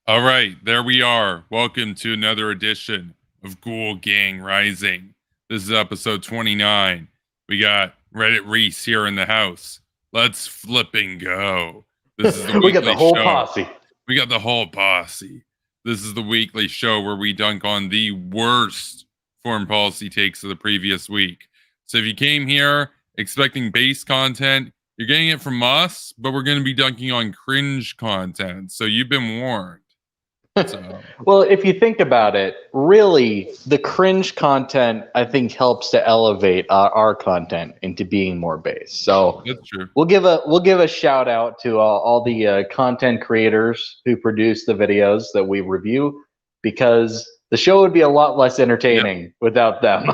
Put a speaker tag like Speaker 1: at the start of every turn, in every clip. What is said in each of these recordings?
Speaker 1: All right, there we are. Welcome to another edition of Ghoul Gang Rising. This is episode 29. We got Reddit Reece here in the house. Let's flipping go. This is the
Speaker 2: We got the
Speaker 1: weekly
Speaker 2: whole
Speaker 1: show.
Speaker 2: posse.
Speaker 1: We got the whole posse. This is the weekly show where we dunk on the worst foreign policy takes of the previous week. So if you came here expecting base content, you're getting it from us, but we're going to be dunking on cringe content. So you've been warned. So
Speaker 2: Well, if you think about it, really, the cringe content I think helps to elevate our content into being more base. So
Speaker 1: that's true.
Speaker 2: we'll give a shout out to all the content creators who produce the videos that we review, because the show would be a lot less entertaining without them.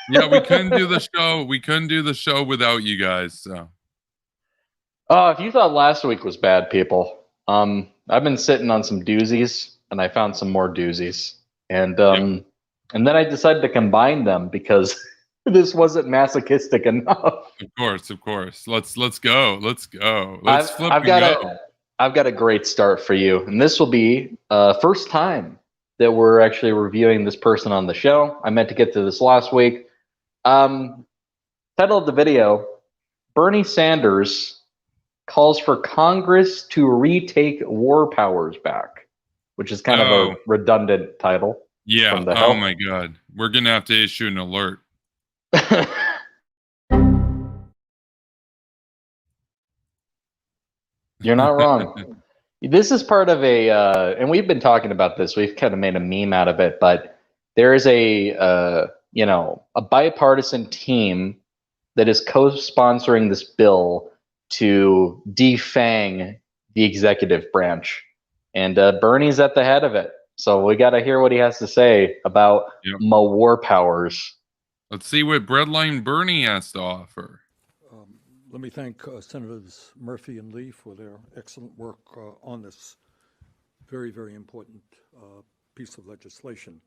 Speaker 1: Yeah, we couldn't do the show. We couldn't do the show without you guys. So
Speaker 2: Oh, if you thought last week was bad, people, I've been sitting on some doozies, and I found some more doozies, and and then I decided to combine them because this wasn't masochistic enough.
Speaker 1: of course. Let's go. Let's go. Let's flip
Speaker 2: I've
Speaker 1: and
Speaker 2: got
Speaker 1: go.
Speaker 2: I've got a great start for you, and this will be first time that we're actually reviewing this person on the show. I meant to get to this last week. Title of the video: Bernie Sanders calls for Congress to retake war powers back, which is kind of a redundant title.
Speaker 1: Yeah.
Speaker 2: From the
Speaker 1: Oh
Speaker 2: help.
Speaker 1: my God. We're gonna have to issue an alert.
Speaker 2: You're not wrong. This is part of a, and we've been talking about this. We've kind of made a meme out of it, but there is a, a bipartisan team that is co-sponsoring this bill to defang the executive branch, and Bernie's at the head of it. So we got to hear what he has to say about war powers.
Speaker 1: Let's see what Breadline Bernie has to offer.
Speaker 3: Let me thank Senators Murphy and Lee for their excellent work on this very, very important piece of legislation.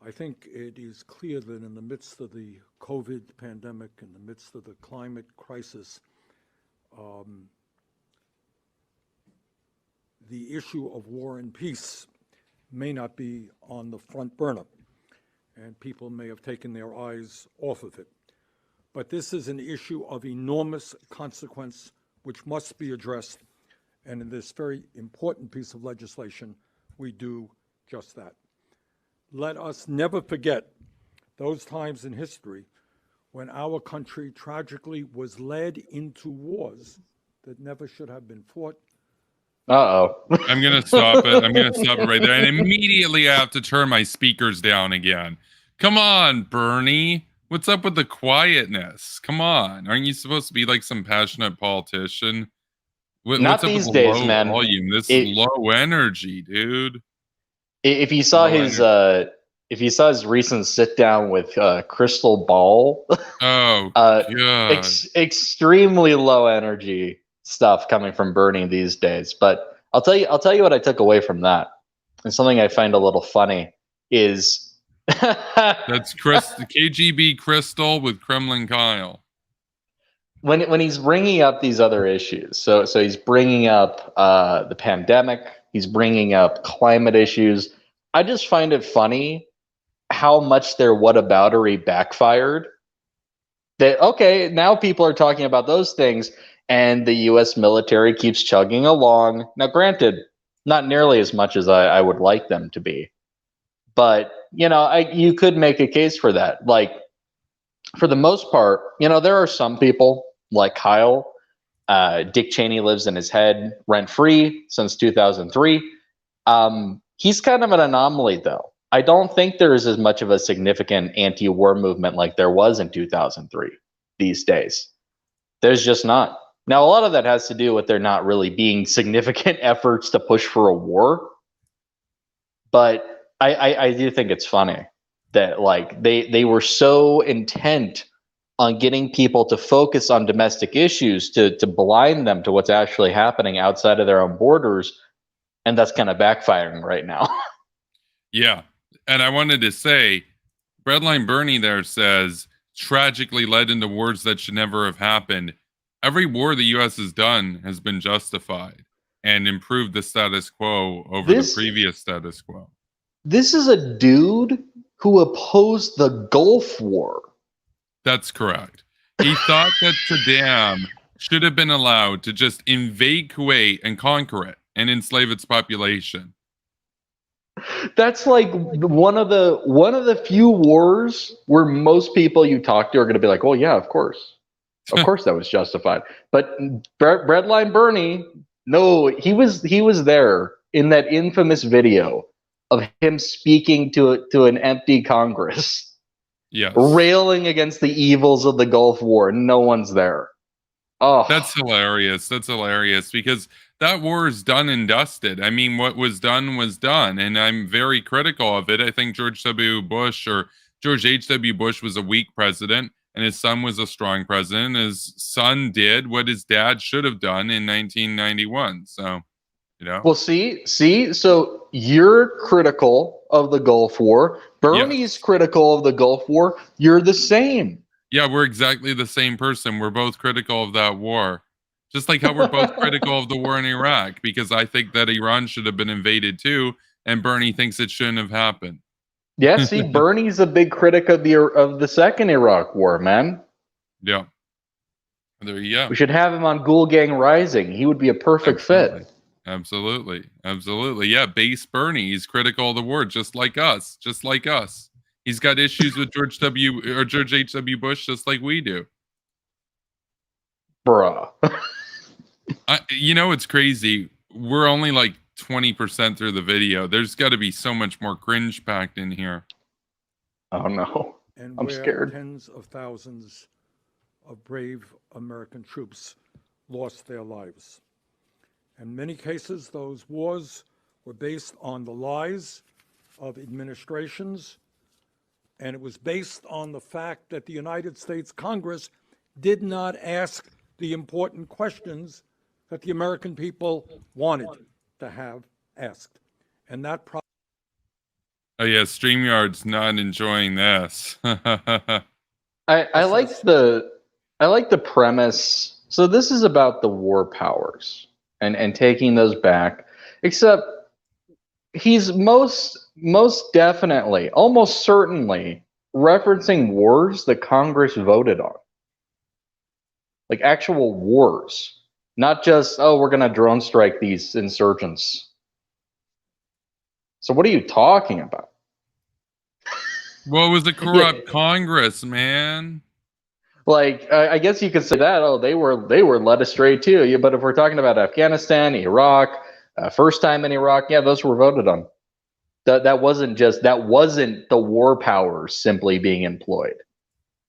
Speaker 3: I think it is clear that in the midst of the COVID pandemic, in the midst of the climate crisis, the issue of war and peace may not be on the front burner, and people may have taken their eyes off of it. But this is an issue of enormous consequence which must be addressed, and in this very important piece of legislation, we do just that. Let us never forget those times in history when our country tragically was led into wars that never should have been fought.
Speaker 2: Uh-oh.
Speaker 1: I'm going to stop it. I'm going to stop it right there. And immediately I have to turn my speakers down again. Come on, Bernie. What's up with the quietness? Come on. Aren't you supposed to be like some passionate politician?
Speaker 2: Not these days, man.
Speaker 1: Volume? This is low energy, dude.
Speaker 2: If you saw if you saw his recent sit down with Crystal Ball,
Speaker 1: God.
Speaker 2: Extremely low energy stuff coming from Bernie these days. But I'll tell you what I took away from that, and something I find a little funny is
Speaker 1: that's the KGB Crystal with Kremlin Kyle.
Speaker 2: When he's bringing up these other issues, so he's bringing up the pandemic, he's bringing up climate issues. I just find it funny how much their whataboutery backfired. That okay, now people are talking about those things, and the U.S. military keeps chugging along. Now, granted, not nearly as much as I would like them to be, but you could make a case for that. Like, for the most part, there are some people like Kyle. Dick Cheney lives in his head rent-free since 2003. He's kind of an anomaly, though. I don't think there is as much of a significant anti-war movement like there was in 2003 these days. There's just not. Now, a lot of that has to do with there not really being significant efforts to push for a war. But I do think it's funny that they were so intent on getting people to focus on domestic issues to blind them to what's actually happening outside of their own borders, and that's kind of backfiring right now.
Speaker 1: Yeah, and I wanted to say, Breadline Bernie there says, tragically led into wars that should never have happened. Every war the U.S. has done has been justified. and improve the status quo over the previous status quo.
Speaker 2: This is a dude who opposed the Gulf War.
Speaker 1: That's correct. He thought that Saddam should have been allowed to just invade Kuwait and conquer it and enslave its population.
Speaker 2: That's like one of the few wars where most people you talk to are going to be like, "Oh yeah, of course that was justified." But Breadline Bernie, no, he was there in that infamous video of him speaking to an empty Congress,
Speaker 1: yes,
Speaker 2: railing against the evils of the Gulf War. No one's there. Oh,
Speaker 1: that's hilarious. That's hilarious because that war is done and dusted. I mean, what was done was done, and I'm very critical of it. I think George H.W. Bush was a weak president, and his son was a strong president. His son did what his dad should have done in 1991. So, you know.
Speaker 2: Well, see. So you're critical of the Gulf War. Bernie's critical of the Gulf War. You're the same.
Speaker 1: Yeah, we're exactly the same person. We're both critical of that war. Just like how we're both critical of the war in Iraq, because I think that Iran should have been invaded too, and Bernie thinks it shouldn't have happened.
Speaker 2: Yeah, see, Bernie's a big critic of the second Iraq war, man.
Speaker 1: Yeah. There you go.
Speaker 2: We should have him on Ghoul Gang Rising. He would be a perfect fit.
Speaker 1: Absolutely. Yeah, base Bernie. He's critical of the war, just like us. He's got issues with George H.W. Bush, just like we do.
Speaker 2: Bruh.
Speaker 1: It's crazy. We're only like 20% through the video. There's got to be so much more cringe packed in here.
Speaker 2: Oh no.
Speaker 3: And
Speaker 2: I'm scared.
Speaker 3: Tens of thousands of brave American troops lost their lives. In many cases, those wars were based on the lies of administrations, and it was based on the fact that the United States Congress did not ask the important questions that the American people wanted to have asked. And that
Speaker 1: Oh yeah, StreamYard's not enjoying this.
Speaker 2: I like the premise. So this is about the war powers and taking those back. Except he's most definitely, almost certainly, referencing wars that Congress voted on. Like actual wars. Not just, oh, we're going to drone strike these insurgents. So what are you talking about?
Speaker 1: Well, it was a corrupt Congress, man.
Speaker 2: Like, I guess you could say that. Oh, they were led astray too. Yeah, but if we're talking about Afghanistan, Iraq, first time in Iraq, yeah, those were voted on. That wasn't the war powers simply being employed.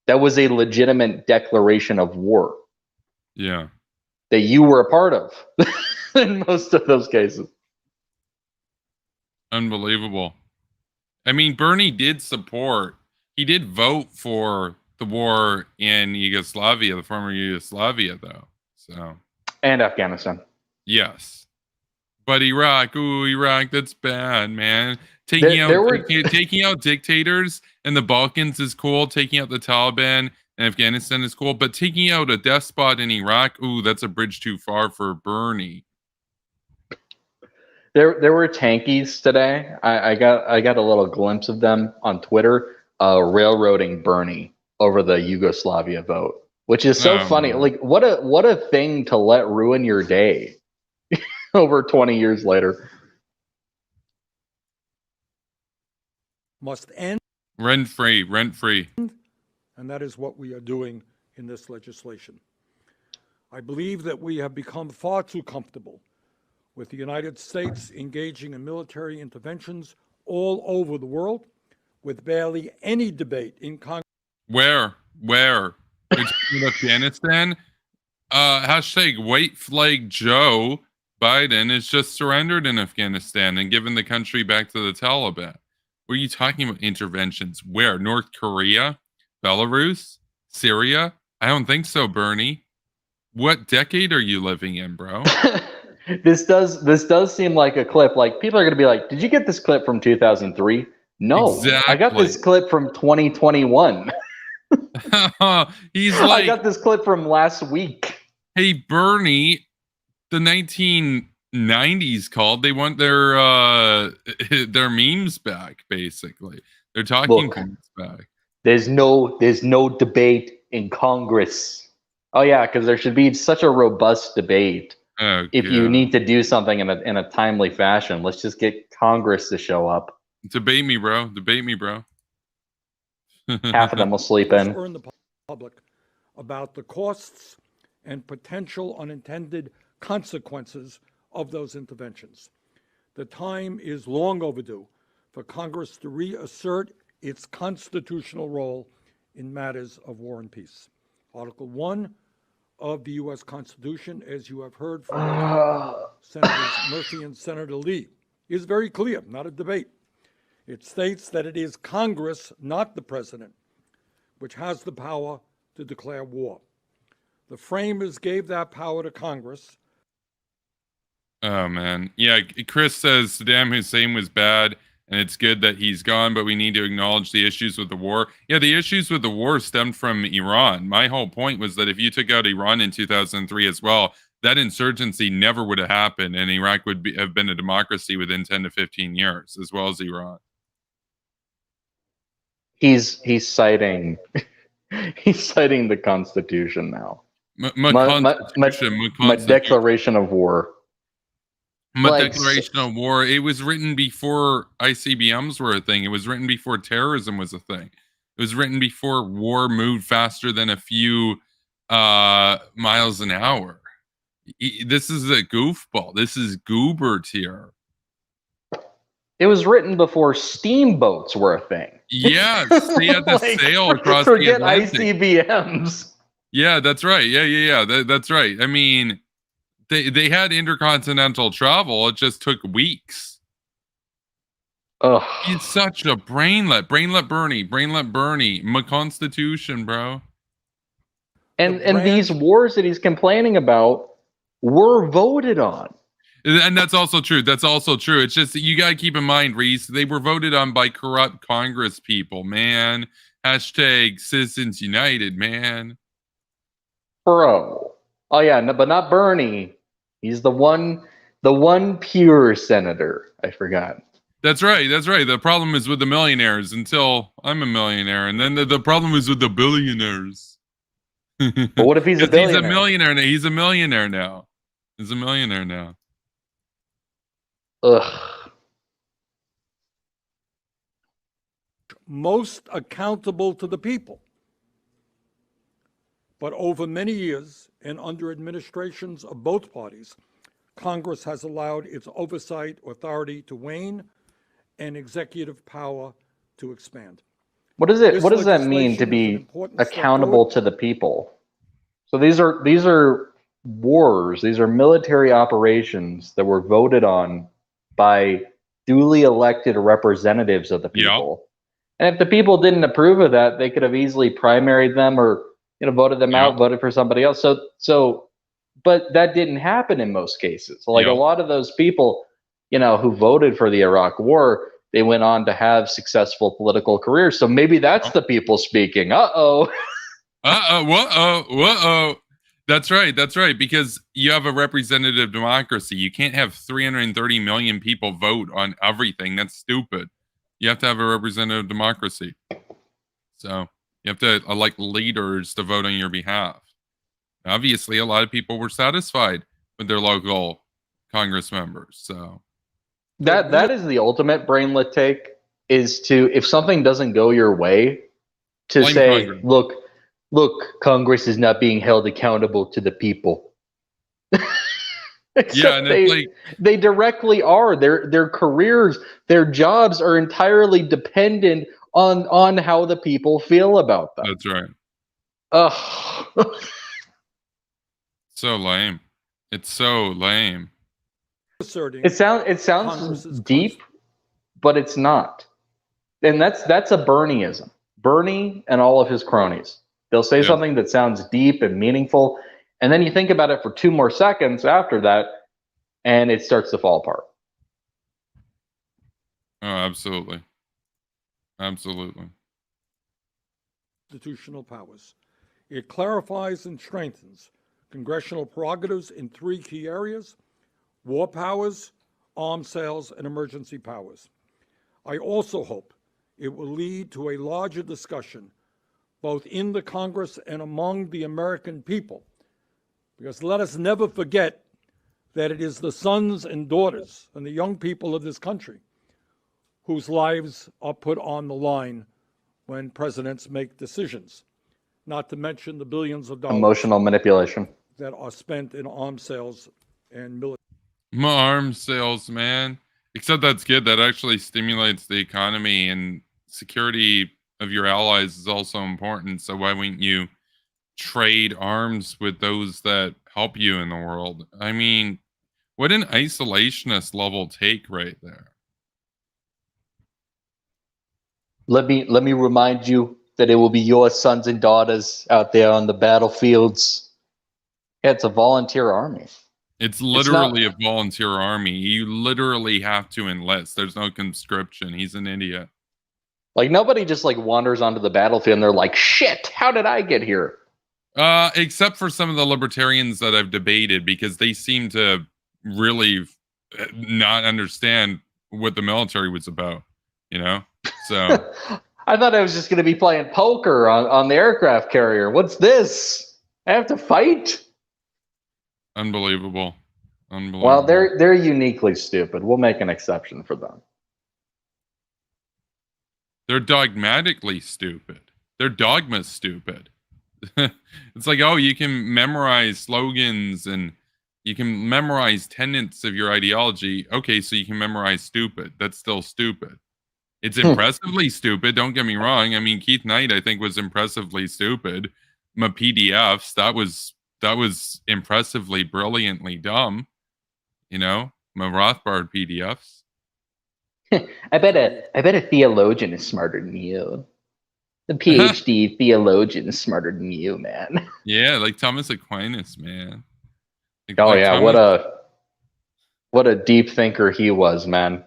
Speaker 2: That was a legitimate declaration of war.
Speaker 1: Yeah.
Speaker 2: That you were a part of in most of those cases.
Speaker 1: Unbelievable. I mean, Bernie did vote for the war in Yugoslavia, the former Yugoslavia, though. So. And
Speaker 2: Afghanistan.
Speaker 1: Yes. But Iraq, that's bad, man. Taking out dictators in the Balkans is cool. Taking out the Taliban in Afghanistan is cool. But taking out a despot in Iraq, that's a bridge too far for Bernie.
Speaker 2: There were tankies today. I got a little glimpse of them on Twitter, railroading Bernie over the Yugoslavia vote, which is so funny. Like what a thing to let ruin your day over 20 years later.
Speaker 3: Must end.
Speaker 1: Rent free.
Speaker 3: And that is what we are doing in this legislation. I believe that we have become far too comfortable with the United States engaging in military interventions all over the world with barely any debate in Congress.
Speaker 1: Where? It's in Afghanistan? Hashtag white flag Joe Biden is just surrendered in Afghanistan and given the country back to the Taliban. What are you talking about interventions? Where? North Korea? Belarus? Syria? I don't think so, Bernie. What decade are you living in, bro?
Speaker 2: This does seem like a clip. Like people are going to be like, "Did you get this clip from 2003?" No, exactly. I got this clip from 2021.
Speaker 1: He's like,
Speaker 2: I got this clip from last week.
Speaker 1: Hey, Bernie, the 19 90s called. They want their their memes back, basically. They're talking
Speaker 2: Look,
Speaker 1: points back.
Speaker 2: there's no debate in Congress. Oh yeah, because there should be such a robust debate.
Speaker 1: Oh,
Speaker 2: If you
Speaker 1: God.
Speaker 2: need to do something in a timely fashion, let's just get Congress to show up.
Speaker 1: Debate me, bro. Debate me, bro.
Speaker 2: Half of them will sleep in.
Speaker 3: Earn the public about the costs and potential unintended consequences of those interventions. The time is long overdue for Congress to reassert its constitutional role in matters of war and peace. Article 1 of the U.S. Constitution, as you have heard from Senators Murphy and Senator Lee, is very clear, not a debate. It states that it is Congress, not the president, which has the power to declare war. The framers gave that power to Congress.
Speaker 1: Oh, man. Yeah, Chris says Saddam Hussein was bad, and it's good that he's gone, but we need to acknowledge the issues with the war. Yeah, the issues with the war stemmed from Iran. My whole point was that if you took out Iran in 2003 as well, that insurgency never would have happened, and Iraq would have been a democracy within 10 to 15 years, as well as Iran.
Speaker 2: He's citing he's citing the Constitution now. My declaration of war.
Speaker 1: My declaration of war. It was written before ICBMs were a thing. It was written before terrorism was a thing. It was written before war moved faster than a few miles an hour. This is a goofball. This is goober tier.
Speaker 2: It was written before steamboats were a thing.
Speaker 1: Yes, they had to sail across the Atlantic.
Speaker 2: Forget ICBMs.
Speaker 1: Yeah, that's right. Yeah. That's right. I mean, they had intercontinental travel. It just took weeks.
Speaker 2: Ugh.
Speaker 1: He's such a brainlet. Brainlet Bernie. My Constitution, bro.
Speaker 2: And these wars that he's complaining about were voted on.
Speaker 1: And that's also true. It's just you got to keep in mind, Reece, they were voted on by corrupt Congress people, man. Hashtag Citizens United, man.
Speaker 2: Bro. Oh yeah, no, but not Bernie. He's the one pure senator. I forgot.
Speaker 1: That's right. The problem is with the millionaires until I'm a millionaire. And then the problem is with the billionaires.
Speaker 2: But what if he's a billionaire?
Speaker 1: He's a millionaire now.
Speaker 2: Ugh.
Speaker 3: Most accountable to the people. But over many years and under administrations of both parties, Congress has allowed its oversight authority to wane and executive power to expand.
Speaker 2: What does that mean to be accountable to the people? So these are wars, these are military operations that were voted on by duly elected representatives of the people. Yep. And if the people didn't approve of that, they could have easily primaried them or voted them out, voted for somebody else. So but that didn't happen in most cases. Like a lot of those people, who voted for the Iraq War, they went on to have successful political careers. So maybe that's the people speaking. Uh-oh.
Speaker 1: That's right. Because you have a representative democracy. You can't have 330 million people vote on everything. That's stupid. You have to have a representative democracy. So you have to elect leaders to vote on your behalf. Obviously, a lot of people were satisfied with their local Congress members. So
Speaker 2: that is the ultimate brainlet take, is to, if something doesn't go your way, to
Speaker 1: blame
Speaker 2: say,
Speaker 1: Congress.
Speaker 2: Look, Congress is not being held accountable to the people.
Speaker 1: And
Speaker 2: they directly are. Their careers, their jobs are entirely dependent on how the people feel about them.
Speaker 1: That's right.
Speaker 2: Ugh.
Speaker 1: So lame. It's so lame.
Speaker 2: It sounds deep, but it's not. And that's a Bernieism. Bernie and all of his cronies. They'll say something that sounds deep and meaningful, and then you think about it for 2 more seconds after that, and it starts to fall apart.
Speaker 1: Oh, absolutely.
Speaker 3: Constitutional powers. It clarifies and strengthens congressional prerogatives in 3 key areas: war powers, arms sales, and emergency powers. I also hope it will lead to a larger discussion both in the Congress and among the American people. Because let us never forget that it is the sons and daughters and the young people of this country whose lives are put on the line when presidents make decisions, not to mention the billions of dollars
Speaker 2: Emotional manipulation
Speaker 3: that are spent in arms sales and military.
Speaker 1: Arms sales, man. Except that's good. That actually stimulates the economy, and security of your allies is also important. So why wouldn't you trade arms with those that help you in the world? I mean, what an isolationist level take right there.
Speaker 2: Let me remind you that it will be your sons and daughters out there on the battlefields. Yeah, it's a volunteer army.
Speaker 1: It's literally a volunteer army. You literally have to enlist. There's no conscription. He's an idiot.
Speaker 2: Like, nobody just like wanders onto the battlefield and they're like, shit, how did I get here?
Speaker 1: Except for some of the libertarians that I've debated, because they seem to really not understand what the military was about, you know? So
Speaker 2: I thought I was just going to be playing poker on the aircraft carrier. What's this? I have to fight?
Speaker 1: Unbelievable. Unbelievable.
Speaker 2: Well, they're uniquely stupid. We'll make an exception for them.
Speaker 1: They're dogmatically stupid. Their dogma's stupid. It's like, oh, you can memorize slogans and you can memorize tenets of your ideology. Okay, so you can memorize stupid. That's still stupid. It's impressively stupid. Don't get me wrong. I mean, Keith Knight, I think, was impressively stupid. My PDFs, that was impressively, brilliantly dumb. You know, my Rothbard PDFs.
Speaker 2: I bet a theologian is smarter than you. The PhD theologian is smarter than you, man.
Speaker 1: Yeah, like Thomas Aquinas, man.
Speaker 2: Like yeah, Thomas... what a deep thinker he was, man.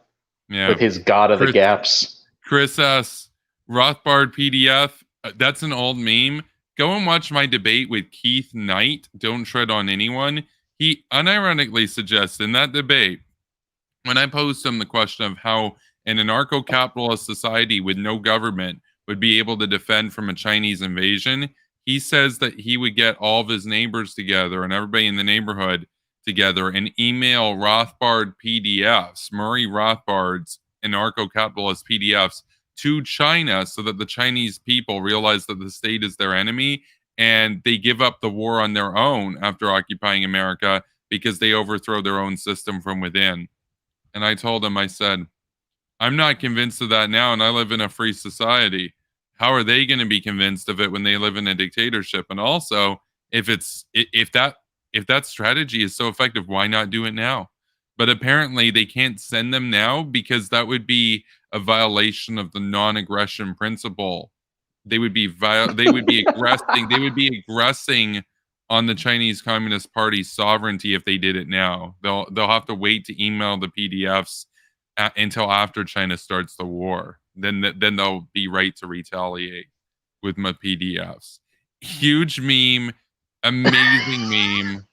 Speaker 1: Yeah,
Speaker 2: with his God of the Gaps.
Speaker 1: Chris S. Rothbard PDF. That's an old meme. Go and watch my debate with Keith Knight. Don't tread on anyone. He unironically suggests in that debate, when I posed him the question of how an anarcho-capitalist society with no government would be able to defend from a Chinese invasion, he says that he would get all of his neighbors together and everybody in the neighborhood together and email Rothbard PDFs, Murray Rothbard's anarcho-capitalist PDFs, to China so that the Chinese people realize that the state is their enemy and they give up the war on their own after occupying America because they overthrow their own system from within. And I told him, I said, I'm not convinced of that now, and I live in a free society. How are they going to be convinced of it when they live in a dictatorship? And also, if that strategy is so effective, why not do it now? But apparently they can't send them now because that would be a violation of the non-aggression principle. They would be aggressing. They would be aggressing on the Chinese Communist Party's sovereignty if they did it now. They'll have to wait to email the PDFs until after China starts the war. Then they'll be right to retaliate with my PDFs. Huge meme, amazing meme.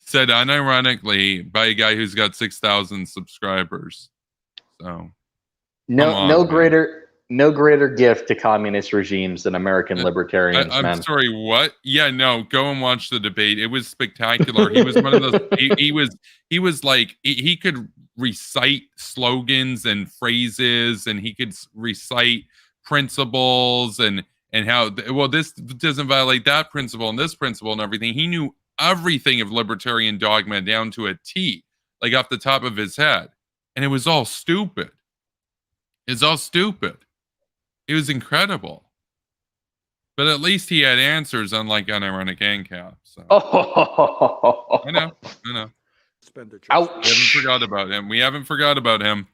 Speaker 1: Said unironically by a guy who's got 6,000 subscribers. So
Speaker 2: no greater gift to communist regimes than American libertarians.
Speaker 1: I'm sorry, what? Yeah, no, go and watch the debate. It was spectacular. He was one of those. He was like he could recite slogans and phrases, and he could recite principles and how this doesn't violate that principle and this principle and everything. He knew everything of libertarian dogma down to a T, like off the top of his head. And it was all stupid. It's all stupid. It was incredible. But at least he had answers, unlike unironic ANCAP. So. I know.
Speaker 2: Ouch.
Speaker 1: We haven't forgot about him.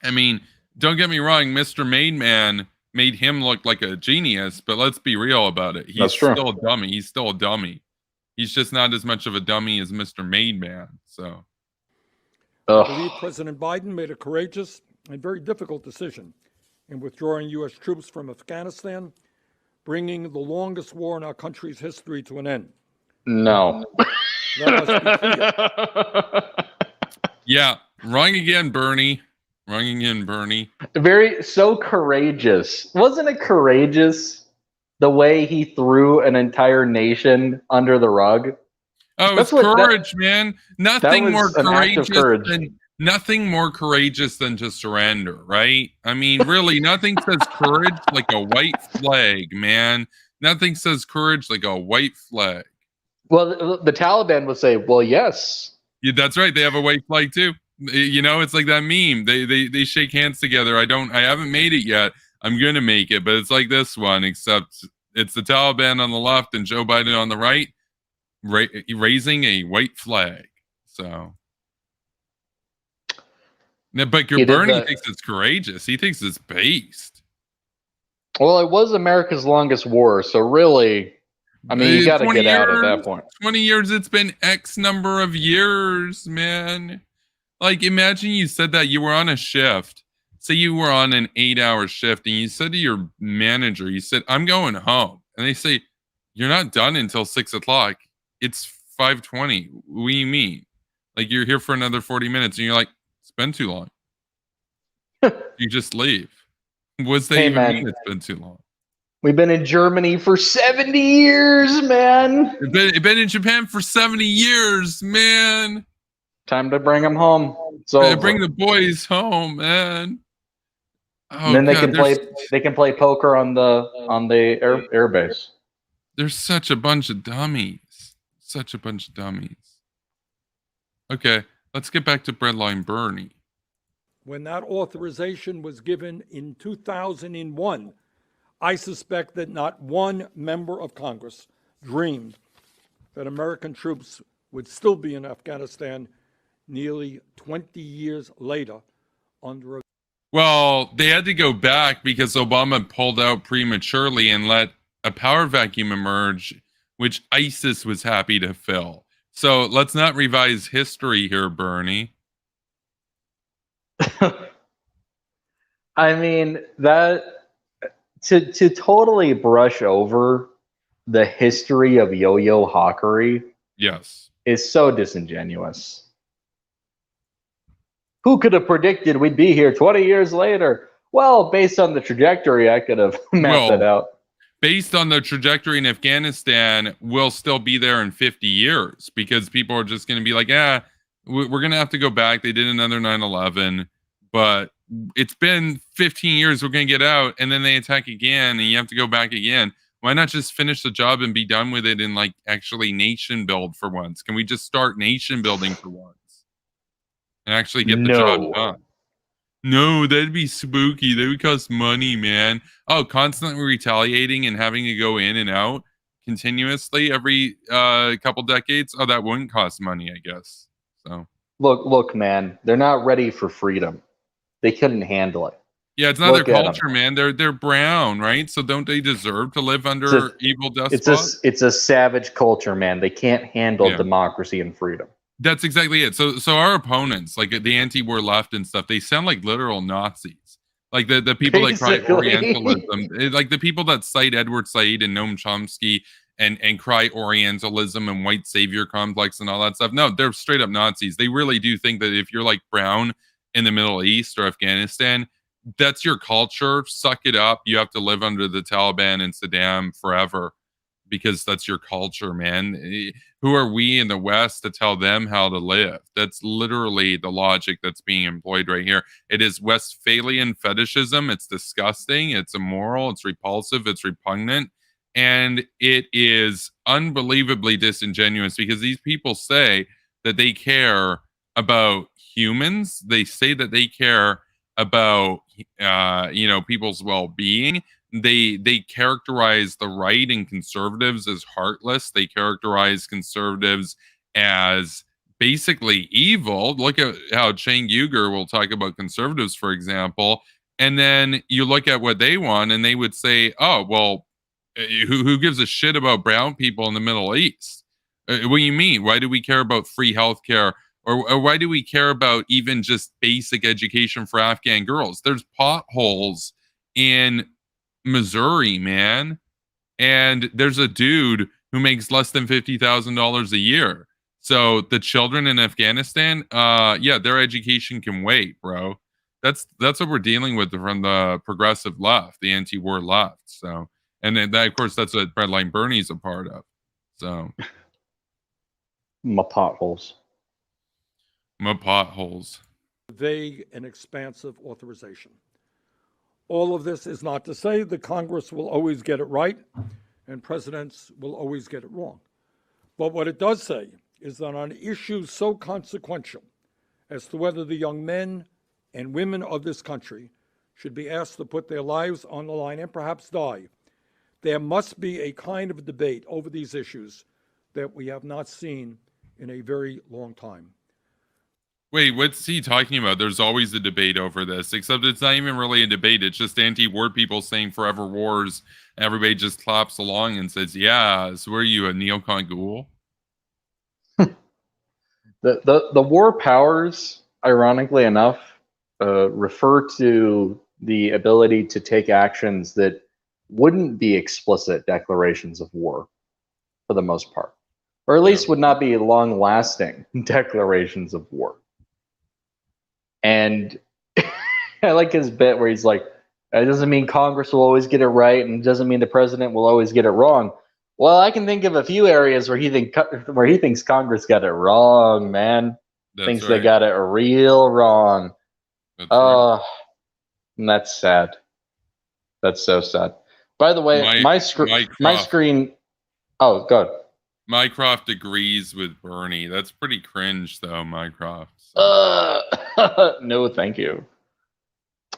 Speaker 1: I mean, don't get me wrong, Mr. Maidman made him look like a genius, but let's be real about it. He's still a dummy. He's still a dummy. He's just not as much of a dummy as Mr. Maidman. So,
Speaker 3: I believe President Biden made a courageous and very difficult decision in withdrawing U.S. troops from Afghanistan, bringing the longest war in our country's history to an end.
Speaker 2: No.
Speaker 3: Let us be clear.
Speaker 1: Yeah, wrong again, Bernie. Wrong again, Bernie.
Speaker 2: So courageous. Wasn't it courageous the way he threw an entire nation under the rug?
Speaker 1: Oh, it's
Speaker 2: That's what
Speaker 1: courage, man.
Speaker 2: that was an act of courage.
Speaker 1: Nothing more courageous than to surrender, right? I mean, really, nothing says courage like a white flag, man. Nothing says courage like a white flag.
Speaker 2: Well, the Taliban would say, "Well, yes."
Speaker 1: Yeah, that's right. They have a white flag too. You know, it's like that meme. They shake hands together. I haven't made it yet. I'm gonna make it, but it's like this one, except it's the Taliban on the left and Joe Biden on the right, raising a white flag. So, but Bernie thinks it's courageous. He thinks it's based.
Speaker 2: Well, it was America's longest war, so really, I mean, you got to get out at that point.
Speaker 1: 20 years. It's been X number of years, man. Like, imagine you said that you were on a shift. Say you were on an 8-hour shift and you said to your manager, you said, I'm going home. And they say, you're not done until 6 o'clock. It's 5:20. What do you mean? Like, you're here for another 40 minutes. And you're like, it's been too long. You just leave. What's that even mean it's been too long?
Speaker 2: We've been in Germany for 70 years, man.
Speaker 1: We've been in Japan for 70 years, man.
Speaker 2: Time to bring them home. So
Speaker 1: bring the boys home, man.
Speaker 2: Oh, and then they can play poker on the air base.
Speaker 1: There's such a bunch of dummies. Such a bunch of dummies. Okay, let's get back to Breadline Bernie.
Speaker 3: When that authorization was given in 2001, I suspect that not one member of Congress dreamed that American troops would still be in Afghanistan nearly 20 years later under a...
Speaker 1: Well, they had to go back because Obama pulled out prematurely and let a power vacuum emerge, which ISIS was happy to fill. So let's not revise history here, Bernie.
Speaker 2: I mean, that to totally brush over the history of yo-yo hawkery,
Speaker 1: yes,
Speaker 2: is so disingenuous. Who could have predicted we'd be here 20 years later? Well, based on the trajectory, I could have mapped that out.
Speaker 1: Based on the trajectory in Afghanistan, we'll still be there in 50 years because people are just going to be like, we're going to have to go back. They did another 9/11, but it's been 15 years. We're going to get out, and then they attack again, and you have to go back again. Why not just finish the job and be done with it and like actually nation build for once? Can we just start nation building for once and actually get the job done? No, that'd be spooky. That would cost money, man. Oh, constantly retaliating and having to go in and out continuously every couple decades. Oh, that wouldn't cost money, I guess. So
Speaker 2: look, man, they're not ready for freedom. They couldn't handle it.
Speaker 1: Yeah, it's not their culture, man. They're brown, right? So don't they deserve to live under evil despots?
Speaker 2: It's a savage culture, man. They can't handle democracy and freedom.
Speaker 1: That's exactly it. So our opponents, like the anti-war left and stuff, they sound like literal Nazis. Like the people that cry Orientalism, like the people that cite Edward Said and Noam Chomsky and cry Orientalism and white savior complex and all that stuff. No, they're straight up Nazis. They really do think that if you're like brown in the Middle East or Afghanistan, that's your culture. Suck it up. You have to live under the Taliban and Saddam forever because that's your culture, man. Who are we in the West to tell them how to live? That's literally the logic that's being employed right here. It is Westphalian fetishism. It's disgusting. It's immoral. It's repulsive. It's repugnant. And it is unbelievably disingenuous because these people say that they care about humans. They say that they care about, people's well-being. They characterize the right and conservatives as heartless. They characterize conservatives as basically evil. Look at how Chang Yuger will talk about conservatives, for example. And then you look at what they want and they would say, oh, well, who gives a shit about brown people in the Middle East? What do you mean? Why do we care about free healthcare? Or why do we care about even just basic education for Afghan girls? There's potholes in Missouri, man. And there's a dude who makes less than $50,000 a year. So the children in Afghanistan, yeah, their education can wait, bro. That's what we're dealing with from the progressive left, the anti-war left. So, and then that, of course, that's what Breadline Bernie's a part of. So,
Speaker 2: My potholes.
Speaker 1: my potholes.
Speaker 3: Vague and expansive authorization. All of this is not to say that Congress will always get it right and presidents will always get it wrong. But what it does say is that on issues so consequential as to whether the young men and women of this country should be asked to put their lives on the line and perhaps die, there must be a kind of debate over these issues that we have not seen in a very long time.
Speaker 1: Wait, what's he talking about? There's always a debate over this, except it's not even really a debate. It's just anti-war people saying forever wars. Everybody just claps along and says, yeah, so were you a neocon ghoul?
Speaker 2: The war powers, ironically enough, refer to the ability to take actions that wouldn't be explicit declarations of war for the most part, or at least would not be long-lasting declarations of war. And I like his bit where he's like, it doesn't mean Congress will always get it right, and it doesn't mean the president will always get it wrong. Well, I can think of a few areas where he thinks Congress got it wrong, man. Thinks
Speaker 1: right.
Speaker 2: they got it real wrong.
Speaker 1: That's right.
Speaker 2: And that's sad. That's so sad. By the way, my screen. Oh, good.
Speaker 1: Mycroft agrees with Bernie. That's pretty cringe, though, Mycroft.
Speaker 2: No, thank you.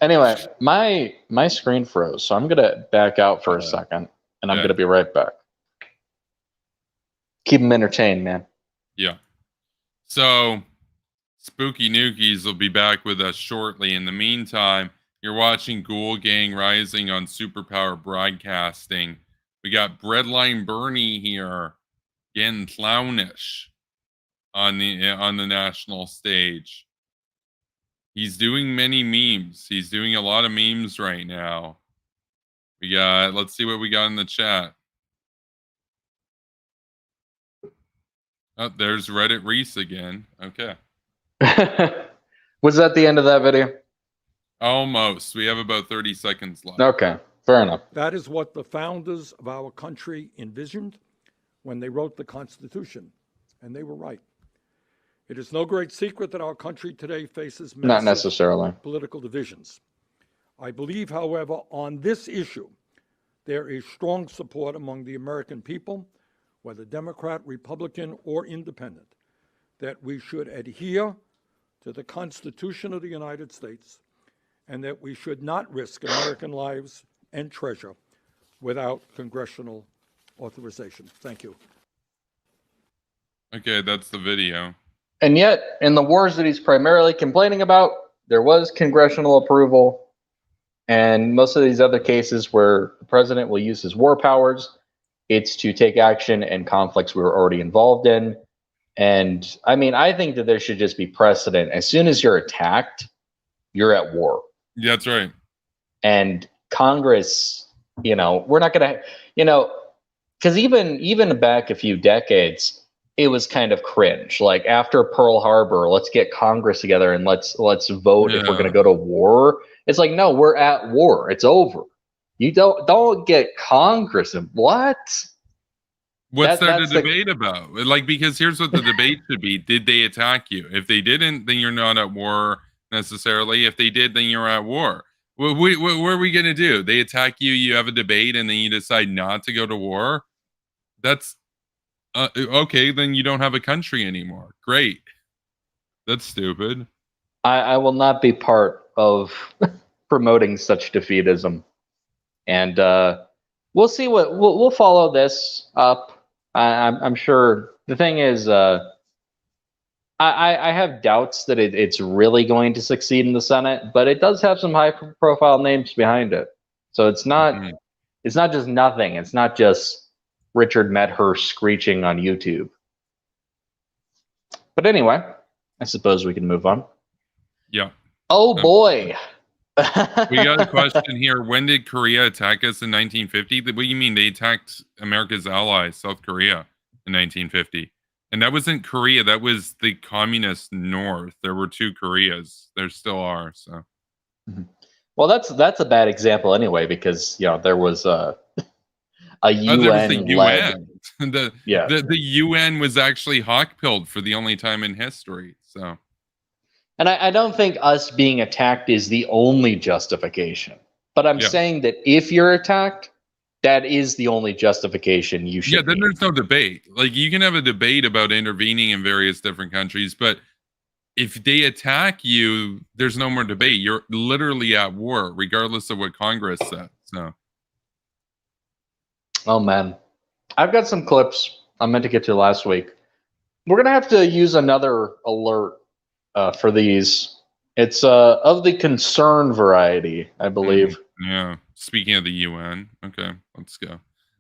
Speaker 2: Anyway, my screen froze, so I'm gonna back out for a second, and I'm gonna be right back. Keep them entertained, man.
Speaker 1: Yeah. So, Spooky Nukies will be back with us shortly. In the meantime, you're watching Ghoul Gang Rising on Superpower Broadcasting. We got Breadline Bernie here, getting clownish on the national stage. He's doing many memes. He's doing a lot of memes right now. Let's see what we got in the chat. Oh, there's Reddit Reece again. Okay.
Speaker 2: Was that the end of that video?
Speaker 1: Almost. We have about 30 seconds left.
Speaker 2: Okay, fair enough.
Speaker 3: That is what the founders of our country envisioned when they wrote the Constitution, and they were right. It is no great secret that our country today faces massive
Speaker 2: Not necessarily
Speaker 3: political divisions. I believe, however, on this issue, there is strong support among the American people, whether Democrat, Republican, or Independent, that we should adhere to the Constitution of the United States and that we should not risk American lives and treasure without congressional authorization. Thank you.
Speaker 1: Okay, that's the video.
Speaker 2: And yet, in the wars that he's primarily complaining about, there was congressional approval. And most of these other cases where the president will use his war powers, it's to take action in conflicts we were already involved in. And I mean, I think that there should just be precedent. As soon as you're attacked, you're at war.
Speaker 1: Yeah, that's right.
Speaker 2: And Congress, we're not going to, because even back a few decades, it was kind of cringe. Like after Pearl Harbor, let's get Congress together and let's vote if we're going to go to war. It's like, no, we're at war. It's over. You don't get Congress. What?
Speaker 1: What's there to debate about? Like, because here's what the debate should be. Did they attack you? If they didn't, then you're not at war necessarily. If they did, then you're at war. What are we going to do? They attack you, you have a debate, and then you decide not to go to war? That's okay, then you don't have a country anymore. Great. That's stupid.
Speaker 2: I will not be part of promoting such defeatism. And we'll see we'll follow this up. I'm sure. The thing is, I have doubts that it's really going to succeed in the Senate, but it does have some high-profile names behind it. So it's not just nothing. It's not just Richard Medhurst screeching on YouTube. But anyway, I suppose we can move on.
Speaker 1: Yeah.
Speaker 2: Oh boy.
Speaker 1: We got a question here. When did Korea attack us in 1950? What do you mean they attacked America's allies, South Korea, in 1950? And that wasn't Korea. That was the communist North. There were two Koreas. There still are. So,
Speaker 2: Well, that's a bad example anyway, because there was a
Speaker 1: there was the
Speaker 2: UN led.
Speaker 1: UN. the UN was actually hawk-pilled for the only time in history. So,
Speaker 2: And I don't think us being attacked is the only justification. But I'm saying that if you're attacked, that is the only justification you should.
Speaker 1: Yeah, then there's no debate. Like, you can have a debate about intervening in various different countries, but if they attack you, there's no more debate. You're literally at war, regardless of what Congress said. So,
Speaker 2: oh man, I've got some clips I meant to get to last week. We're gonna have to use another alert for these. It's of the concern variety, I believe.
Speaker 1: Yeah. Speaking of the UN, okay, let's go.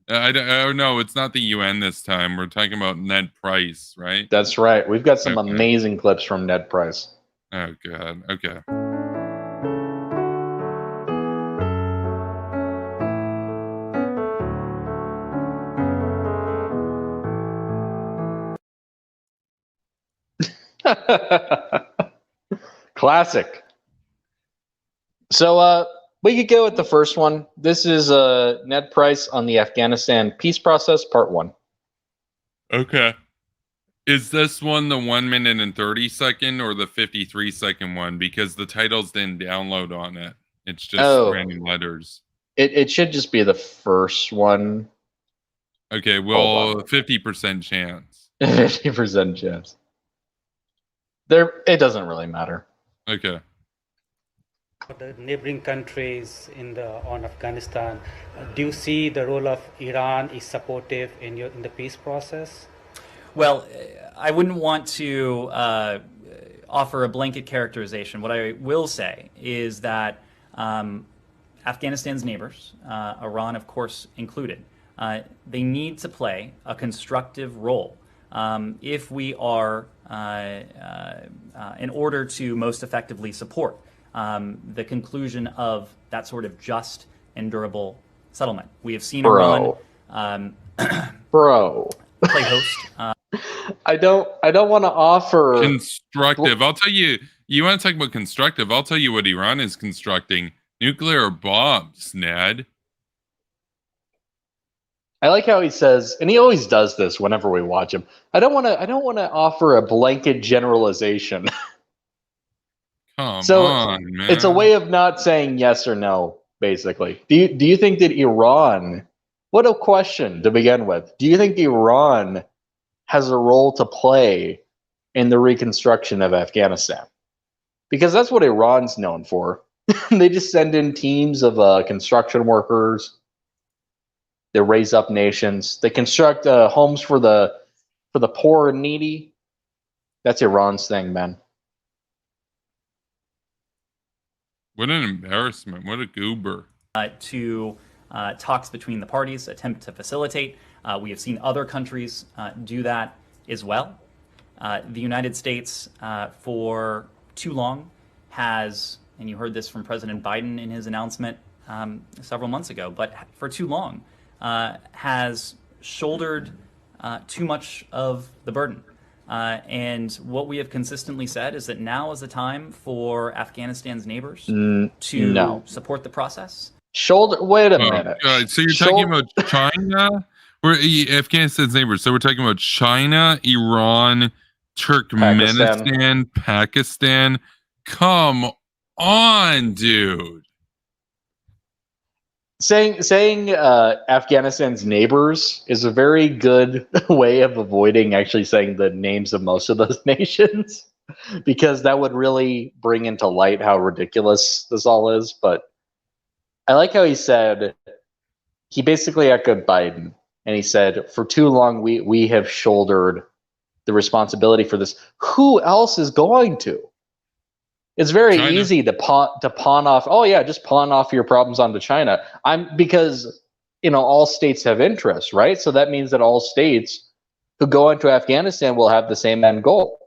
Speaker 1: I don't know. It's not the UN this time. We're talking about Ned Price, right?
Speaker 2: That's right. We've got some amazing clips from Ned Price.
Speaker 1: Oh God. Okay.
Speaker 2: Classic. So we could go with the first one. This is Ned Price on the Afghanistan peace process, part 1.
Speaker 1: Okay. Is this one the 1 minute and 30-second or the 53-second one? Because the titles didn't download on it. It's just random letters.
Speaker 2: It should just be the first one.
Speaker 1: Okay, well, 50% chance.
Speaker 2: 50% chance. It doesn't really matter.
Speaker 1: Okay.
Speaker 4: The neighboring countries on Afghanistan, do you see the role of Iran is supportive in the peace process?
Speaker 5: Well, I wouldn't want to offer a blanket characterization. What I will say is that Afghanistan's neighbors, Iran of course included, they need to play a constructive role if we are, in order to most effectively support the conclusion of that sort of just and durable settlement. We have seen Iran play host.
Speaker 2: I don't want to offer
Speaker 1: constructive. I'll tell you. You want to talk about constructive? I'll tell you what Iran is constructing: nuclear bombs, Ned.
Speaker 2: I like how he says, and he always does this whenever we watch him. I don't want to offer a blanket generalization.
Speaker 1: Come on, man.
Speaker 2: It's a way of not saying yes or no, basically. Do you think that Iran? What a question to begin with. Do you think Iran has a role to play in the reconstruction of Afghanistan? Because that's what Iran's known for. They just send in teams of construction workers. They raise up nations. They construct homes for the poor and needy. That's Iran's thing, man.
Speaker 1: What an embarrassment. What a goober.
Speaker 5: To talks between the parties, attempt to facilitate. We have seen other countries do that as well. The United States, for too long, has, and you heard this from President Biden in his announcement several months ago, but for too long, has shouldered too much of the burden. And what we have consistently said is that now is the time for Afghanistan's neighbors to support the process.
Speaker 2: Wait a minute.
Speaker 1: So you're talking about China? Afghanistan's neighbors. So we're talking about China, Iran, Turkmenistan, Pakistan. Come on, dude.
Speaker 2: Saying Afghanistan's neighbors is a very good way of avoiding actually saying the names of most of those nations, because that would really bring into light how ridiculous this all is. But I like how he said, he basically echoed Biden, and he said, for too long we have shouldered the responsibility for this. Who else is going to? It's very easy to pawn off. Oh yeah, just pawn off your problems onto China. Because all states have interests, right? So that means that all states who go into Afghanistan will have the same end goal.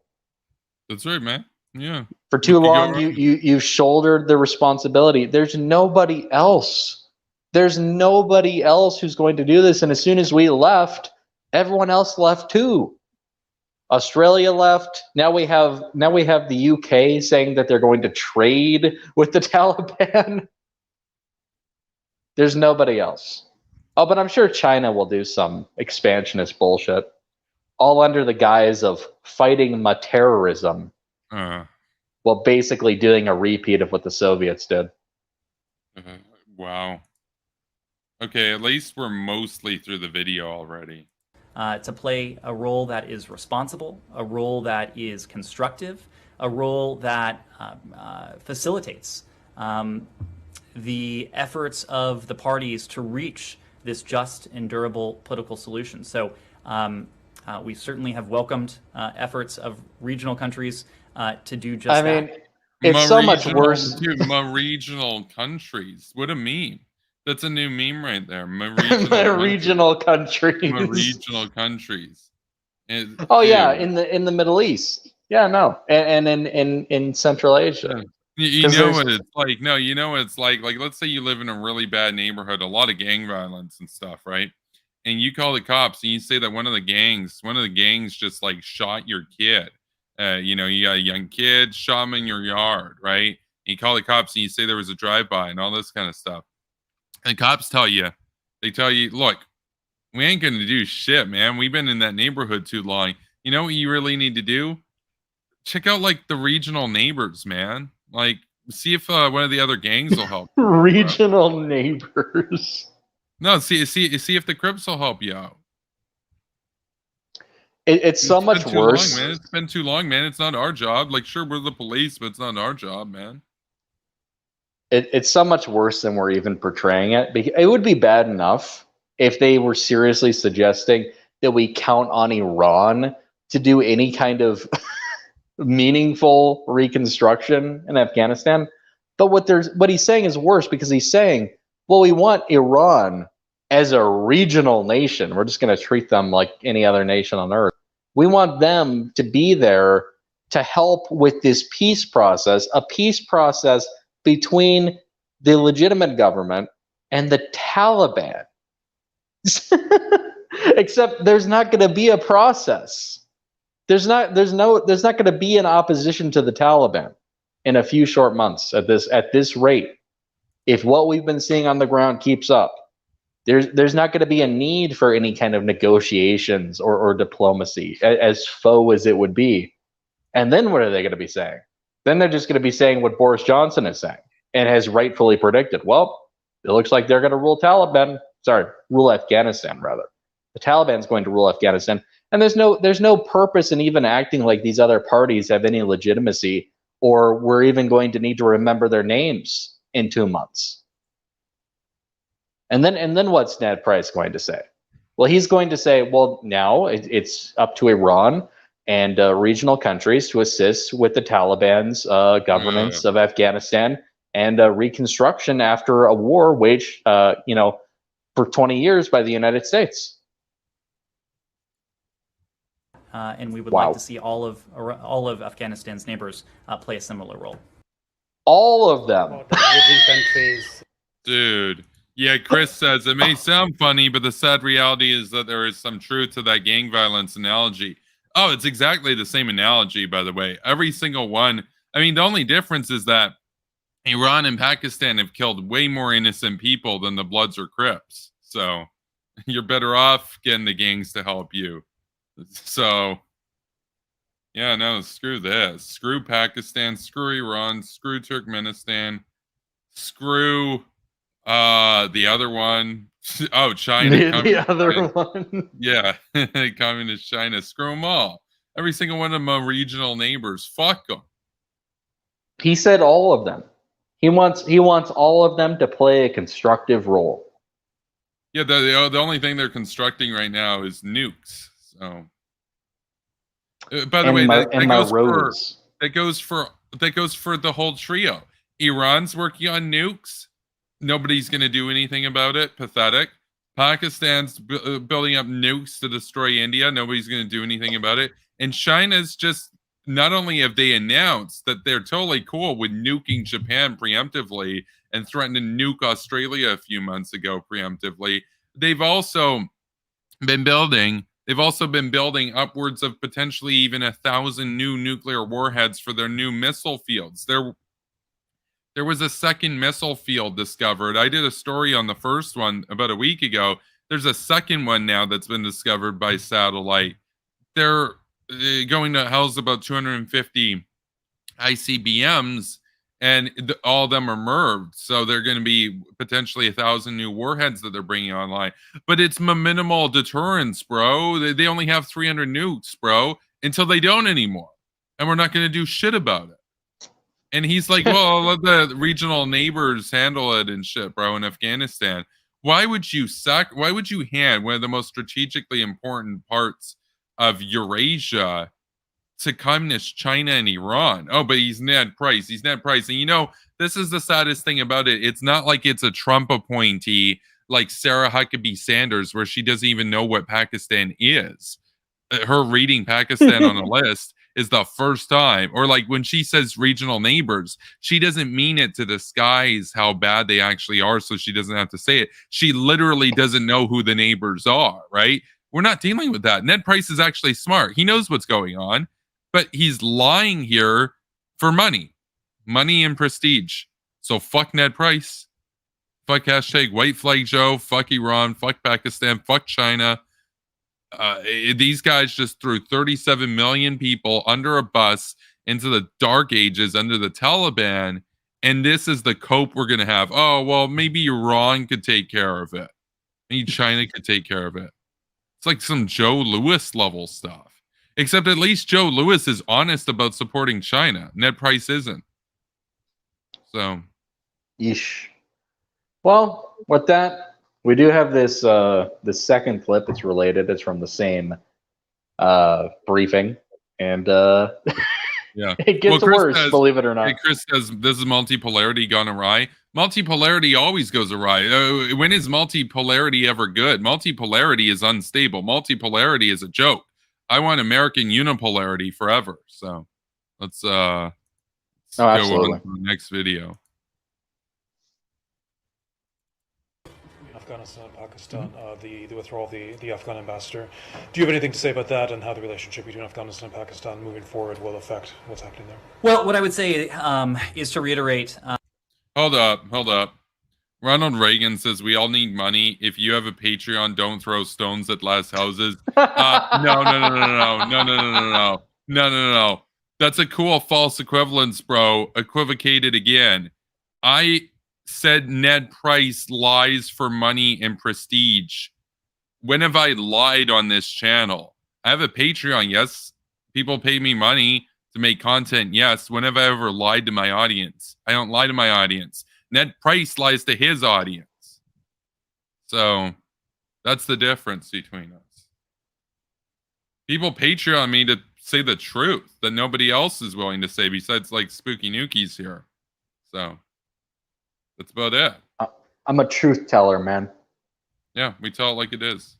Speaker 1: That's right, man. Yeah.
Speaker 2: For too long, you've shouldered the responsibility. There's nobody else. There's nobody else who's going to do this. And as soon as we left, everyone else left too. Australia left. Now we have the UK saying that they're going to trade with the Taliban. There's nobody else. Oh, but I'm sure China will do some expansionist bullshit, all under the guise of fighting terrorism, while basically doing a repeat of what the Soviets did.
Speaker 1: Wow. Okay, at least we're mostly through the video already.
Speaker 5: To play a role that is responsible, a role that is constructive, a role that facilitates the efforts of the parties to reach this just and durable political solution. So we certainly have welcomed efforts of regional countries to do just that.
Speaker 2: I mean, it's so much worse.
Speaker 1: Dude, regional countries. What a meme. That's a new meme right there.
Speaker 2: Regional countries.
Speaker 1: Regional countries.
Speaker 2: Yeah, in the Middle East. Yeah, no, and in Central Asia.
Speaker 1: You know what it's like. No, you know what it's like. Like, let's say you live in a really bad neighborhood, a lot of gang violence and stuff, right? And you call the cops and you say that one of the gangs just like shot your kid. You know, you got a young kid, shot him in your yard, right? And you call the cops and you say there was a drive-by and all this kind of stuff. And cops tell you, look, we ain't going to do shit, man. We've been in that neighborhood too long. You know what you really need to do? Check out like the regional neighbors, man. Like, see if one of the other gangs will help.
Speaker 2: Regional neighbors.
Speaker 1: No, see if the Crips will help you out.
Speaker 2: It's so much worse.
Speaker 1: Long, man. It's been too long, man. It's not our job. Like, sure, we're the police, but it's not our job, man.
Speaker 2: It's so much worse than we're even portraying it. It would be bad enough if they were seriously suggesting that we count on Iran to do any kind of meaningful reconstruction in Afghanistan. But what he's saying is worse, because he's saying, well, we want Iran as a regional nation. We're just going to treat them like any other nation on earth. We want them to be there to help with this peace process, a peace process between the legitimate government and the Taliban. Except there's not going to be a process. There's not going to be an opposition to the Taliban in a few short months at this rate. If what we've been seeing on the ground keeps up, there's not going to be a need for any kind of negotiations or diplomacy, as faux as it would be. And then what are they going to be saying? Then they're just going to be saying what Boris Johnson is saying and has rightfully predicted. Well, it looks like they're going to rule Afghanistan, rather. The Taliban's going to rule Afghanistan. And there's no purpose in even acting like these other parties have any legitimacy, or we're even going to need to remember their names in 2 months. And then what's Ned Price going to say? Well, he's going to say, well, now it's up to Iran and regional countries to assist with the Taliban's governance of Afghanistan and reconstruction after a war waged, for 20 years by the United States.
Speaker 5: And we would like to see all of Afghanistan's neighbors play a similar role.
Speaker 2: All of them.
Speaker 4: Countries.
Speaker 1: Dude. Yeah, Chris says, it may sound funny, but the sad reality is that there is some truth to that gang violence analogy. Oh, it's exactly the same analogy, by the way. Every single one. I mean, the only difference is that Iran and Pakistan have killed way more innocent people than the Bloods or Crips. So you're better off getting the gangs to help you. So, yeah, no, screw this. Screw Pakistan, screw Iran, screw Turkmenistan, screw the other one. Oh, China.
Speaker 2: The other one.
Speaker 1: Yeah, communist China. Screw them all. Every single one of them are regional neighbors. Fuck them.
Speaker 2: He said all of them. He wants all of them to play a constructive role.
Speaker 1: Yeah, the only thing they're constructing right now is nukes. So, by the way, that goes for the whole trio. Iran's working on nukes. Nobody's going to do anything about it. Pathetic. Pakistan's building up nukes to destroy India. Nobody's going to do anything about it. And China's just, not only have they announced that they're totally cool with nuking Japan preemptively and threatened to nuke Australia a few months ago preemptively, they've also been building They've also been building upwards of potentially even 1,000 new nuclear warheads for their new missile fields. There was a second missile field discovered. I did a story on the first one about a week ago. There's a second one now that's been discovered by satellite. They're going to house about 250 ICBMs, and all of them are MIRVed. So they're going to be potentially 1,000 new warheads that they're bringing online. But it's minimal deterrence, bro. They only have 300 nukes, bro, until they don't anymore. And we're not going to do shit about it. And he's like, well, I'll let the regional neighbors handle it and shit, bro, in Afghanistan. Why would you hand one of the most strategically important parts of Eurasia to communist China and Iran? Oh, but he's Ned Price. He's Ned Price. And you know, this is the saddest thing about it. It's not like it's a Trump appointee like Sarah Huckabee Sanders, where she doesn't even know what Pakistan is. Her reading Pakistan on a list is the first time. Or like when she says regional neighbors, she doesn't mean it to disguise how bad they actually are, so she doesn't have to say it. She literally doesn't know who the neighbors are, right? We're not dealing with that. Ned Price is actually smart. He knows what's going on, but he's lying here for money and prestige. So fuck Ned Price. Fuck hashtag white flag Joe. Fuck Iran. Fuck Pakistan. Fuck China. These guys just threw 37 million people under a bus into the dark ages under the Taliban, and this is the cope we're going to have. Oh, well, maybe Iran could take care of it. Maybe China could take care of it. It's like some Joe Lewis level stuff. Except at least Joe Lewis is honest about supporting China. Ned Price isn't. So.
Speaker 2: Yeesh. Well, with that, we do have this this second clip. It's related. It's from the same briefing, and
Speaker 1: yeah,
Speaker 2: it gets worse.
Speaker 1: Says,
Speaker 2: believe it or not.
Speaker 1: Hey, Chris says this is multipolarity gone awry. Multipolarity always goes awry. When is multipolarity ever good? Multipolarity is unstable. Multipolarity is a joke. I want American unipolarity forever. So let's go on to the next video.
Speaker 6: Afghanistan, Pakistan, the withdrawal of the Afghan ambassador. Do you have anything to say about that and how the relationship between Afghanistan and Pakistan moving forward will affect what's happening there?
Speaker 5: Well, what I would say is to reiterate.
Speaker 1: Hold up. Ronald Reagan says we all need money. If you have a Patreon, don't throw stones at glass houses. No. That's a cool false equivalence, bro. Equivocated again. I said Ned Price lies for money and prestige. When have I lied on this channel? I have a Patreon, yes. People pay me money to make content, yes. When have I ever lied to my audience? I don't lie to my audience. Ned Price lies to his audience. So that's the difference between us. People Patreon me to say the truth that nobody else is willing to say besides like Spooky Nukies here. So that's about it.
Speaker 2: I'm a truth teller, man.
Speaker 1: Yeah, we tell it like it is.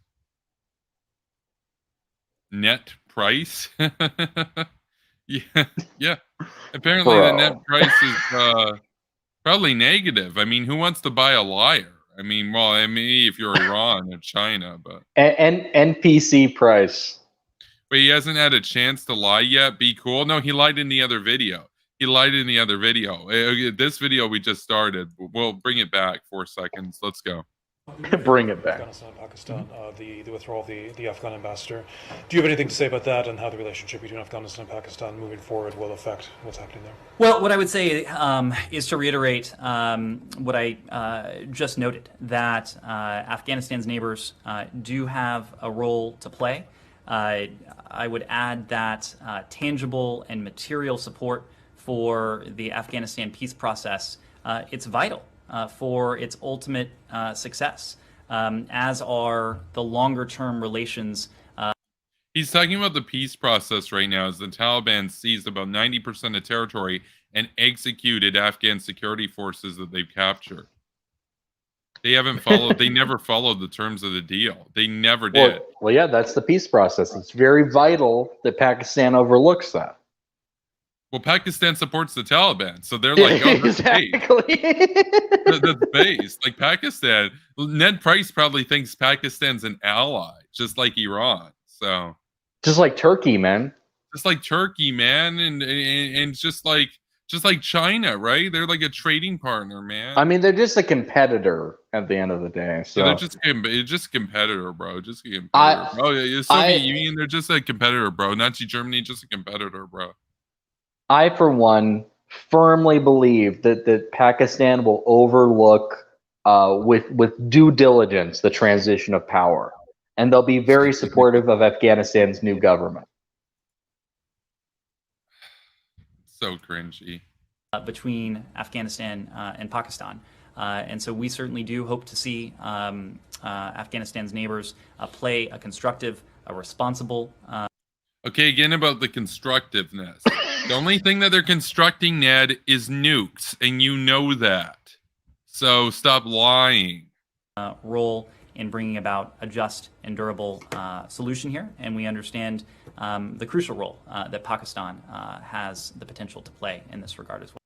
Speaker 1: Net price? yeah. Apparently the net price is probably negative. I mean, who wants to buy a liar? I mean, well, if you're Iran or China, but
Speaker 2: NPC price.
Speaker 1: But he hasn't had a chance to lie yet. Be cool. No, he lied in the other video. This video we just started. We'll bring it back 4 seconds. Let's go.
Speaker 2: Bring it back.
Speaker 6: Afghanistan, Pakistan, the withdrawal of the Afghan ambassador. Do you have anything to say about that and how the relationship between Afghanistan and Pakistan moving forward will affect what's happening there?
Speaker 5: Well, what I would say is to reiterate what I just noted, that Afghanistan's neighbors do have a role to play. I would add that tangible and material support for the Afghanistan peace process, it's vital for its ultimate success, as are the longer-term relations.
Speaker 1: He's talking about the peace process right now as the Taliban seized about 90% of territory and executed Afghan security forces that they've captured. They haven't followed, they never followed the terms of the deal. They never did.
Speaker 2: Well, yeah, that's the peace process. It's very vital that Pakistan overlooks that.
Speaker 1: Well, Pakistan supports the Taliban, so they're like, oh, that's base. Like Pakistan, Ned Price probably thinks Pakistan's an ally, just like Iran. So
Speaker 2: Just like Turkey, man.
Speaker 1: just like Turkey, man, and just like China, right? They're like a trading partner, man.
Speaker 2: I mean, they're just a competitor at the end of the day. So
Speaker 1: Yeah, they're just a competitor, bro. Just a competitor. Oh yeah, the Soviet Union, they're just a competitor, bro. Nazi Germany, just a competitor, bro.
Speaker 2: I, for one, firmly believe that Pakistan will overlook with due diligence the transition of power, and they'll be very supportive of Afghanistan's new government.
Speaker 1: So cringy.
Speaker 5: Between Afghanistan and Pakistan. And so we certainly do hope to see Afghanistan's neighbors play a constructive, a responsible.
Speaker 1: Okay, again about the constructiveness. The only thing that they're constructing, Ned, is nukes, and you know that. So stop lying.
Speaker 5: Role in bringing about a just and durable solution here, and we understand the crucial role that Pakistan has the potential to play in this regard as well.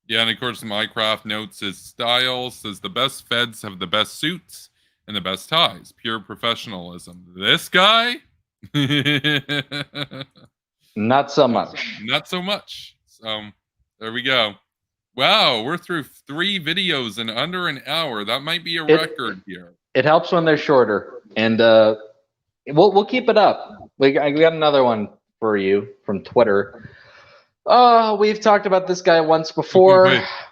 Speaker 1: Yeah, and of course, Minecraft notes his style, says the best feds have the best suits and the best ties. Pure professionalism. This guy?
Speaker 2: Not so much.
Speaker 1: Not so much. So, there we go. Wow, we're through 3 videos in under an hour. That might be a record here.
Speaker 2: It helps when they're shorter, and we'll keep it up. We got another one for you from Twitter. Oh, we've talked about this guy once before.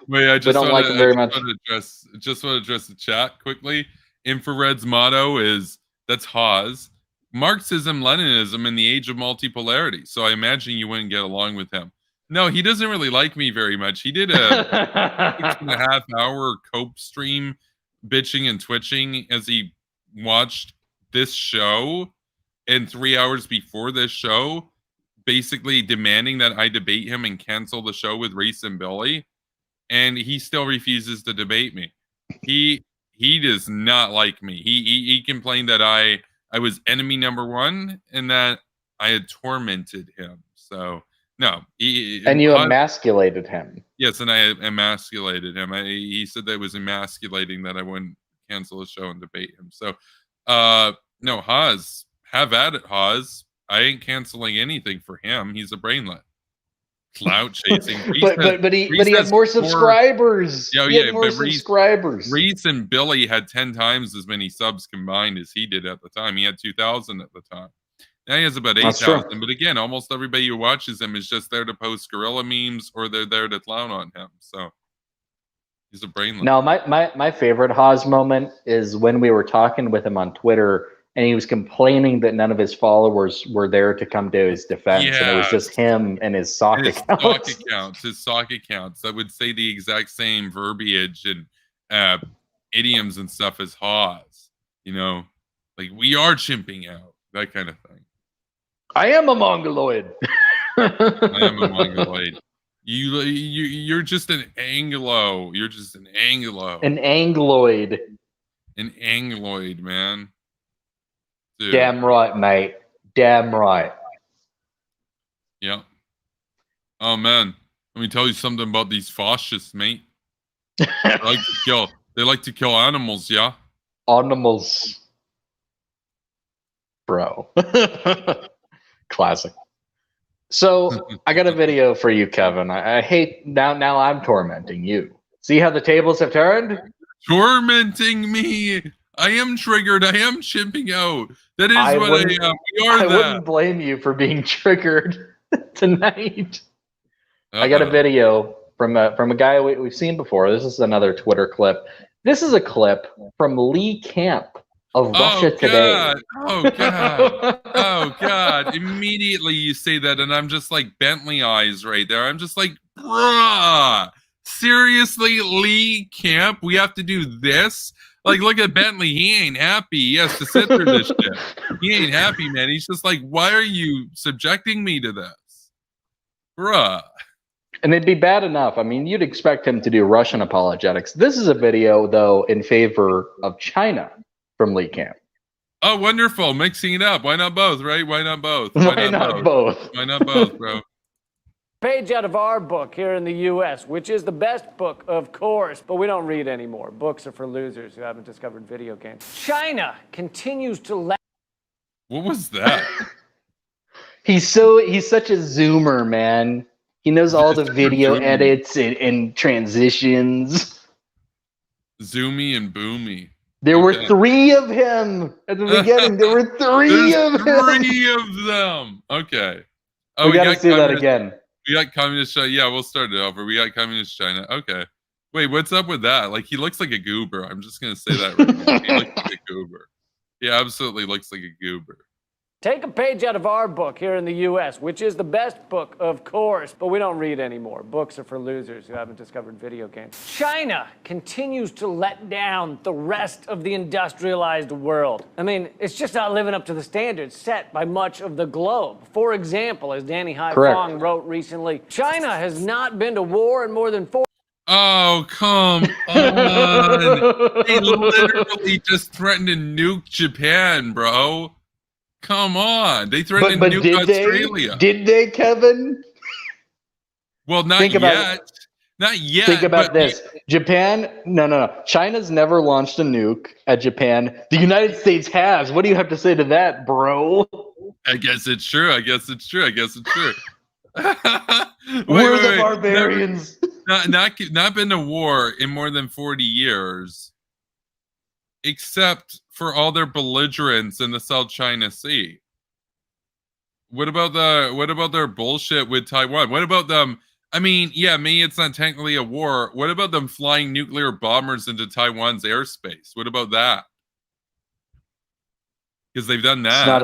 Speaker 1: Wait, I just
Speaker 2: we don't like him very much.
Speaker 1: Just want to address the chat quickly. Infrared's motto is, that's Haas, Marxism, Leninism in the age of multipolarity. So I imagine you wouldn't get along with him. No, he doesn't really like me very much. He did a 6.5-hour cope stream bitching and twitching as he watched this show, and 3 hours before this show, basically demanding that I debate him and cancel the show with Reece and Billy, and he still refuses to debate me. He does not like me. He complained that I was enemy number 1 and that I had tormented him. So no,
Speaker 2: and you emasculated him.
Speaker 1: Yes, and I emasculated him. He said that it was emasculating that I wouldn't cancel the show and debate him. So no, Haas, have at it, Haas. I ain't canceling anything for him. He's a brainlet. Clout chasing.
Speaker 2: but he had more subscribers. He had more subscribers.
Speaker 1: Reece and Billy had 10 times as many subs combined as he did at the time. He had 2,000 at the time. Now he has about 8,000. But again, almost everybody who watches him is just there to post gorilla memes, or they're there to clown on him. So he's a brainlet.
Speaker 2: Now, my favorite Haas moment is when we were talking with him on Twitter, and he was complaining that none of his followers were there to come to his defense. And it was just him and his sock accounts.
Speaker 1: His sock accounts that would say the exact same verbiage and idioms and stuff as Haas. You know, like, we are chimping out, that kind of thing.
Speaker 2: I am a Mongoloid.
Speaker 1: I am a Mongoloid. You're just an Anglo. You're just an Anglo.
Speaker 2: An Angloid.
Speaker 1: An Angloid, man. Dude.
Speaker 2: Damn right, mate. Damn right.
Speaker 1: Yeah. Oh man, let me tell you something about these fascists, mate. They like to kill animals, yeah.
Speaker 2: Animals, bro. Classic. So I got a video for you, Kevin. I hate now. I'm tormenting you. See how the tables have turned?
Speaker 1: Tormenting me. I am triggered. I am chimping out. That is what I am. We are
Speaker 2: I wouldn't blame you for being triggered tonight. I got a video from a guy we've seen before. This is another Twitter clip. This is a clip from Lee Camp of Russia Today.
Speaker 1: Oh God! Oh God! Immediately you say that, and I'm just like Bentley eyes right there. I'm just like, bruh. Seriously, Lee Camp? We have to do this? Like, look at Bentley. He ain't happy. He has to sit through this shit. He ain't happy, man. He's just like, why are you subjecting me to this? Bruh.
Speaker 2: And it'd be bad enough. I mean, you'd expect him to do Russian apologetics. This is a video, though, in favor of China from Lee Camp.
Speaker 1: Oh, wonderful. Mixing it up. Why not both, right? Why not both?
Speaker 2: Why not both?
Speaker 1: Why not both, bro?
Speaker 7: Page out of our book here in the U.S., which is the best book, of course, but we don't read anymore. Books are for losers who haven't discovered video games. China continues to
Speaker 1: What was that?
Speaker 2: He's such a zoomer, man. He knows all the video
Speaker 1: Zoomy.
Speaker 2: edits and transitions.
Speaker 1: Zoomy and boomy.
Speaker 2: There were 3 of him at the beginning. There were 3 of him.
Speaker 1: 3 of them. Okay. Oh,
Speaker 2: we gotta see that again.
Speaker 1: We got communist China. Yeah, we'll start it over. We got communist China. Okay. Wait, what's up with that? Like, he looks like a goober. I'm just gonna say that right now. He looks like a goober. He absolutely looks like a goober.
Speaker 7: Take a page out of our book here in the U.S., which is the best book, of course, but we don't read anymore. Books are for losers who haven't discovered video games. China continues to let down the rest of the industrialized world. I mean, it's just not living up to the standards set by much of the globe. For example, as Danny Haifong wrote recently, China has not been to war in more than 4.
Speaker 1: Oh, come on. They literally just threatened to nuke Japan, bro. Come on. They threatened to nuke Australia.
Speaker 2: Did they, Kevin?
Speaker 1: Well, not yet. Not yet.
Speaker 2: Think about this. Japan, no. China's never launched a nuke at Japan. The United States has. What do you have to say to that, bro?
Speaker 1: I guess it's true.
Speaker 2: We're the barbarians.
Speaker 1: Not been to war in more than 40 years, except for all their belligerents in the South China Sea. What about their bullshit with Taiwan? What about them? I mean, yeah, maybe it's not technically a war. What about them flying nuclear bombers into Taiwan's airspace? What about that? Because they've done that.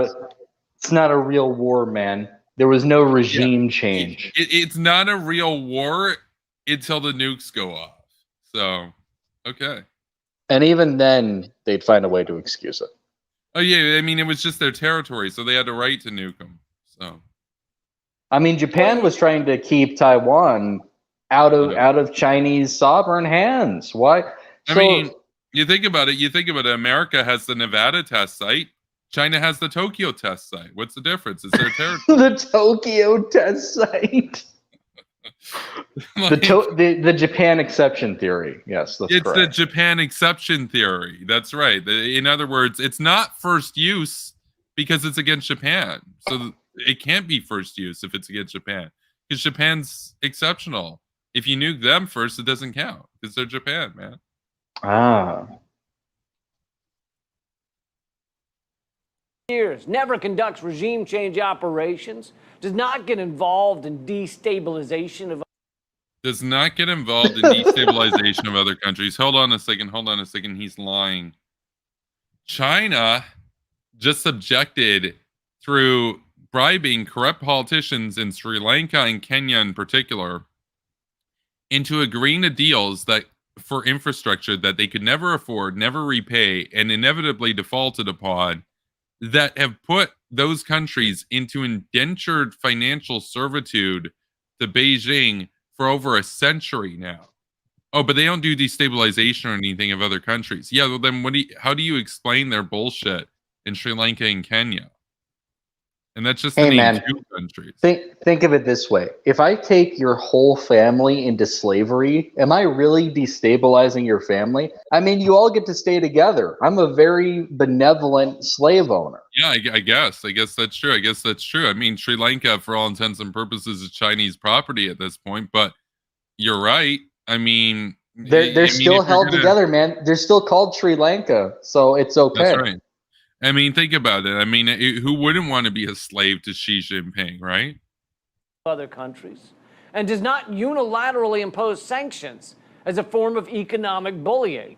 Speaker 2: It's not a real war, man. There was no regime change.
Speaker 1: It's not a real war until the nukes go off. So, okay.
Speaker 2: And even then, they'd find a way to excuse it.
Speaker 1: Oh, yeah. I mean, it was just their territory, so they had a right to nuke them. So,
Speaker 2: I mean, Japan was trying to keep Taiwan out of Chinese sovereign hands. Why?
Speaker 1: I mean, you think about it. America has the Nevada test site. China has the Tokyo test site. What's the difference? It's their territory.
Speaker 2: The Tokyo test site. The Japan exception theory. Yes, that's correct.
Speaker 1: It's the Japan exception theory. That's right. In other words, it's not first use because it's against Japan. So it can't be first use if it's against Japan because Japan's exceptional. If you nuke them first, it doesn't count because they're Japan, man.
Speaker 2: Ah.
Speaker 7: Years, never conducts regime change operations, does not get involved in destabilization of
Speaker 1: other countries. Hold on a second. He's lying. China just subjected through bribing corrupt politicians in Sri Lanka and Kenya in particular into agreeing to deals that for infrastructure that they could never afford, never repay, and inevitably defaulted upon, that have put those countries into indentured financial servitude to Beijing for over a century now. Oh, but they don't do destabilization or anything of other countries. Yeah, well then how do you explain their bullshit in Sri Lanka and Kenya? And that's just two countries.
Speaker 2: Think of it this way. If I take your whole family into slavery, am I really destabilizing your family? I mean, you all get to stay together. I'm a very benevolent slave owner.
Speaker 1: Yeah, I guess that's true. I mean, Sri Lanka, for all intents and purposes, is Chinese property at this point, but you're right. I mean,
Speaker 2: they're still held together, man. They're still called Sri Lanka, so it's okay.
Speaker 1: That's right. I mean, think about it. I mean, who wouldn't want to be a slave to Xi Jinping, right?
Speaker 7: Other countries, and does not unilaterally impose sanctions as a form of economic bullying.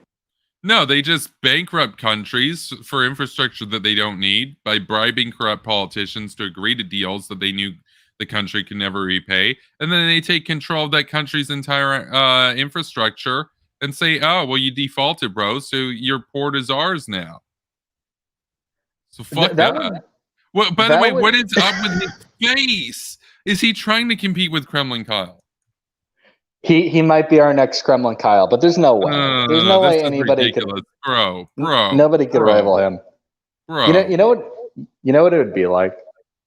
Speaker 1: No, they just bankrupt countries for infrastructure that they don't need by bribing corrupt politicians to agree to deals that they knew the country could never repay. And then they take control of that country's entire infrastructure and say, oh, well, you defaulted, bro, so your port is ours now. So fuck that. Well, by the way, what is up with his face? Is he trying to compete with Kremlin Kyle?
Speaker 2: He might be our next Kremlin Kyle, but there's no way. There's no way anybody could.
Speaker 1: Bro.
Speaker 2: Nobody could rival him.
Speaker 1: Bro.
Speaker 2: You know what it would be like?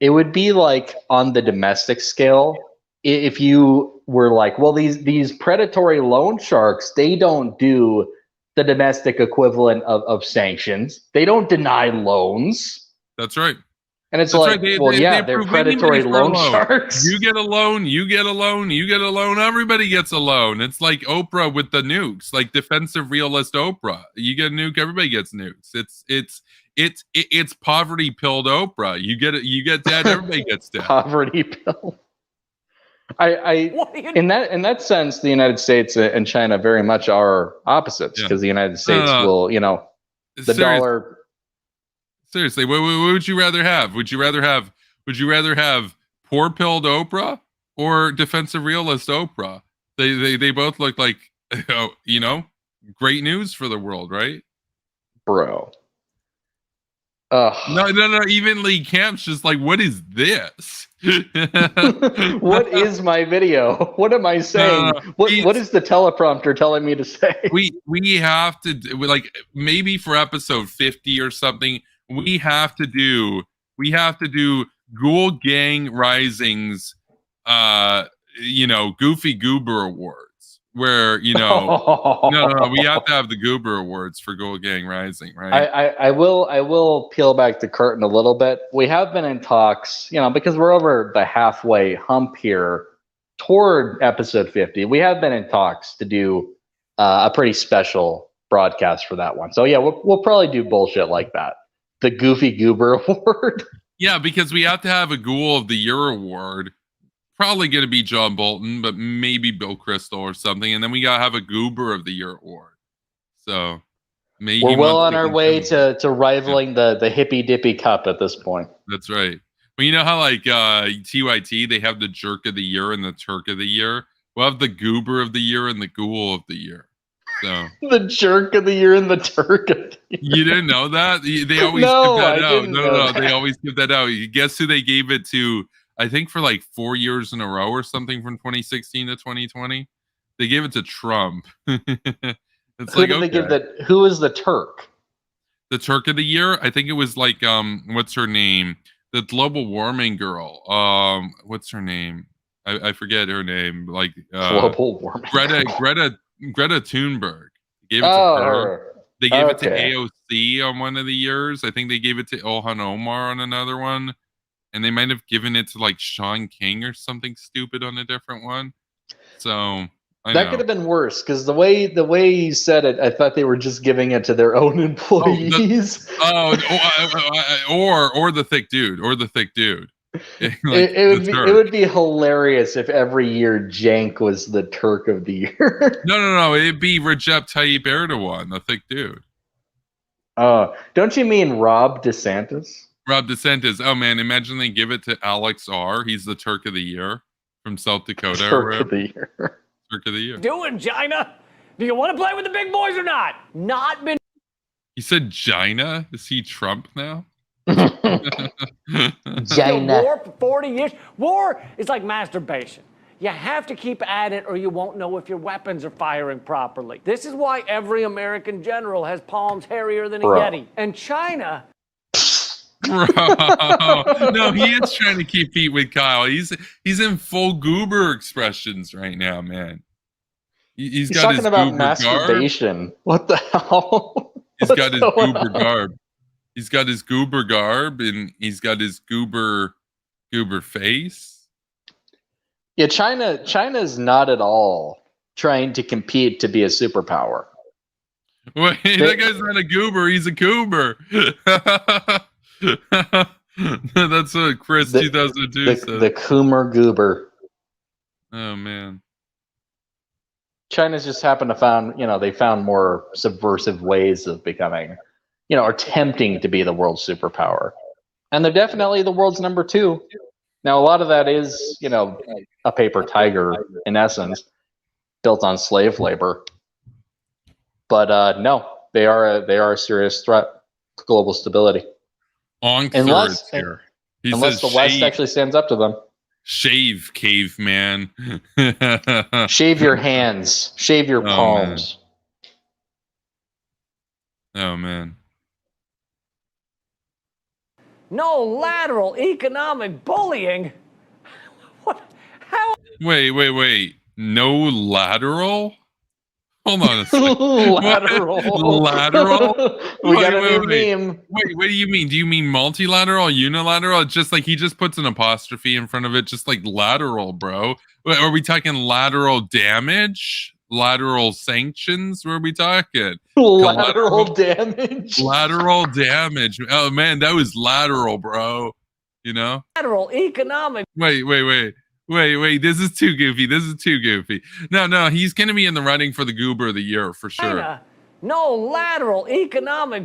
Speaker 2: It would be like on the domestic scale. If you were like, well, these predatory loan sharks, they don't do the domestic equivalent of sanctions. They don't deny loans.
Speaker 1: That's right.
Speaker 2: And it's
Speaker 1: That's
Speaker 2: like,
Speaker 1: right.
Speaker 2: well, yeah,
Speaker 1: they
Speaker 2: they're
Speaker 1: approve
Speaker 2: predatory
Speaker 1: anybody for a
Speaker 2: loan sharks.
Speaker 1: You get a loan, you get a loan, you get a loan. Everybody gets a loan. It's like Oprah with the nukes, like defensive realist Oprah. You get a nuke, everybody gets nukes. It's poverty pilled Oprah. You get dead, everybody gets dead.
Speaker 2: Poverty pill. In that sense, the United States and China very much are opposites, because the United States will, the dollar.
Speaker 1: Seriously, what would you rather have? Would you rather have poor pilled Oprah or defensive realist Oprah? They both look like great news for the world, right?
Speaker 2: Bro.
Speaker 1: No. Even Lee Camp's just like, what is this?
Speaker 2: What is my video? What am I saying? What is the teleprompter telling me to say?
Speaker 1: We have to maybe for episode 50 or something. We have to do Ghoul Gang Rising's Goofy Goober Awards, where no, we have to have the Goober Awards for Ghoul Gang Rising, right?
Speaker 2: I will peel back the curtain a little bit. We have been in talks, because we're over the halfway hump here toward episode 50. We have been in talks to do a pretty special broadcast for that one. So yeah, we'll probably do bullshit like that. The Goofy Goober Award.
Speaker 1: Yeah, because we have to have a Ghoul of the Year award. Probably going to be John Bolton, but maybe Bill Crystal or something. And then we got to have a Goober of the Year award. So maybe
Speaker 2: we're well on our way to rivaling the Hippy Dippy Cup at this point.
Speaker 1: That's right. Well, you know how TYT, they have the Jerk of the Year and the Turk of the Year? We'll have the Goober of the Year and the Ghoul of the Year. So
Speaker 2: the Jerk of the Year and the Turk of the Year.
Speaker 1: You didn't know that? They always give that out. No. They always give that out. You guess who they gave it to? I think for 4 years in a row or something from 2016 to 2020. They gave it to Trump. Who
Speaker 2: did they give that? Who is the Turk?
Speaker 1: The Turk of the Year? I think it was what's her name? The global warming girl. What's her name? I forget her name.
Speaker 2: Global warming.
Speaker 1: Greta Thunberg. They gave it to her. They gave it to AOC on one of the years. I think they gave it to Ilhan Omar on another one. And they might have given it to Sean King or something stupid on a different one. So that
Speaker 2: could have been worse, because the way you said it, I thought they were just giving it to their own employees.
Speaker 1: Or the thick dude.
Speaker 2: It would be hilarious if every year Jank was the Turk of the Year.
Speaker 1: No. It'd be Recep Tayyip Erdogan, the thick dude.
Speaker 2: Don't you mean Rob DeSantis?
Speaker 1: Rob DeSantis. Oh man, imagine they give it to Alex R. He's the Turk of the Year from South Dakota.
Speaker 2: Turk of the Year.
Speaker 1: Turk of the Year.
Speaker 7: Doing, China? Do you want to play with the big boys or not? Not been.
Speaker 1: He said China? Is he Trump now?
Speaker 2: China.
Speaker 7: War for 40 years. War is like masturbation. You have to keep at it or you won't know if your weapons are firing properly. This is why every American general has palms hairier than a Yeti. And China...
Speaker 1: Bro, no, he is trying to keep feet with Kyle. He's in full goober expressions right now, man. He's got
Speaker 2: talking
Speaker 1: his
Speaker 2: about
Speaker 1: goober
Speaker 2: masturbation.
Speaker 1: Garb.
Speaker 2: What the hell?
Speaker 1: He's got his goober garb. He's got his goober garb, and he's got his goober face.
Speaker 2: Yeah, China's not at all trying to compete to be a superpower.
Speaker 1: Wait, that guy's not a goober. He's a goober. That's what Chris 2002 said.
Speaker 2: The Coomer Goober.
Speaker 1: Oh man.
Speaker 2: China's just happened to found more subversive ways of becoming, attempting to be the world's superpower. And they're definitely the world's number 2. Now, a lot of that is, a paper tiger in essence, built on slave labor. But no, they are a serious threat to global stability.
Speaker 1: Unless
Speaker 2: the West actually stands up to them.
Speaker 1: Shave, caveman.
Speaker 2: Shave your hands. Shave your palms.
Speaker 1: Oh, man.
Speaker 7: No lateral economic bullying? What? How?
Speaker 1: Wait. No lateral? Hold on a second.
Speaker 2: Lateral.
Speaker 1: Lateral?
Speaker 2: We got a
Speaker 1: Wait,
Speaker 2: new
Speaker 1: wait.
Speaker 2: meme.
Speaker 1: Wait, what do you mean? Do you mean multilateral, unilateral? It's just like he just puts an apostrophe in front of it, just like lateral, bro. Wait, are we talking lateral damage? Lateral sanctions? Where are we talking?
Speaker 2: Lateral damage.
Speaker 1: Lateral damage. Oh man, that was lateral, bro. You know?
Speaker 7: Lateral economic.
Speaker 1: Wait. This is too goofy. No, he's gonna be in the running for the Goober of the Year for sure.
Speaker 7: China. No lateral economic.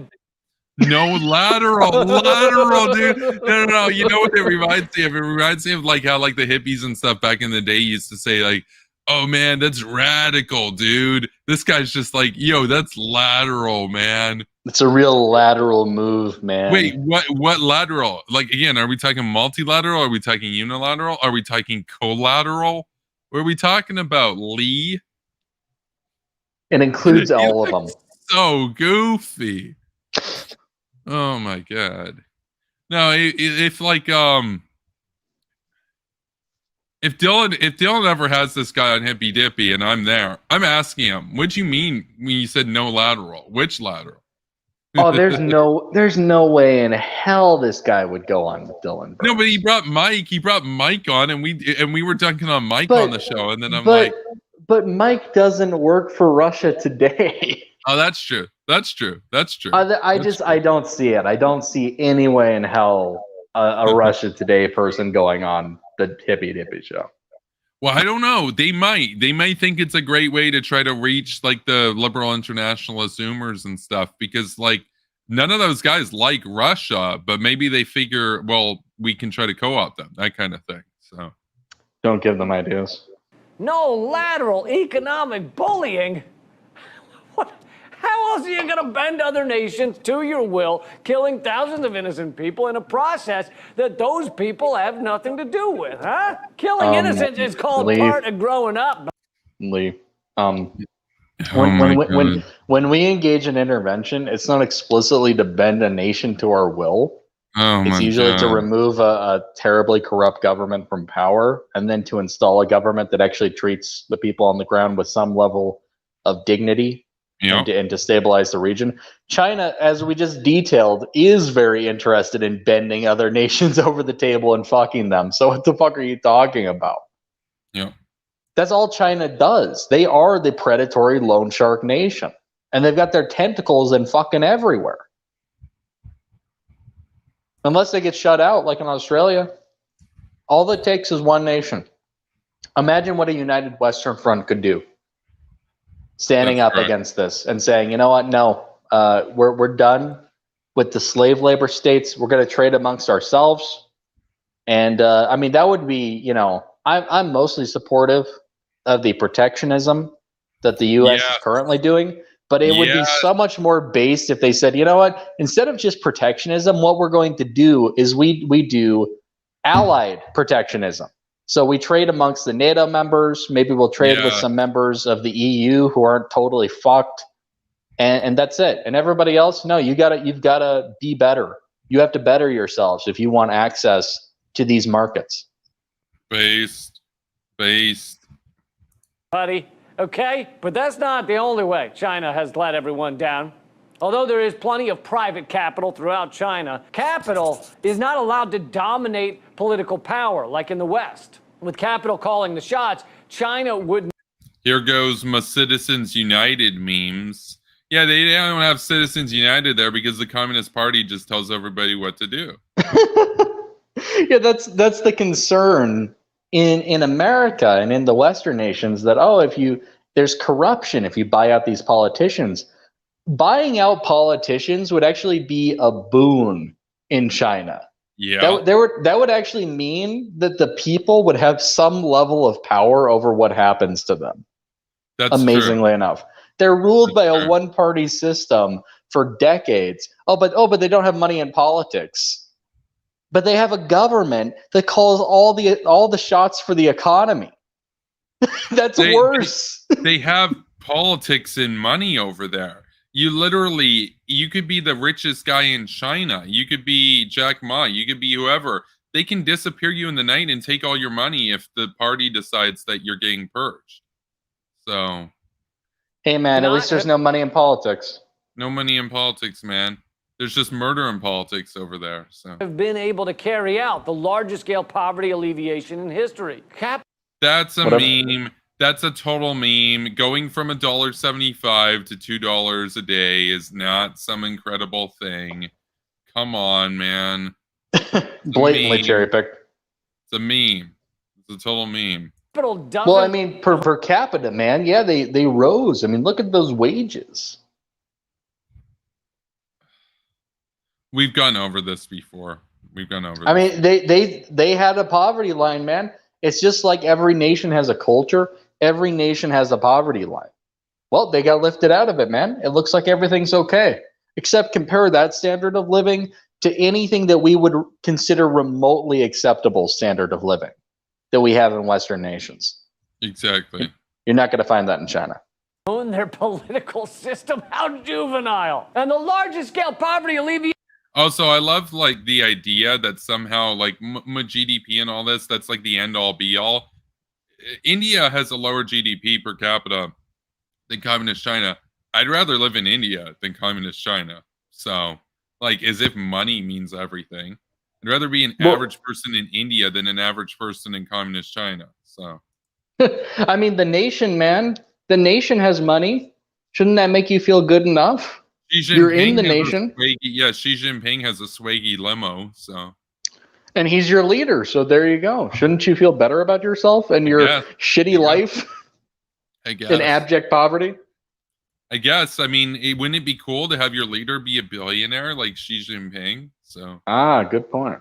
Speaker 1: No lateral, dude. No. You know what it reminds me of? It reminds me of like how like the hippies and stuff back in the day used to say like, "Oh man, that's radical, dude." This guy's just like, "Yo, that's lateral, man."
Speaker 2: It's a real lateral move, man.
Speaker 1: Wait, what lateral? Like again, are we talking multilateral? Are we talking unilateral? Are we talking collateral? What are we talking about, Lee?
Speaker 2: It includes all of them.
Speaker 1: So goofy. Oh my god. No, if like if Dylan ever has this guy on Hippy Dippy and I'm there, I'm asking him, what'd you mean when you said no lateral? Which lateral?
Speaker 2: Oh, there's no way in hell this guy would go on with Dylan. Bro.
Speaker 1: No, but he brought Mike on and we were dunking on Mike on the show, and then I'm like,
Speaker 2: but Mike doesn't work for Russia today.
Speaker 1: oh, that's true.
Speaker 2: I don't see it. I don't see any way in hell a Russia Today person going on the Hippy Dippy show.
Speaker 1: Well, I don't know. They might think it's a great way to try to reach like the liberal internationalist Zoomers and stuff, because like none of those guys like Russia, but maybe they figure, well, we can try to co-opt them, that kind of thing. So
Speaker 2: don't give them ideas.
Speaker 7: No lateral economic bullying. How else are you going to bend other nations to your will, killing thousands of innocent people in a process that those people have nothing to do with, huh? Killing innocents is called part of growing up.
Speaker 2: Lee, when we engage in intervention, it's not explicitly to bend a nation to our will. It's usually to remove a terribly corrupt government from power, and then to install a government that actually treats the people on the ground with some level of dignity. And to stabilize the region. China, as we just detailed, is very interested in bending other nations over the table and fucking them. So what the fuck are you talking about?
Speaker 1: Yeah.
Speaker 2: That's all China does. They are the predatory loan shark nation. And they've got their tentacles in fucking everywhere. Unless they get shut out, like in Australia. All it takes is one nation. Imagine what a united Western Front could do. Standing up against this and saying, you know what? No, we're done with the slave labor states. We're going to trade amongst ourselves. And I mean, that would be, you know, I'm mostly supportive of the protectionism that the U.S. is currently doing. But it would be so much more based if they said, you know what? Instead of just protectionism, what we're going to do is we do allied protectionism. So we trade amongst the NATO members. Maybe we'll trade with some members of the EU who aren't totally fucked, and that's it. And everybody else, no, you've got to be better. You have to better yourselves if you want access to these markets.
Speaker 1: Based.
Speaker 7: Buddy, okay, but that's not the only way China has let everyone down. Although there is plenty of private capital throughout China, capital is not allowed to dominate political power like in the West. With capital calling the shots, China would...
Speaker 1: Here goes my Citizens United memes. Yeah, they don't have Citizens United there because the Communist Party just tells everybody what to do.
Speaker 2: Yeah, that's the concern in America and in the Western nations, that, oh, there's corruption if you buy out these politicians. Buying out politicians would actually be a boon in China.
Speaker 1: Yeah,
Speaker 2: that would actually mean that the people would have some level of power over what happens to them.
Speaker 1: That's
Speaker 2: amazingly enough. They're ruled by a one-party system for decades. Oh, but they don't have money in politics. But they have a government that calls all the shots for the economy. That's worse.
Speaker 1: They have politics and money over there. You could be the richest guy in China. You could be Jack Ma. You could be whoever. They can disappear you in the night and take all your money if the party decides that you're getting purged. So,
Speaker 2: Hey, man, at least there's no money in politics.
Speaker 1: No money in politics, man. There's just murder in politics over there. So
Speaker 7: have been able to carry out the largest scale poverty alleviation in history.
Speaker 1: That's a meme. That's a total meme. Going from $1.75 to $2 a day is not some incredible thing. Come on, man.
Speaker 2: Blatantly cherry picked.
Speaker 1: It's a meme. It's a total meme.
Speaker 2: Well, I mean, per capita, man. Yeah, they rose. I mean, look at those wages.
Speaker 1: We've gone over this before. We've gone over.
Speaker 2: I mean, they had a poverty line, man. It's just like every nation has a culture. Every nation has a poverty line. Well, they got lifted out of it, man. It looks like everything's okay. Except compare that standard of living to anything that we would consider remotely acceptable standard of living that we have in Western nations.
Speaker 1: Exactly.
Speaker 2: You're not going to find that in China.
Speaker 7: Own their political system. How juvenile. And the largest scale poverty alleviation.
Speaker 1: Also, I love like the idea that somehow like GDP and all this, that's like the end all be all. India has a lower GDP per capita than communist China. I'd rather live in India than communist China. So, like, as if money means everything. I'd rather be an average person in India than an average person in communist China. So,
Speaker 2: I mean, the nation, man, the nation has money. Shouldn't that make you feel good enough? You're in the nation.
Speaker 1: Yeah, Xi Jinping has a swaggy limo. So.
Speaker 2: And he's your leader, so there you go. Shouldn't you feel better about yourself and your shitty life?
Speaker 1: I guess.
Speaker 2: In abject poverty?
Speaker 1: I guess. I mean, wouldn't it be cool to have your leader be a billionaire like Xi Jinping? So.
Speaker 2: Good point.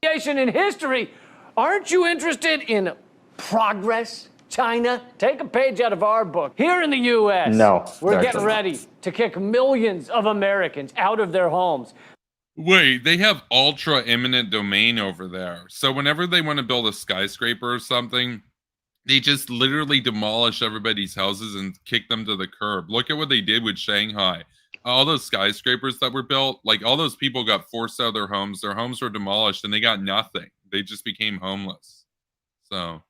Speaker 7: In history, aren't you interested in progress, China? Take a page out of our book. Here in the U.S., we're getting ready to kick millions of Americans out of their homes.
Speaker 1: Wait, they have ultra eminent domain over there. So whenever they want to build a skyscraper or something, they just literally demolish everybody's houses and kick them to the curb. Look at what they did with Shanghai. All those skyscrapers that were built, like all those people got forced out of their homes were demolished and they got nothing. They just became homeless. So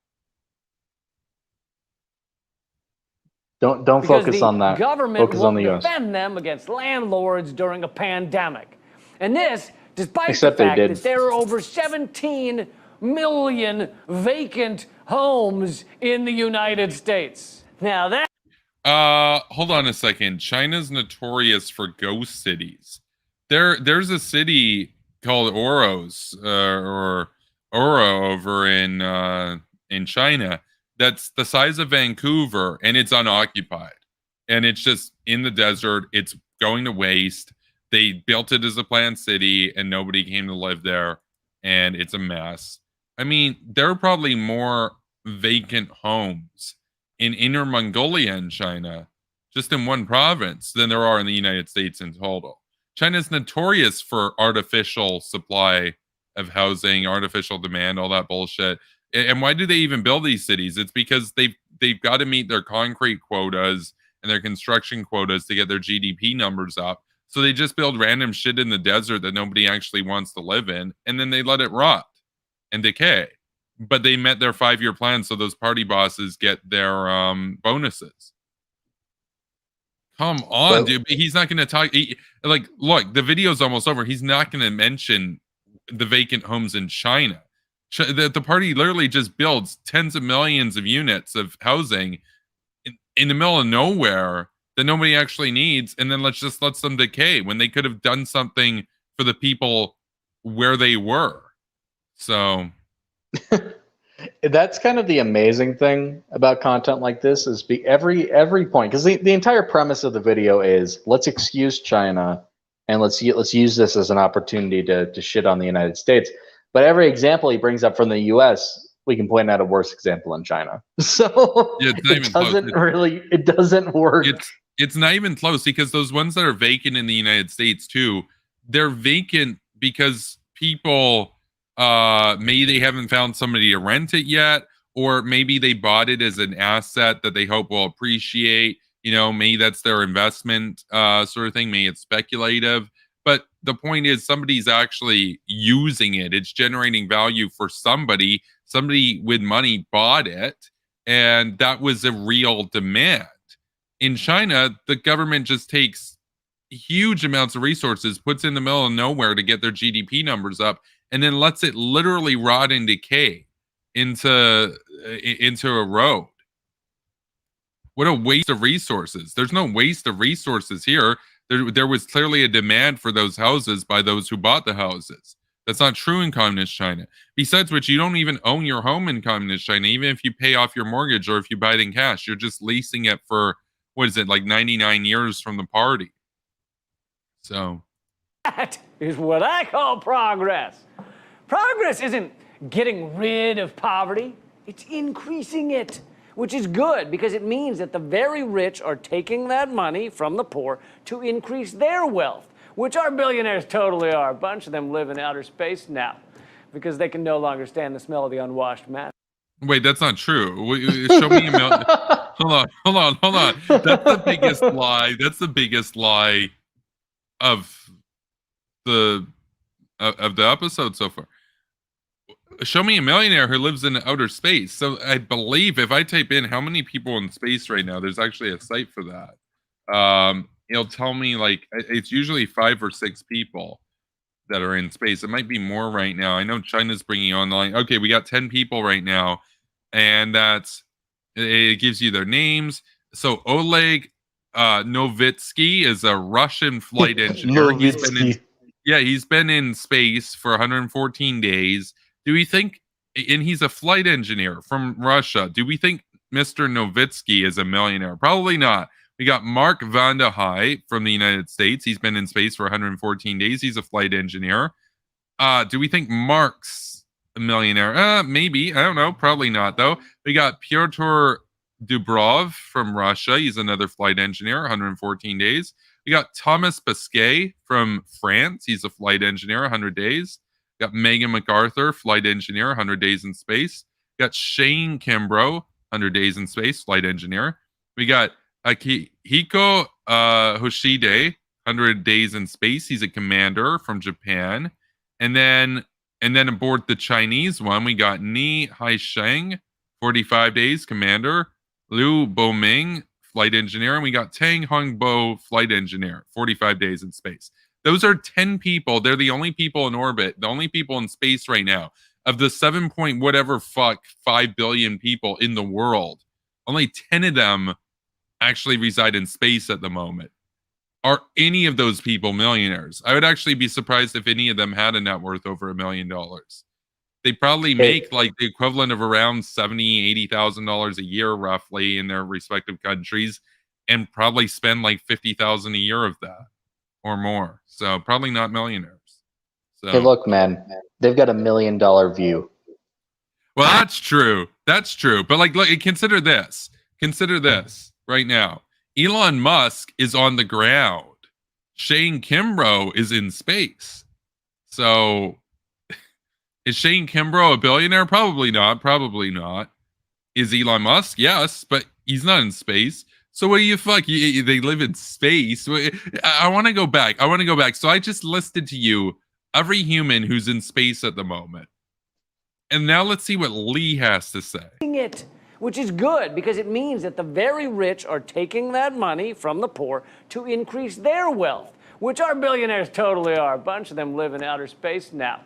Speaker 2: don't focus on that.
Speaker 7: Government
Speaker 2: focus
Speaker 7: will
Speaker 2: on the US.
Speaker 7: defend them against landlords during a pandemic. And this, despite the fact that there are over 17 million vacant homes in the United States. Now that...
Speaker 1: hold on a second. China's notorious for ghost cities. There's a city called Oros, or Oro over in China that's the size of Vancouver, and it's unoccupied. And it's just in the desert. It's going to waste. They built it as a planned city and nobody came to live there, and it's a mess. I mean, there are probably more vacant homes in Inner Mongolia in China, just in one province, than there are in the United States in total. China's notorious for artificial supply of housing, artificial demand, all that bullshit. And why do they even build these cities? It's because they've got to meet their concrete quotas and their construction quotas to get their GDP numbers up. So they just build random shit in the desert that nobody actually wants to live in, and then they let it rot and decay. But they met their 5-year plan, so those party bosses get their bonuses. Come on, dude. He's not going to talk. Look, the video's almost over. He's not going to mention the vacant homes in China. The party literally just builds tens of millions of units of housing in the middle of nowhere that nobody actually needs, and then let them decay when they could have done something for the people where they were. So
Speaker 2: that's kind of the amazing thing about content like this is every point, because the entire premise of the video is let's excuse China and let's use this as an opportunity to shit on the United States. But every example he brings up from the US, we can point out a worse example in China. So
Speaker 1: yeah,
Speaker 2: it doesn't work.
Speaker 1: It's not even close, because those ones that are vacant in the United States too, they're vacant because people maybe they haven't found somebody to rent it yet, or maybe they bought it as an asset that they hope will appreciate. Maybe that's their investment sort of thing. Maybe it's speculative. But the point is, somebody's actually using it. It's generating value for somebody. Somebody with money bought it, and that was a real demand. In China, the government just takes huge amounts of resources, puts in the middle of nowhere to get their GDP numbers up, and then lets it literally rot and decay into a road. What a waste of resources. There's no waste of resources here. There was clearly a demand for those houses by those who bought the houses. That's not true in communist China. Besides which, you don't even own your home in communist China. Even if you pay off your mortgage or if you buy it in cash, you're just leasing it for, what is it, like 99 years from the party. So
Speaker 7: That is what I call progress. Progress isn't getting rid of poverty, it's increasing it, which is good because it means that the very rich are taking that money from the poor to increase their wealth, which our billionaires totally are. A bunch of them live in outer space now because they can no longer stand the smell of the unwashed mass.
Speaker 1: wait, that's not true. Show me a million. Hold on. That's the biggest lie. That's the biggest lie of the episode so far. Show me a millionaire who lives in outer space. So I believe if I type in how many people in space right now, there's actually a site for that. It'll tell me like it's usually 5 or 6 people that are in space. It might be more right now. I know China's bringing online. Okay, we got 10 people right now, and it gives you their names. So Oleg Novitsky is a Russian flight engineer. He's been in space for 114 days. Do we think, and he's a flight engineer from Russia, do we think Mr. Novitsky is a millionaire? Probably not. We got Mark Vande Hei from the United States. He's been in space for 114 days. He's a flight engineer. Do we think Mark's a millionaire? Maybe. I don't know. Probably not, though. We got Pyotr Dubrov from Russia. He's another flight engineer, 114 days. We got Thomas Pesquet from France. He's a flight engineer, 100 days. We got Megan MacArthur, flight engineer, 100 days in space. We got Shane Kimbrough, 100 days in space, flight engineer. We got Akihiko Hoshide, 100 days in space. He's a commander from Japan. And then aboard the Chinese one, we got Ni Haisheng, 45 days, commander. Liu Boming, flight engineer. And we got Tang Hongbo, flight engineer, 45 days in space. Those are 10 people. They're the only people in orbit, the only people in space right now. Of the 5 billion people in the world, only 10 of them actually reside in space at the moment. Are any of those people millionaires? I would actually be surprised if any of them had a net worth over $1 million. They probably make like the equivalent of around $70,000, $80,000 a year roughly in their respective countries, and probably spend like $50,000 a year of that or more. So probably not millionaires. So,
Speaker 2: hey, look, man, they've got $1 million view.
Speaker 1: Well, that's true. That's true. But like, look, consider this. Consider this right now. Elon Musk is on the ground. Shane Kimbrough is in space. So is Shane Kimbrough a billionaire? Probably not. Probably not. Is Elon Musk? Yes, but he's not in space. So what do you fuck? They live in space. I want to go back. So I just listed to you every human who's in space at the moment. And now let's see what Lee has to say.
Speaker 7: It, which is good because it means that the very rich are taking that money from the poor to increase their wealth, which our billionaires totally are. A bunch of them live in outer space now.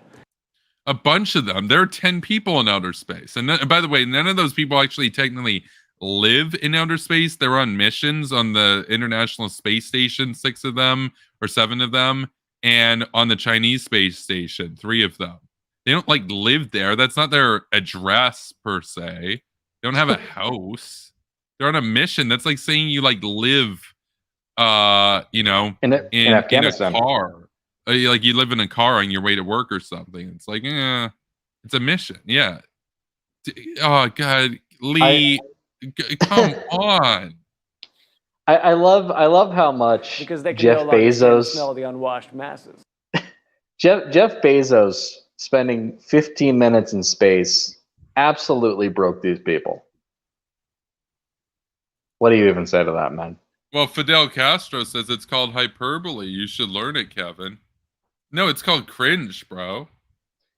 Speaker 1: A bunch of them. There are 10 people in outer space. And by the way, none of those people actually technically live in outer space. They're on missions on the International Space Station, 6 of them or 7 of them, and on the Chinese Space Station, 3 of them. They don't like live there. That's not their address per se. They don't have a house. They're on a mission. That's like saying you like live in Afghanistan. A car. Like you live in a car on your way to work or something. It's like, it's a mission. Yeah. Oh God, Lee, come on.
Speaker 2: I love how much
Speaker 7: because they can
Speaker 2: Jeff
Speaker 7: no
Speaker 2: Bezos
Speaker 7: smell the unwashed masses.
Speaker 2: Jeff Bezos spending 15 minutes in space absolutely broke these people. What do you even say to that, man?
Speaker 1: Well, Fidel Castro says it's called hyperbole. You should learn it, Kevin. No, it's called cringe, bro.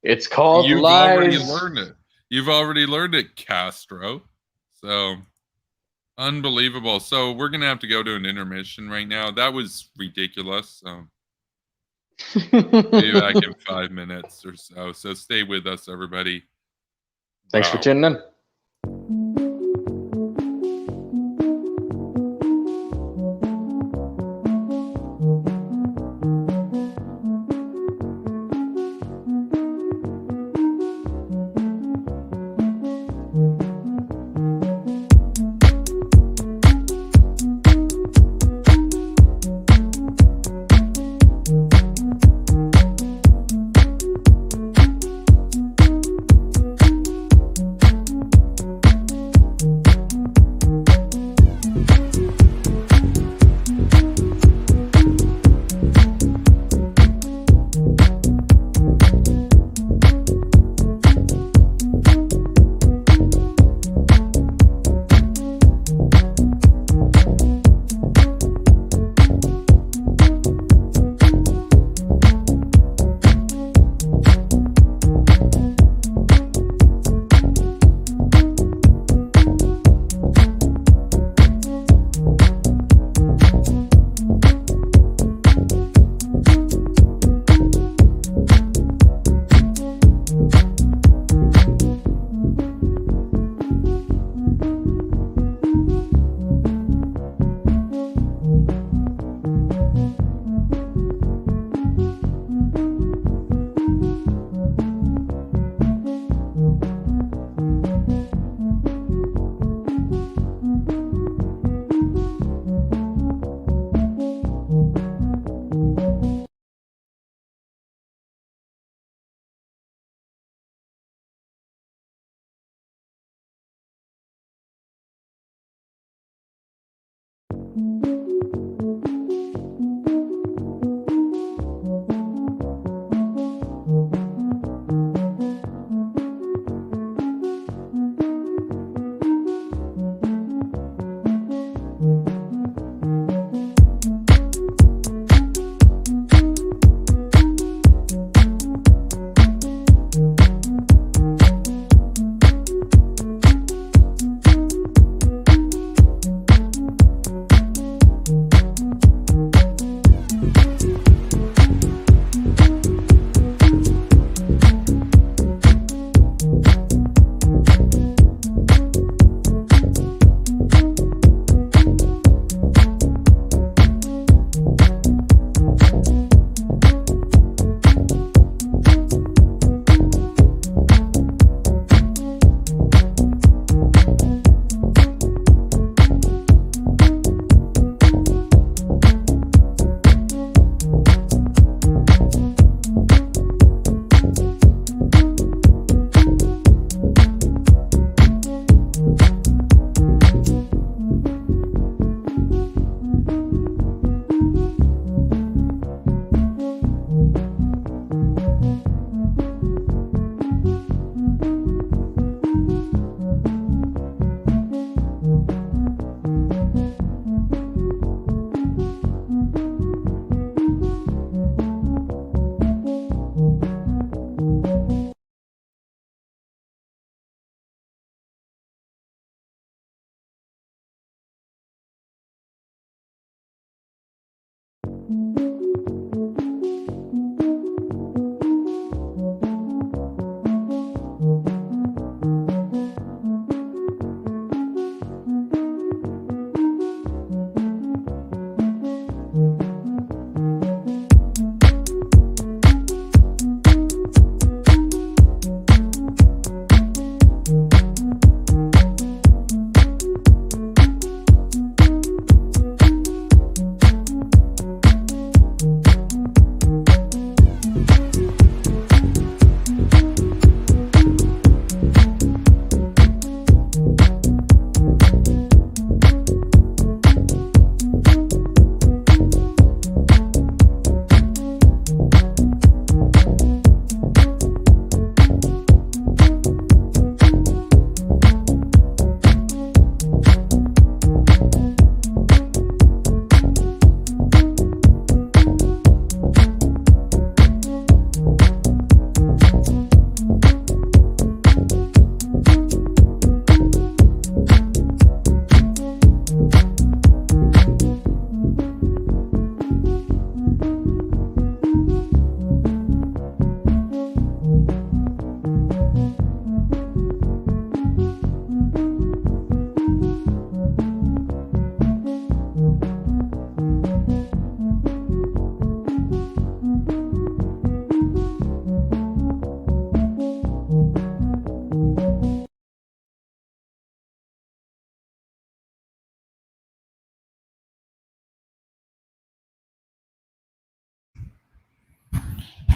Speaker 2: It's called
Speaker 1: You've
Speaker 2: lies.
Speaker 1: already learned it. You've already learned it, Castro. So, Unbelievable. So we're gonna have to go to an intermission right now. That was ridiculous. So be back in 5 minutes or so. So stay with us, everybody.
Speaker 2: Thanks for
Speaker 1: Wow.
Speaker 2: tuning in.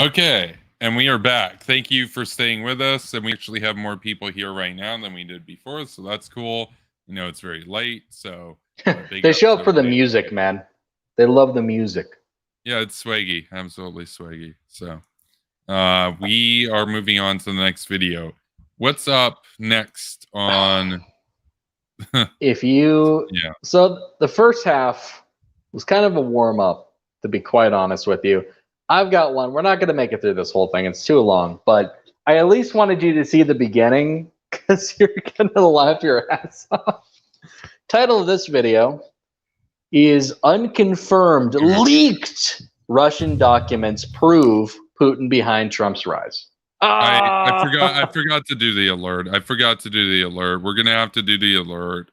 Speaker 1: Okay, and we are back. Thank you for staying with us. And we actually have more people here right now than we did before, so that's cool. You know, it's very late, so
Speaker 2: They show up for the music, man. They love the music.
Speaker 1: Yeah, it's swaggy, absolutely swaggy. So we are moving on to the next video. What's up next on?
Speaker 2: If you,
Speaker 1: Yeah.
Speaker 2: So the first half was kind of a warm up, to be quite honest with you. I've got one. We're not going to make it through this whole thing. It's too long, but I at least wanted you to see the beginning because you're going to laugh your ass off. Title of this video is Unconfirmed Leaked Russian Documents Prove Putin Behind Trump's Rise.
Speaker 1: I forgot to do the alert. I forgot to do the alert. We're going to have to do the alert.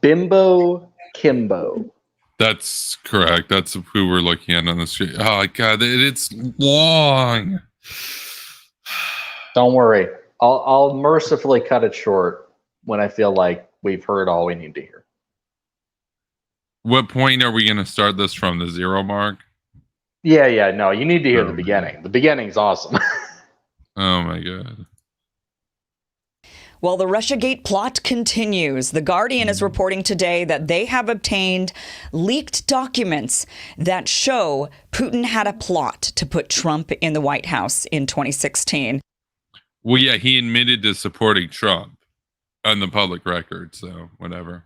Speaker 2: Bimbo Kimbo.
Speaker 1: That's correct. That's who we're looking at on the street. Oh God, it's long.
Speaker 2: Don't worry. I'll mercifully cut it short when I feel like we've heard all we need to hear.
Speaker 1: What point are we going to start this from? The 0 mark?
Speaker 2: Yeah. No, you need to hear the beginning. The beginning's awesome.
Speaker 1: Oh my God.
Speaker 8: Well, the Russiagate plot continues. The Guardian is reporting today that they have obtained leaked documents that show Putin had a plot to put Trump in the White House in 2016.
Speaker 1: Well, yeah, he admitted to supporting Trump on the public record, so whatever.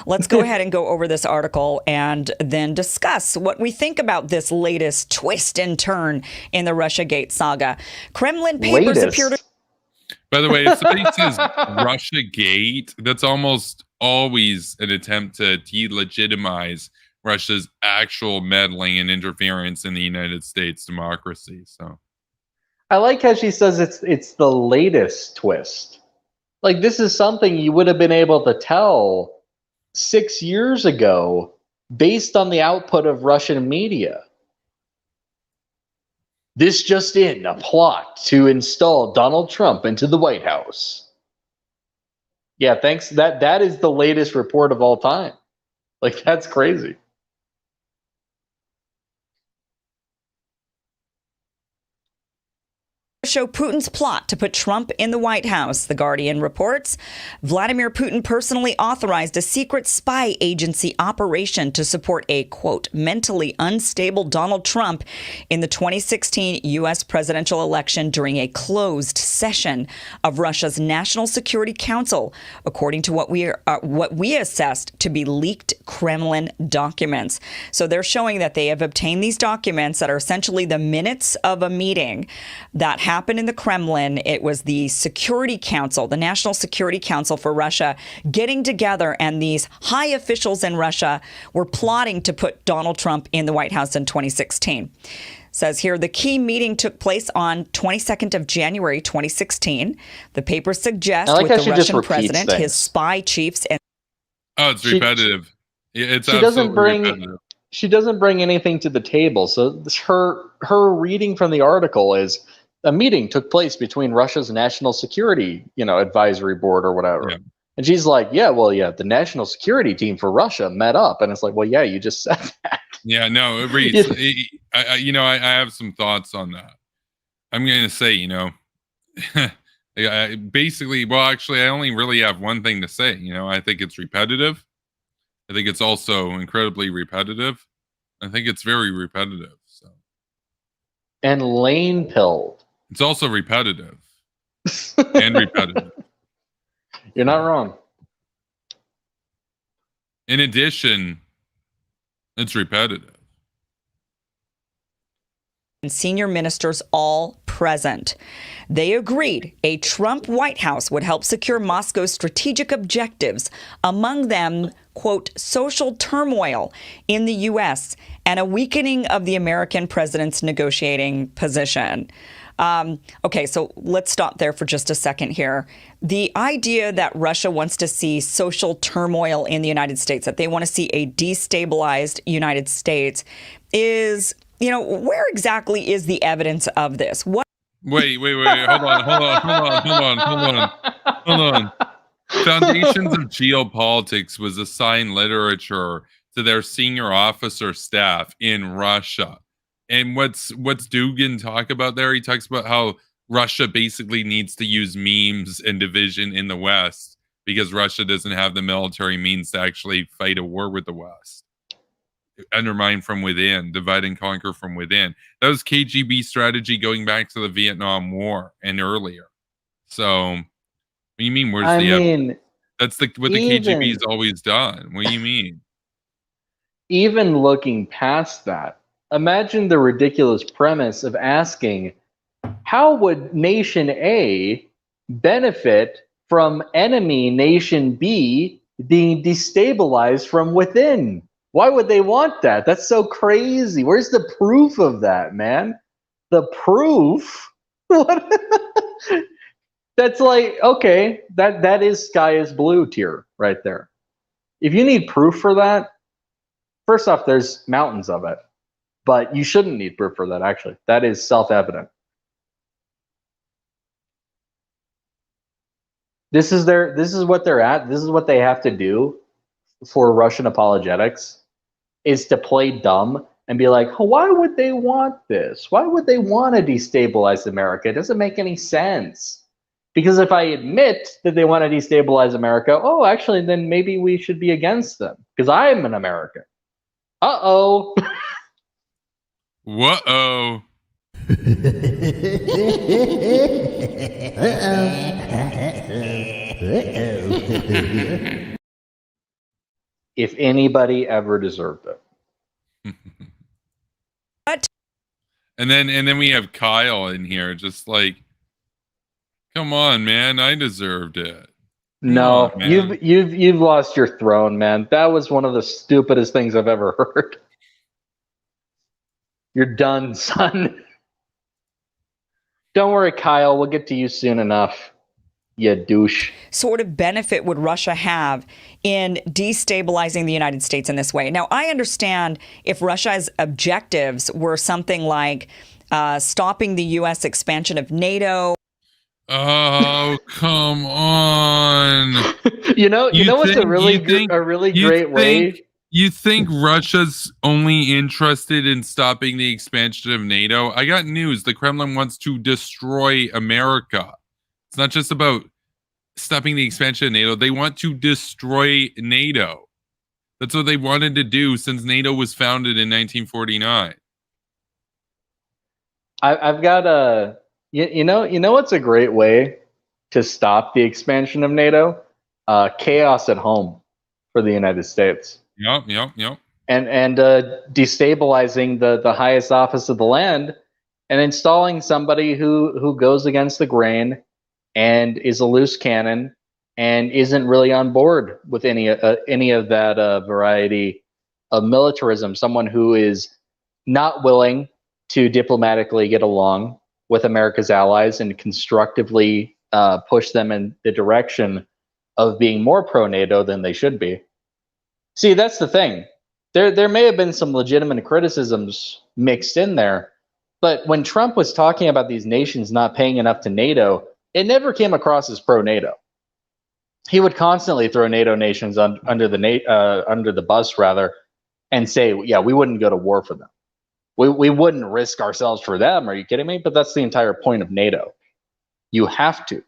Speaker 8: Let's go ahead and go over this article and then discuss what we think about this latest twist and turn in the Russiagate saga. Kremlin papers appear to...
Speaker 1: By the way, if somebody says Russiagate, that's almost always an attempt to delegitimize Russia's actual meddling and interference in the United States democracy. So
Speaker 2: I like how she says it's the latest twist. Like, this is something you would have been able to tell 6 years ago based on the output of Russian media. This just in, a plot to install Donald Trump into the White House. Yeah, thanks. That is the latest report of all time. Like, that's crazy.
Speaker 8: Show Putin's plot to put Trump in the White House. The Guardian reports Vladimir Putin personally authorized a secret spy agency operation to support a, quote, mentally unstable Donald Trump in the 2016 U.S. presidential election during a closed session of Russia's National Security Council, according to what we assessed to be leaked Kremlin documents. So they're showing that they have obtained these documents that are essentially the minutes of a meeting that happened in the Kremlin. It was the Security Council, the National Security Council for Russia, getting together, and these high officials in Russia were plotting to put Donald Trump in the White House in 2016. Says here, the key meeting took place on 22nd of January, 2016. The paper suggests with the Russian president, his spy chiefs, and
Speaker 1: it's repetitive. It's
Speaker 2: she doesn't bring
Speaker 1: repetitive.
Speaker 2: She doesn't bring anything to the table. So her reading from the article is a meeting took place between Russia's National Security, Advisory Board or whatever. Yeah. And she's like, the National Security team for Russia met up. And it's like, well, yeah, you just said that.
Speaker 1: Yeah, no, Reece, I have some thoughts on that. I'm going to say, basically, well, actually, I only really have one thing to say. I think it's repetitive. I think it's also incredibly repetitive. I think it's very repetitive. So,
Speaker 2: and lane pilled.
Speaker 1: It's also repetitive and repetitive.
Speaker 2: You're not wrong.
Speaker 1: In addition, it's repetitive.
Speaker 8: And senior ministers all present. They agreed a Trump White House would help secure Moscow's strategic objectives, among them, quote, social turmoil in the U.S. and a weakening of the American president's negotiating position. Okay, so let's stop there for just a second here. The idea that Russia wants to see social turmoil in the United States, that they want to see a destabilized United States, is you know, where exactly is the evidence of this? What?
Speaker 1: Wait. Hold on. Foundations of Geopolitics was assigned literature to their senior officer staff in Russia. And what's Dugan talk about there? He talks about how Russia basically needs to use memes and division in the West because Russia doesn't have the military means to actually fight a war with the West. Undermine from within, divide and conquer from within. That was KGB strategy going back to the Vietnam War and earlier. So, what do you mean? Where's the evidence? That's what the KGB's always done. What do you mean?
Speaker 2: Even looking past that, imagine the ridiculous premise of asking, how would nation A benefit from enemy nation B being destabilized from within? Why would they want that? That's so crazy. Where's the proof of that, man? The proof? What? That's like, okay, that is sky is blue tier right there. If you need proof for that, first off, there's mountains of it. But you shouldn't need proof for that, actually. That is self-evident. This is what they're at. This is what they have to do for Russian apologetics, is to play dumb and be like, oh, why would they want this? Why would they want to destabilize America? It doesn't make any sense. Because if I admit that they want to destabilize America, oh, actually, then maybe we should be against them because I'm an American. Uh-oh.
Speaker 1: Whoa.
Speaker 2: If anybody ever deserved it.
Speaker 8: What?
Speaker 1: And then we have Kyle in here, just like, come on, man, I deserved it.
Speaker 2: No,
Speaker 1: Come on,
Speaker 2: you've lost your throne, man. That was one of the stupidest things I've ever heard. You're done, son. Don't worry, Kyle. We'll get to you soon enough. You douche.
Speaker 8: Sort of benefit would Russia have in destabilizing the United States in this way? Now, I understand if Russia's objectives were something like stopping the U.S. expansion of NATO.
Speaker 1: Oh, come on.
Speaker 2: You know what's a really great way?
Speaker 1: You think Russia's only interested in stopping the expansion of NATO? I got news. The Kremlin wants to destroy America. It's not just about stopping the expansion of NATO. They want to destroy NATO. That's what they wanted to do since NATO was founded in 1949.
Speaker 2: I've got a... You know what's a great way to stop the expansion of NATO? Chaos at home for the United States.
Speaker 1: Yep.
Speaker 2: And destabilizing the highest office of the land and installing somebody who goes against the grain and is a loose cannon and isn't really on board with any of that variety of militarism. Someone who is not willing to diplomatically get along with America's allies and constructively push them in the direction of being more pro-NATO than they should be. See, that's the thing. There may have been some legitimate criticisms mixed in there, but when Trump was talking about these nations not paying enough to NATO, it never came across as pro-NATO. He would constantly throw NATO nations under the bus, rather, and say, yeah, we wouldn't go to war for them. We wouldn't risk ourselves for them. Are you kidding me? But that's the entire point of NATO. You have to.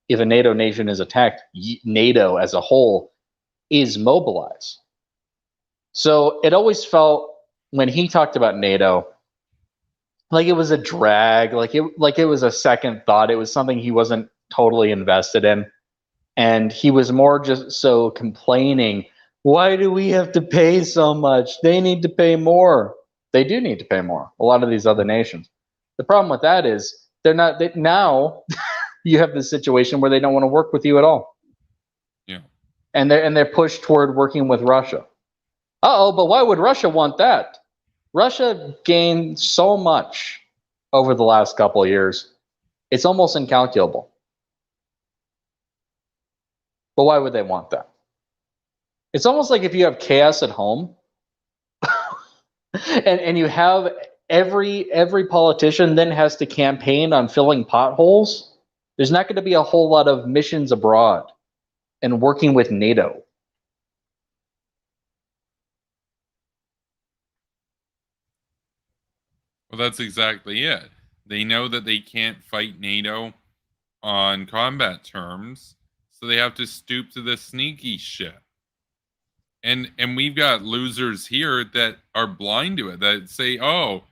Speaker 2: If a NATO nation is attacked, NATO as a whole is mobilized. So it always felt, when he talked about NATO, like it was a drag, like it was a second thought. It was something he wasn't totally invested in. And he was more just so complaining, why do we have to pay so much? They need to pay more. They do need to pay more, a lot of these other nations. The problem with that is now you have this situation where they don't want to work with you at all.
Speaker 1: Yeah.
Speaker 2: And they're pushed toward working with Russia. Uh-oh, but why would Russia want that? Russia gained so much over the last couple of years. It's almost incalculable. But why would they want that? It's almost like if you have chaos at home and you have every politician then has to campaign on filling potholes, there's not going to be a whole lot of missions abroad and working with NATO.
Speaker 1: Well, that's exactly it. They know that they can't fight NATO on combat terms, so they have to stoop to the sneaky shit. And we've got losers here that are blind to it, that say, "Oh,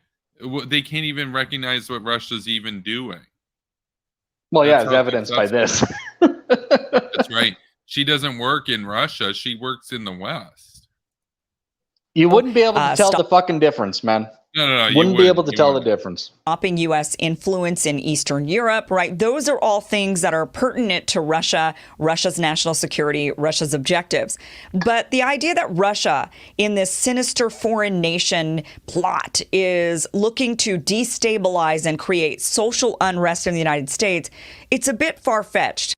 Speaker 1: they can't even recognize what Russia's even doing."
Speaker 2: Well, yeah,
Speaker 1: That's
Speaker 2: as
Speaker 1: how
Speaker 2: evidenced by this.
Speaker 1: successful. That's right. She doesn't work in Russia. She works in the West.
Speaker 2: You wouldn't be able to tell
Speaker 8: stop-
Speaker 2: the fucking difference, man.
Speaker 1: No. You
Speaker 2: Wouldn't be able to
Speaker 1: You
Speaker 2: tell the
Speaker 1: wouldn't.
Speaker 2: difference.
Speaker 8: Stopping U.S. influence in Eastern Europe, right? Those are all things that are pertinent to Russia, Russia's national security, Russia's objectives. But the idea that Russia, in this sinister foreign nation plot, is looking to destabilize and create social unrest in the United States, it's a bit far-fetched.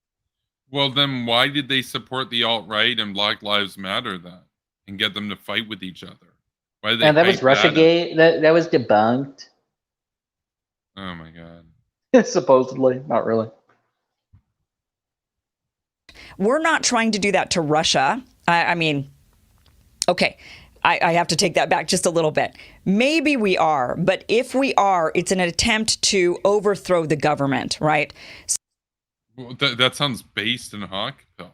Speaker 1: Well, then why did they support the alt-right and Black Lives Matter then and get them to fight with each other? Why did they
Speaker 2: And that was
Speaker 1: hype that up?
Speaker 2: Russiagate. That was debunked.
Speaker 1: Oh my god.
Speaker 2: Supposedly, not really.
Speaker 8: We're not trying to do that to Russia. I mean, okay, I have to take that back just a little bit. Maybe we are, but if we are, it's an attempt to overthrow the government, right?
Speaker 1: Well, that sounds based in Hochfeld.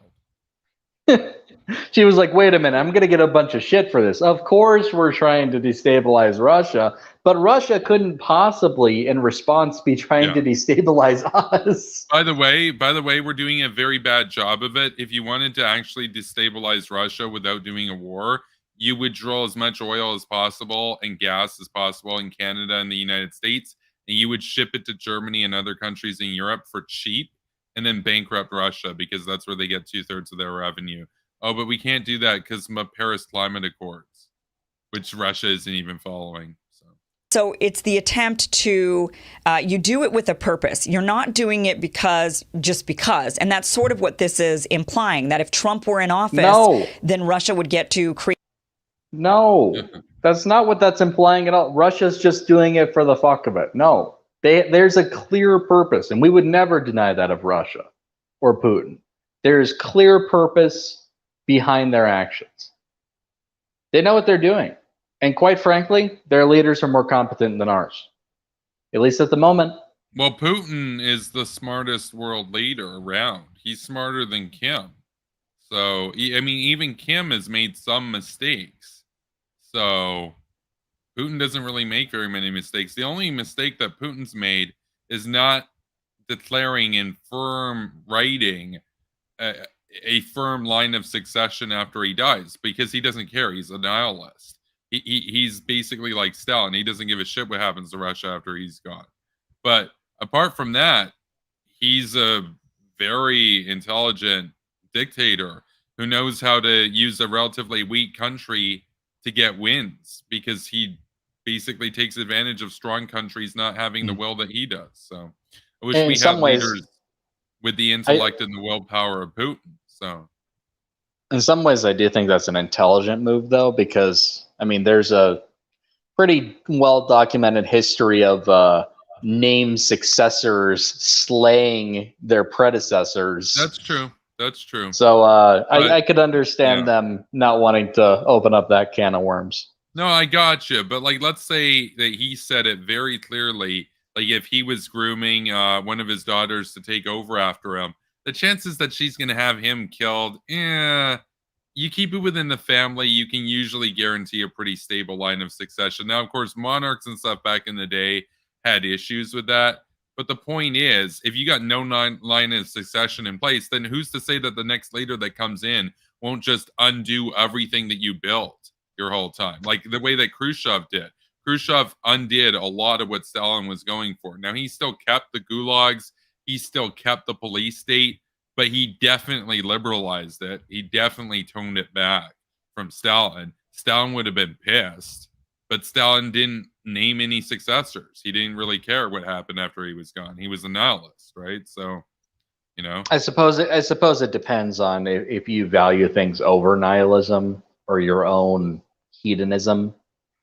Speaker 2: She was like, wait a minute, I'm going to get a bunch of shit for this. Of course we're trying to destabilize Russia, but Russia couldn't possibly, in response, be trying to destabilize us.
Speaker 1: By the way, we're doing a very bad job of it. If you wanted to actually destabilize Russia without doing a war, you would drill as much oil as possible and gas as possible in Canada and the United States, and you would ship it to Germany and other countries in Europe for cheap, and then bankrupt Russia because that's where they get 2/3 of their revenue. Oh, but we can't do that because of Paris Climate Accords, which Russia isn't even following.
Speaker 8: So it's the attempt to, you do it with a purpose. You're not doing it just because. And that's sort of what this is implying, that if Trump were in office, then Russia would get to create.
Speaker 2: No, that's not what that's implying at all. Russia's just doing it for the fuck of it. No, there's a clear purpose, and we would never deny that of Russia or Putin. There's clear purpose behind their actions. They know what they're doing. And quite frankly, their leaders are more competent than ours, at least at the moment.
Speaker 1: Well, Putin is the smartest world leader around. He's smarter than Kim. So, I mean, even Kim has made some mistakes. So, Putin doesn't really make very many mistakes. The only mistake that Putin's made is not declaring in firm writing a firm line of succession after he dies, because he doesn't care. He's a nihilist. He's basically like Stalin. He doesn't give a shit what happens to Russia after he's gone. But apart from that, he's a very intelligent dictator who knows how to use a relatively weak country to get wins, because he basically takes advantage of strong countries not having the will that he does. So I wish we had leaders with the intellect and the willpower of Putin. So
Speaker 2: in some ways, I do think that's an intelligent move, though, because I mean, there's a pretty well-documented history of named successors slaying their predecessors.
Speaker 1: That's true. That's true.
Speaker 2: So I could understand them not wanting to open up that can of worms.
Speaker 1: No, I got you. But like, let's say that he said it very clearly. Like, if he was grooming one of his daughters to take over after him, the chances that she's going to have him killed, you keep it within the family, you can usually guarantee a pretty stable line of succession. Now, of course, monarchs and stuff back in the day had issues with that. But the point is, if you got no line of succession in place, then who's to say that the next leader that comes in won't just undo everything that you built your whole time? Like the way that Khrushchev did. Khrushchev undid a lot of what Stalin was going for. Now, he still kept the gulags. He still kept the police state, but he definitely liberalized it. He definitely toned it back from Stalin. Stalin would have been pissed, but Stalin didn't name any successors. He didn't really care what happened after he was gone. He was a nihilist, right? So, you know.
Speaker 2: I suppose it depends on if you value things over nihilism or your own hedonism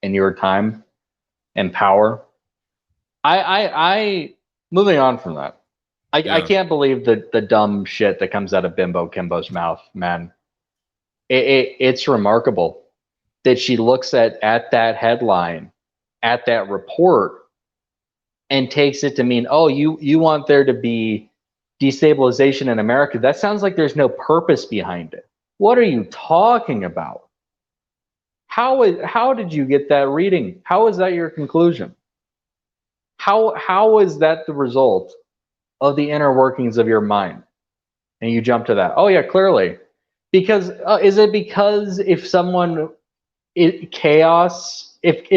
Speaker 2: in your time. and power. I moving on from that. I can't believe the dumb shit that comes out of Bimbo Kimbo's mouth, man. It's remarkable that she looks at that headline, at that report, and takes it to mean, oh, you want there to be destabilization in America. That sounds like there's no purpose behind it. What are you talking about? How did you get that reading? How is that your conclusion? How is that the result of the inner workings of your mind? And you jump to that. Oh yeah, clearly. Because is it because if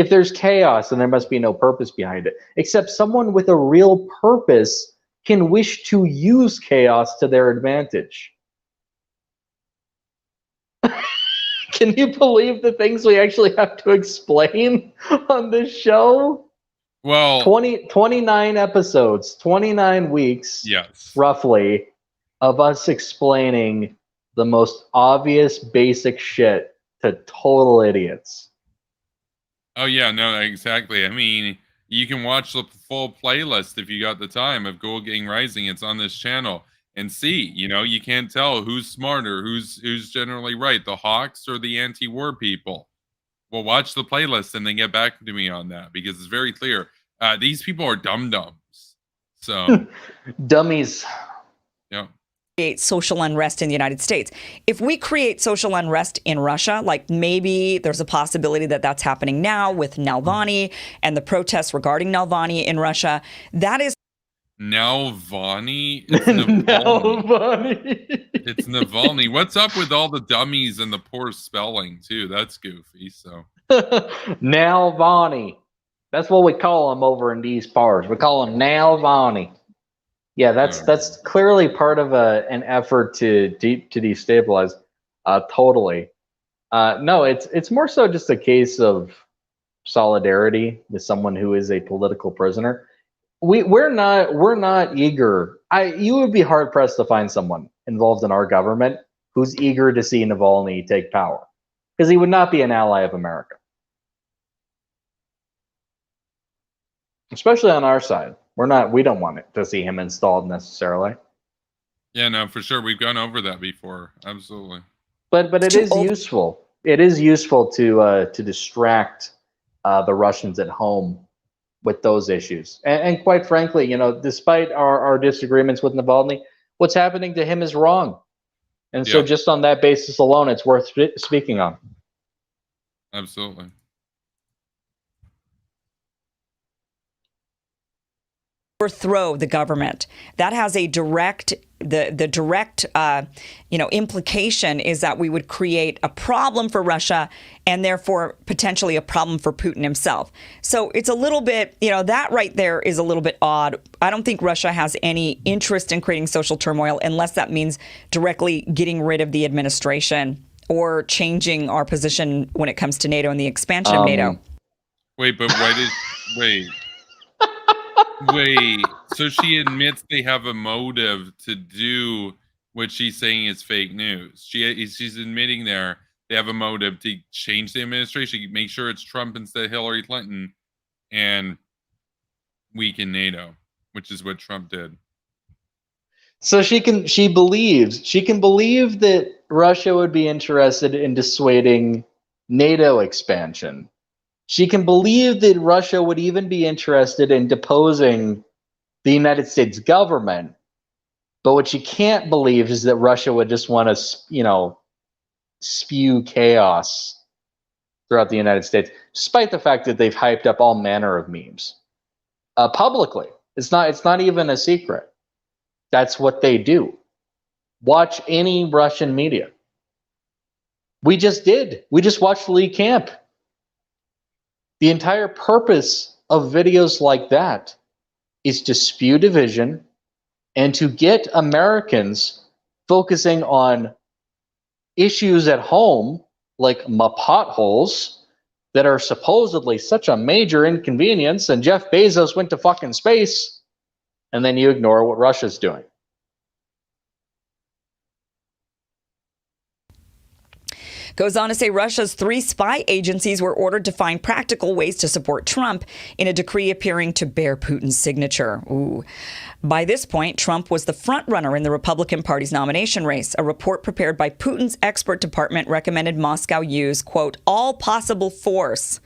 Speaker 2: there's chaos, then there must be no purpose behind it. Except someone with a real purpose can wish to use chaos to their advantage. Can you believe the things we actually have to explain on this show?
Speaker 1: Well,
Speaker 2: 29 episodes, 29 weeks,
Speaker 1: yes,
Speaker 2: roughly, of us explaining the most obvious basic shit to total idiots.
Speaker 1: Oh yeah, no, exactly. I mean, you can watch the full playlist if you got the time of Ghoul Gang Rising. It's on this channel, and see, you can't tell who's smarter, who's generally right, the Hawks or the anti-war people. Well, watch the playlist and then get back to me on that, because it's very clear. These people are dum-dums. So
Speaker 2: dummies.
Speaker 1: Yeah.
Speaker 8: Create social unrest in the United States. If we create social unrest in Russia, like maybe there's a possibility that that's happening now with Navalny and the protests regarding Navalny in Russia, that is
Speaker 1: Navalny? It's Navalny. It's Navalny. What's up with all the dummies and the poor spelling too? That's goofy. So
Speaker 2: Navalny. That's what we call him over in these parts. We call him Navalny. Yeah, that's clearly part of an effort to destabilize. Totally. No, it's more so just a case of solidarity with someone who is a political prisoner. We're not eager. You would be hard pressed to find someone involved in our government who's eager to see Navalny take power, because he would not be an ally of America, especially on our side. We don't want to see him installed necessarily.
Speaker 1: Yeah, no, for sure. We've gone over that before. Absolutely.
Speaker 2: But it is useful. It is useful to distract the Russians at home with those issues. And quite frankly, despite our disagreements with Navalny, what's happening to him is wrong. And so just on that basis alone, it's worth speaking on.
Speaker 1: Absolutely.
Speaker 8: Overthrow the government. That has a direct implication is that we would create a problem for Russia and therefore potentially a problem for Putin himself. So it's a little bit, that right there is a little bit odd. I don't think Russia has any interest in creating social turmoil unless that means directly getting rid of the administration or changing our position when it comes to NATO and the expansion of NATO.
Speaker 1: Wait, but wait, so she admits they have a motive to do what she's saying is fake news. She's admitting they have a motive to change the administration, make sure it's Trump instead of Hillary Clinton, and weaken NATO, which is what Trump did.
Speaker 2: So she can believe that Russia would be interested in dissuading NATO expansion. She can believe that Russia would even be interested in deposing the United States government. But what she can't believe is that Russia would just want to, spew chaos throughout the United States, despite the fact that they've hyped up all manner of memes publicly. It's not even a secret. That's what they do. Watch any Russian media. We just watched Lee Camp. The entire purpose of videos like that is to spew division and to get Americans focusing on issues at home, like my potholes that are supposedly such a major inconvenience, and Jeff Bezos went to fucking space, and then you ignore what Russia's doing.
Speaker 8: Goes on to say Russia's 3 spy agencies were ordered to find practical ways to support Trump in a decree appearing to bear Putin's signature. Ooh. By this point, Trump was the frontrunner in the Republican Party's nomination race. A report prepared by Putin's expert department recommended Moscow use, quote, all possible force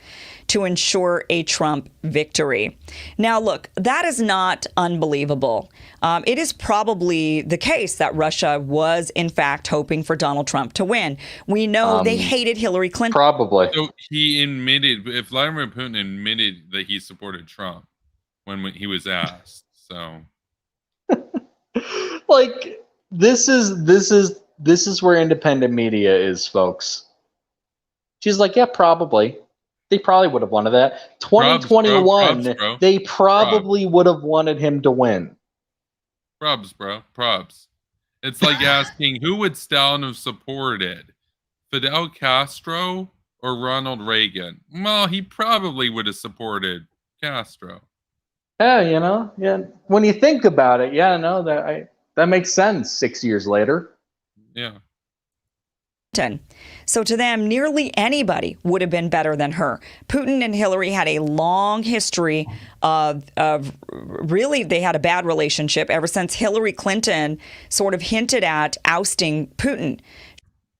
Speaker 8: to ensure a Trump victory. Now, look, that is not unbelievable. It is probably the case that Russia was, in fact, hoping for Donald Trump to win. We know they hated Hillary Clinton.
Speaker 2: Probably.
Speaker 1: So he admitted, if Vladimir Putin admitted that he supported Trump when he was asked, so.
Speaker 2: Like, this is where independent media is, folks. She's like, yeah, probably. They probably would have wanted that. 2021,
Speaker 1: bro.
Speaker 2: They probably would have wanted him to win.
Speaker 1: Probs, bro. Probs. It's like asking, who would Stalin have supported? Fidel Castro or Ronald Reagan? Well, he probably would have supported Castro.
Speaker 2: Yeah, you know, yeah. When you think about it, yeah, no, that makes sense 6 years later.
Speaker 1: Yeah.
Speaker 8: So to them, nearly anybody would have been better than her. Putin and Hillary had a long history of really, they had a bad relationship ever since Hillary Clinton sort of hinted at ousting Putin.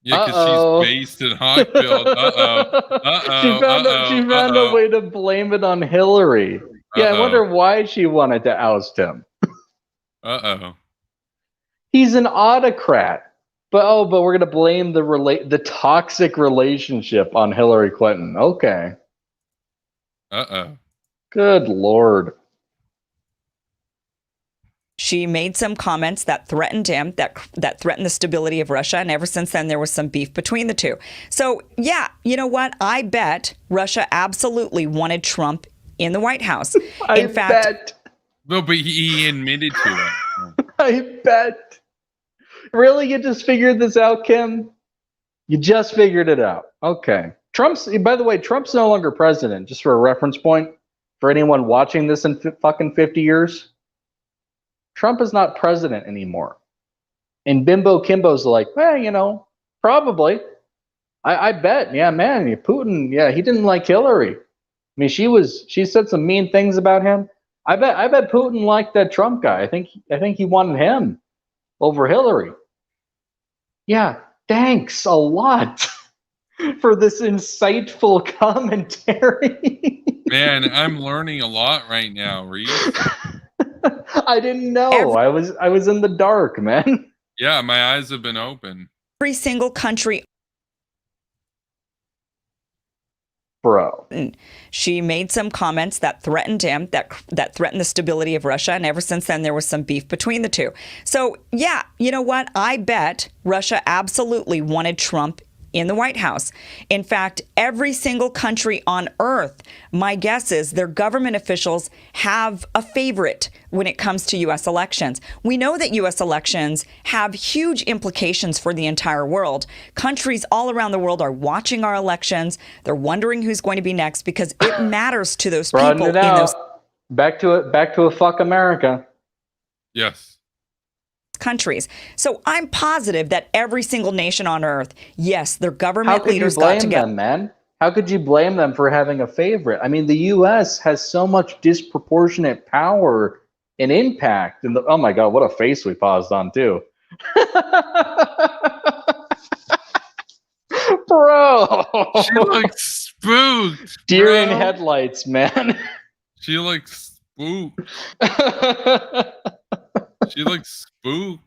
Speaker 1: Yeah, because she's based in Hockfield.
Speaker 2: She found a way to blame it on Hillary. Yeah, I wonder why she wanted to oust him. He's an autocrat. But we're gonna blame the toxic relationship on Hillary Clinton. Okay. Good Lord.
Speaker 8: She made some comments that threatened him, that threatened the stability of Russia, and ever since then there was some beef between the two. So yeah, you know what? I bet Russia absolutely wanted Trump in the White House. In fact,
Speaker 1: no, but he admitted to it.
Speaker 2: I bet. Really? You just figured this out, Kim? You just figured it out. Okay. By the way, Trump's no longer president, just for a reference point. For anyone watching this in fucking 50 years, Trump is not president anymore. And Bimbo Kimbo's like, well, you know, probably. I bet. Yeah, man, Putin, yeah, he didn't like Hillary. I mean, she said some mean things about him. I bet Putin liked that Trump guy. I think he wanted him over Hillary. Yeah, thanks a lot for this insightful commentary.
Speaker 1: Man, I'm learning a lot right now, Reece.
Speaker 2: I didn't know. I was in the dark, man.
Speaker 1: Yeah, my eyes have been open.
Speaker 8: Every single country.
Speaker 2: Bro.
Speaker 8: She made some comments that threatened him, that threatened the stability of Russia, and ever since then there was some beef between the two. So yeah, you know what? I bet Russia absolutely wanted Trump in the White House. In fact, every single country on earth, my guess is their government officials have a favorite when it comes to U.S. elections. We know that U.S. elections have huge implications for the entire world. Countries all around the world are watching our elections. They're wondering who's going to be next because it matters to those people in those
Speaker 2: back to a fuck America.
Speaker 1: Yes.
Speaker 8: Countries. So I'm positive that every single nation on earth, yes, their government leaders got together.
Speaker 2: Them, man? How could you blame them for having a favorite? I mean, the U.S. has so much disproportionate power and impact. And oh my God, what a face we paused on too. Bro.
Speaker 1: She looks spooked.
Speaker 2: Deer in headlights, man.
Speaker 1: She looks spooked. She looks spooked.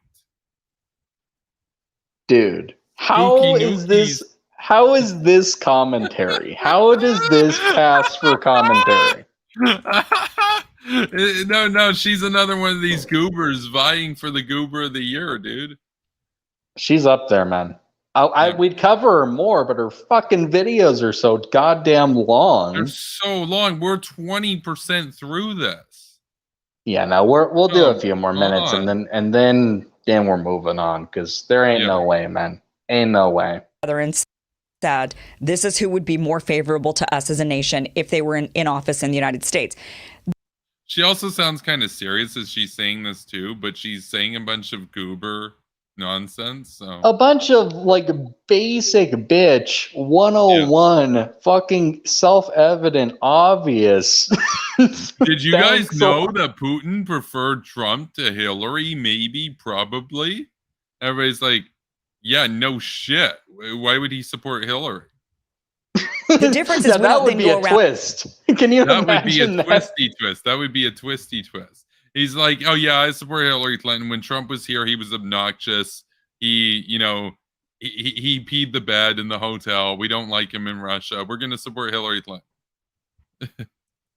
Speaker 2: Dude, how is this commentary? How does this pass for commentary?
Speaker 1: No, she's another one of these goobers vying for the goober of the year, dude.
Speaker 2: She's up there, man. We'd cover her more, but her fucking videos are so goddamn long.
Speaker 1: They're so long. We're 20% through this. Yeah,
Speaker 2: no, we'll do a few more minutes and then we're moving on because there ain't no way, man. Ain't no way.
Speaker 8: And said, this is who would be more favorable to us as a nation if they were in office in the United States.
Speaker 1: She also sounds kind of serious as she's saying this too, but she's saying a bunch of goober nonsense. So
Speaker 2: A bunch of like basic bitch 101 fucking self-evident obvious.
Speaker 1: did you guys
Speaker 2: Thanks a
Speaker 1: know
Speaker 2: lot.
Speaker 1: that Putin preferred Trump to Hillary? Maybe, probably. Everybody's like, yeah, no shit. Why would he support Hillary?
Speaker 8: The difference is
Speaker 2: Yeah,
Speaker 8: we
Speaker 2: that
Speaker 8: don't
Speaker 2: would
Speaker 8: then
Speaker 2: be
Speaker 8: go
Speaker 2: a
Speaker 8: around.
Speaker 2: twist. Can you
Speaker 1: That would be a
Speaker 2: imagine that?
Speaker 1: twisty twist. That would be a twisty twist. He's like, oh yeah, I support Hillary Clinton. When Trump was here, he was obnoxious. He, he peed the bed in the hotel. We don't like him in Russia. We're going to support Hillary Clinton.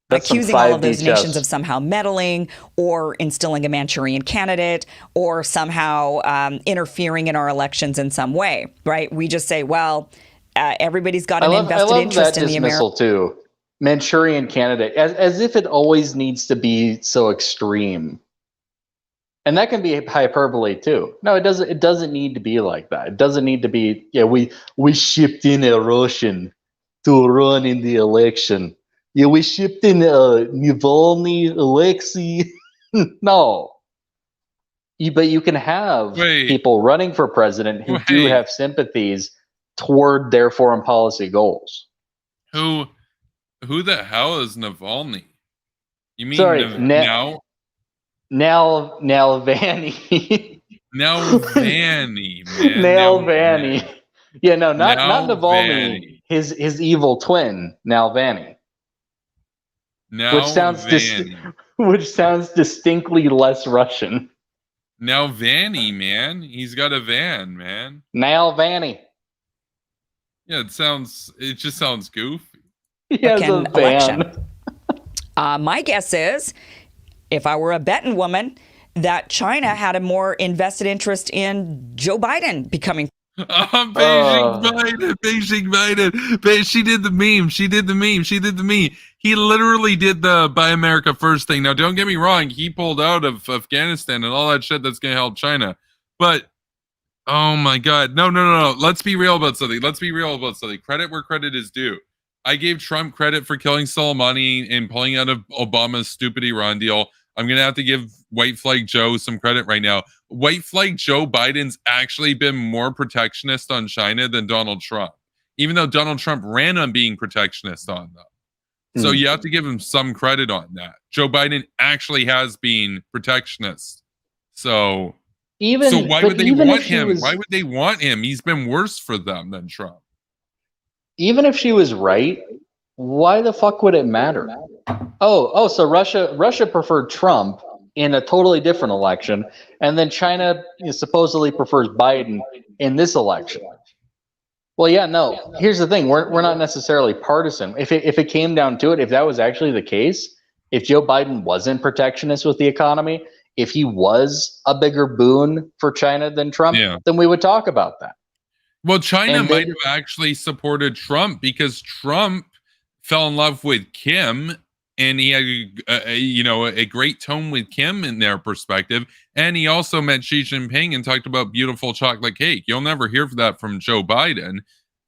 Speaker 2: That's some
Speaker 8: Accusing all of
Speaker 2: 5D
Speaker 8: those nations
Speaker 2: chess.
Speaker 8: of somehow meddling or instilling a Manchurian candidate or somehow interfering in our elections in some way, right? We just say, well, everybody's got an invested interest
Speaker 2: that
Speaker 8: in the American.
Speaker 2: dismissal too. Manchurian candidate, as if it always needs to be so extreme. And that can be hyperbole too. No, it doesn't. It doesn't need to be like that. It doesn't need to be. Yeah, we shipped in a Russian to run in the election. Yeah, we shipped in Navalny, Alexei. No, but you can have
Speaker 1: Wait.
Speaker 2: people running for president who do
Speaker 1: Wait.
Speaker 2: have sympathies toward their foreign policy goals.
Speaker 1: Who the hell is Navalny? You mean
Speaker 2: Sorry,
Speaker 1: now?
Speaker 2: Navalny.
Speaker 1: Navalny, man.
Speaker 2: Navalny. Yeah, no, not Navalny.
Speaker 1: Navalny.
Speaker 2: His evil twin, Navalny. Which sounds distinctly less Russian.
Speaker 1: Navalny, man. He's got a van, man.
Speaker 2: Navalny.
Speaker 1: Yeah, it just sounds goofy.
Speaker 2: He has a van.
Speaker 8: Election. My guess is, if I were a betting woman, that China had a more invested interest in Joe Biden becoming.
Speaker 1: Beijing Biden. She did the meme. He literally did the Buy America First thing. Now, don't get me wrong. He pulled out of Afghanistan and all that shit that's going to help China. But, oh my God. No. Let's be real about something. Credit where credit is due. I gave Trump credit for killing Soleimani and pulling out of Obama's stupid Iran deal. I'm going to have to give White Flag Joe some credit right now. White Flag Joe Biden's actually been more protectionist on China than Donald Trump, even though Donald Trump ran on being protectionist on them. So you have to give him some credit on that. Joe Biden actually has been protectionist. So why would they want him? Why would they want him? He's been worse for them than Trump.
Speaker 2: Even if she was right, why the fuck would it matter? So Russia preferred Trump in a totally different election, and then China supposedly prefers Biden in this election. Well, yeah, no. Here's the thing: we're not necessarily partisan. If it came down to it, if that was actually the case, if Joe Biden wasn't protectionist with the economy, if he was a bigger boon for China than Trump, then we would talk about that.
Speaker 1: Well, China might have actually supported Trump because Trump fell in love with Kim, and he had a great tone with Kim in their perspective, and he also met Xi Jinping and talked about beautiful chocolate cake. You'll never hear that from Joe Biden.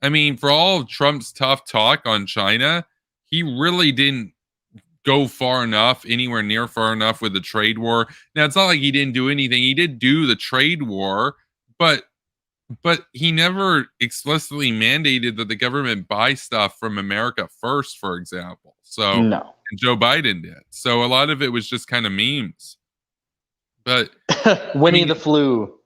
Speaker 1: I mean, for all of Trump's tough talk on China, he really didn't go anywhere near far enough with the trade war. Now, it's not like he didn't do anything. He did do the trade war, but he never explicitly mandated that the government buy stuff from America first, for example. So
Speaker 2: no.
Speaker 1: And Joe Biden did. So a lot of it was just kind of memes. But
Speaker 2: Winnie the flu.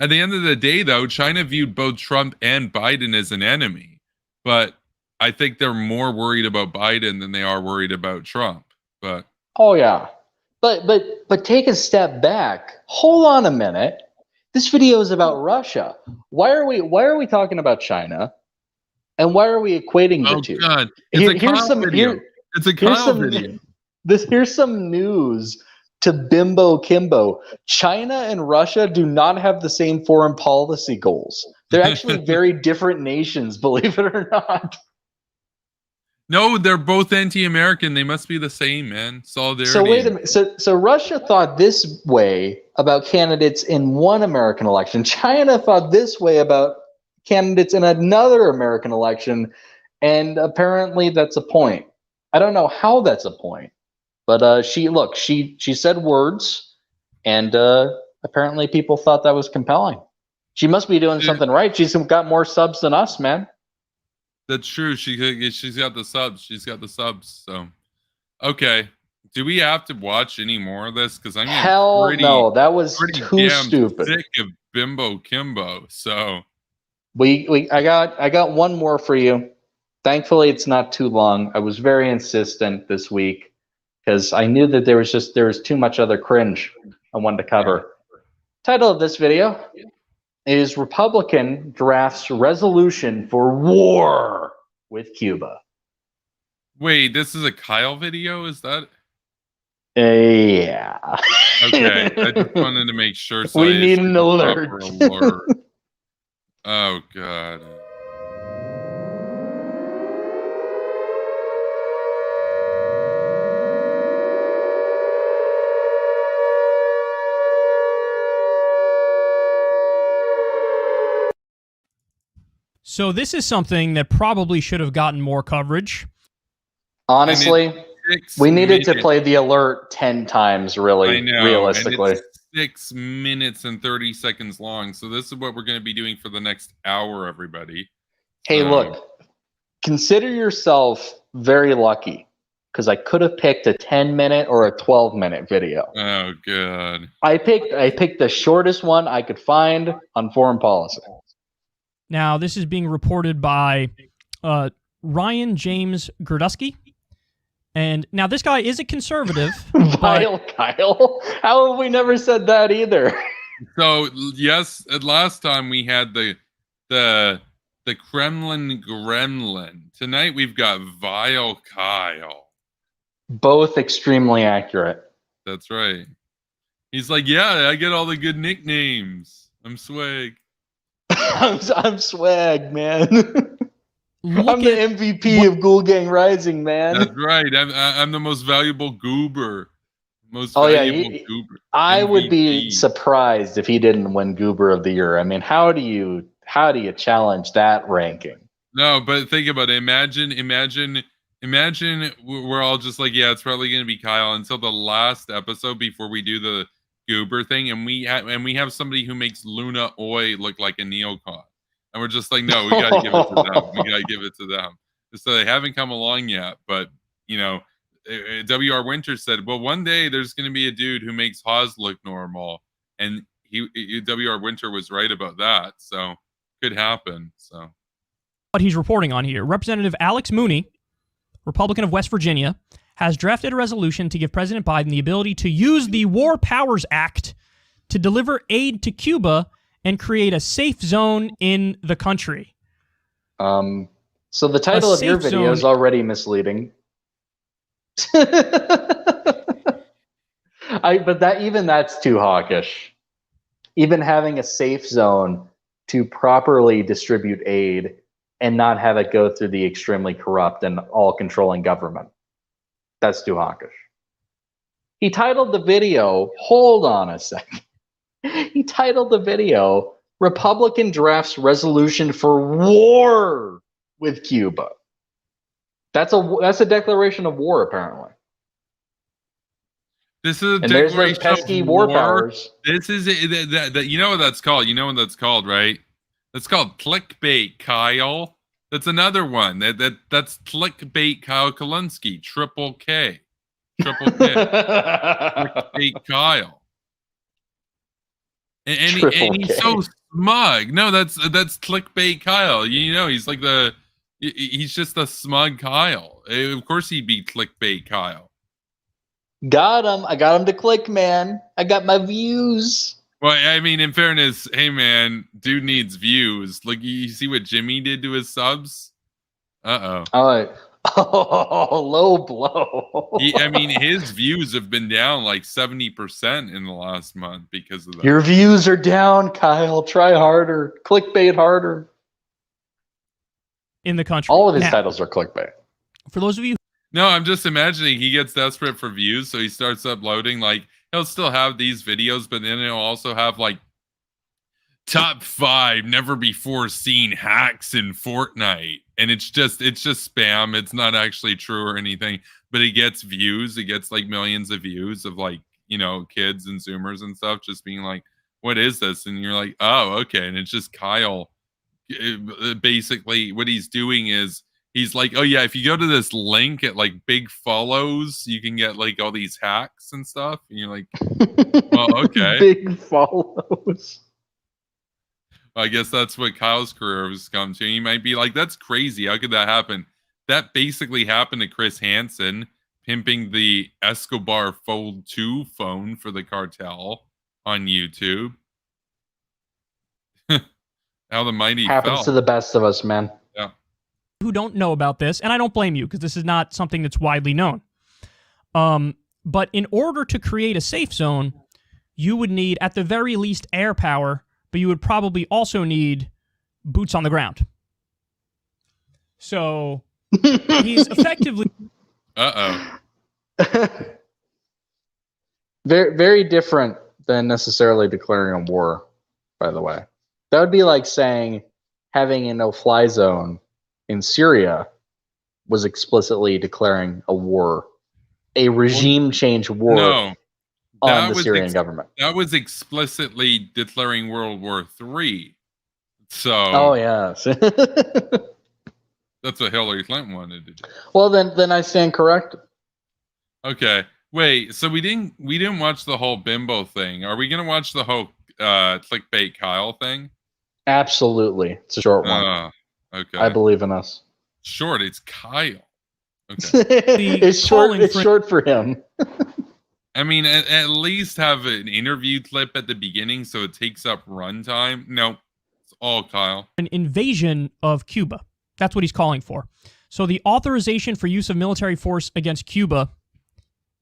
Speaker 1: At the end of the day, though, China viewed both Trump and Biden as an enemy. But I think they're more worried about Biden than they are worried about Trump. But
Speaker 2: oh yeah. But take a step back. Hold on a minute. This video is about Russia. Why are we talking about China? And why are we equating the two?
Speaker 1: Oh God. Here's some video. It's a Kyle video.
Speaker 2: Here's some news to Bimbo Kimbo. China and Russia do not have the same foreign policy goals. They're actually very different nations, believe it or not.
Speaker 1: No, they're both anti-American. They must be the same, man. Solidarity.
Speaker 2: So wait a minute. So Russia thought this way about candidates in one American election. China thought this way about candidates in another American election, and apparently that's a point. I don't know how that's a point, but she said words, and apparently people thought that was compelling. She must be doing something right. She's got more subs than us, man.
Speaker 1: That's true. She's got the subs. She's got the subs. So, okay. Do we have to watch any more of this? Because I'm
Speaker 2: hell no. That was too stupid.
Speaker 1: Sick of Bimbo Kimbo. So
Speaker 2: I got one more for you. Thankfully, it's not too long. I was very insistent this week because I knew that there was too much other cringe I wanted to cover. Title of this video is Republican Drafts Resolution for War with Cuba.
Speaker 1: Wait, this is a Kyle video? Is that?
Speaker 2: Yeah.
Speaker 1: Okay, I just wanted to make sure. So
Speaker 2: we need an alert.
Speaker 1: Oh, God.
Speaker 9: So this is something that probably should have gotten more coverage.
Speaker 2: Honestly, we needed to play the alert 10 times, really, realistically.
Speaker 1: And it's 6 minutes and 30 seconds long. So this is what we're going to be doing for the next hour, everybody.
Speaker 2: Hey, look, consider yourself very lucky because I could have picked a 10-minute or a 12-minute video.
Speaker 1: Oh, God.
Speaker 2: I picked the shortest one I could find on foreign policy.
Speaker 9: Now, this is being reported by Ryan James Gerdusky. And now this guy is a conservative.
Speaker 2: Vile Kyle? How have we never said that either?
Speaker 1: So, yes, last time we had the Kremlin Gremlin. Tonight we've got Vile Kyle.
Speaker 2: Both extremely accurate.
Speaker 1: That's right. He's like, yeah, I get all the good nicknames. I'm swag.
Speaker 2: I'm swag, man. I'm the MVP of Ghoul Gang Rising, man.
Speaker 1: That's right. I'm the most valuable goober. Goober.
Speaker 2: I
Speaker 1: MVP.
Speaker 2: would be surprised if he didn't win Goober of the Year. I mean, how do you challenge that ranking?
Speaker 1: No, but think about it. Imagine we're all just like, yeah, it's probably going to be Kyle until the last episode before we do the goober thing, and we have somebody who makes Luna Oi look like a neocon, and we're just like, no, we gotta give it to them. We gotta give it to them. So they haven't come along yet, but you know, W.R. Winter said, well, one day there's going to be a dude who makes Haas look normal, and W.R. Winter was right about that, so could happen. So
Speaker 9: what he's reporting on here, Representative Alex Mooney, Republican of West Virginia, has drafted a resolution to give President Biden the ability to use the War Powers Act to deliver aid to Cuba and create a safe zone in the country.
Speaker 2: So the title of your video is already misleading. But that's too hawkish. Even having a safe zone to properly distribute aid and not have it go through the extremely corrupt and all-controlling government. That's too hawkish. He titled the video, hold on a second. He titled the video, Republican Drafts Resolution for War with Cuba. That's a declaration of war, apparently.
Speaker 1: This is a
Speaker 2: and there's
Speaker 1: declaration
Speaker 2: those pesky
Speaker 1: of
Speaker 2: war powers.
Speaker 1: This is that you know what that's called. You know what that's called, right? That's called clickbait, Kyle. That's another one. That's clickbait, Kyle Kulinski. Triple K. Clickbait, Kyle. And he's so smug. No, that's clickbait, Kyle. You know, he's like he's just a smug Kyle. Of course, he'd be clickbait, Kyle.
Speaker 2: Got him. I got him to click, man. I got my views.
Speaker 1: Well, I mean, in fairness, hey, man, dude needs views. Look, you see what Jimmy did to his subs? Uh-oh.
Speaker 2: Oh, low blow.
Speaker 1: I mean, his views have been down like 70% in the last month because of that.
Speaker 2: Your views are down, Kyle. Try harder. Clickbait harder.
Speaker 9: In the country.
Speaker 2: All of his titles are clickbait.
Speaker 9: For those of you...
Speaker 1: No, I'm just imagining he gets desperate for views, so he starts uploading, like, he'll still have these videos, but then he'll also have, like, top 5 never before seen hacks in Fortnite. And it's just spam. It's not actually true or anything, but it gets views. It gets like millions of views of like, you know, kids and Zoomers and stuff just being like, what is this? And you're like, oh, okay. And it's just Kyle. Basically, what he's doing is he's like, oh yeah, if you go to this link at like big follows, you can get like all these hacks and stuff. And you're like, well, okay.
Speaker 2: Big follows.
Speaker 1: I guess that's what Kyle's career has come to. You might be like, that's crazy. How could that happen? That basically happened to Chris Hansen, pimping the Escobar Fold 2 phone for the cartel on YouTube. How the mighty
Speaker 2: happens
Speaker 1: fell.
Speaker 2: to the best of us, man.
Speaker 1: Yeah.
Speaker 9: Who don't know about this, and I don't blame you because this is not something that's widely known. But in order to create a safe zone, you would need, at the very least, air power, but you would probably also need boots on the ground. So he's effectively...
Speaker 2: Very, very different than necessarily declaring a war, by the way. That would be like saying having a no-fly zone in Syria was explicitly declaring a war, a regime change war on the Syrian government.
Speaker 1: That was explicitly declaring World War III. So,
Speaker 2: oh yeah,
Speaker 1: that's what Hillary Clinton wanted to do.
Speaker 2: Well, then I stand corrected.
Speaker 1: Okay, wait. So we didn't watch the whole bimbo thing. Are we gonna watch the whole clickbait Kyle thing?
Speaker 2: Absolutely, it's a short one.
Speaker 1: Okay,
Speaker 2: I believe in us.
Speaker 1: Short. It's Kyle. Okay,
Speaker 2: it's short. It's short for him.
Speaker 1: I mean, at least have an interview clip at the beginning so it takes up runtime. No, it's all Kyle.
Speaker 9: An invasion of Cuba. That's what he's calling for. So the authorization for use of military force against Cuba,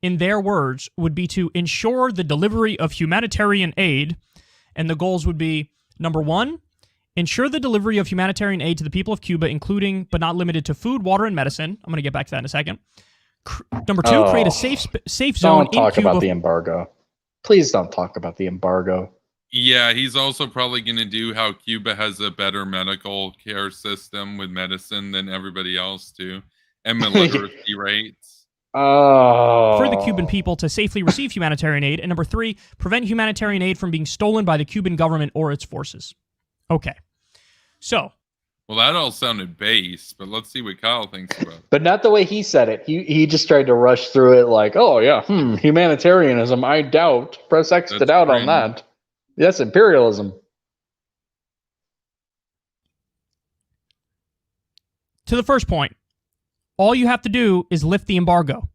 Speaker 9: in their words, would be to ensure the delivery of humanitarian aid. And the goals would be, number one, ensure the delivery of humanitarian aid to the people of Cuba, including but not limited to food, water, and medicine. I'm going to get back to that in a second. Number two, create a safe zone in Cuba.
Speaker 2: Don't talk about the embargo. Please don't talk about the embargo.
Speaker 1: Yeah, he's also probably going to do how Cuba has a better medical care system with medicine than everybody else too, and literacy rates.
Speaker 9: For the Cuban people to safely receive humanitarian aid. And number three, prevent humanitarian aid from being stolen by the Cuban government or its forces. Okay. So.
Speaker 1: Well, that all sounded base, but let's see what Kyle thinks about it.
Speaker 2: But not the way he said it. He just tried to rush through it like, oh yeah, humanitarianism, I doubt. Press X to doubt on that. That's imperialism.
Speaker 9: To the first point, all you have to do is lift the embargo,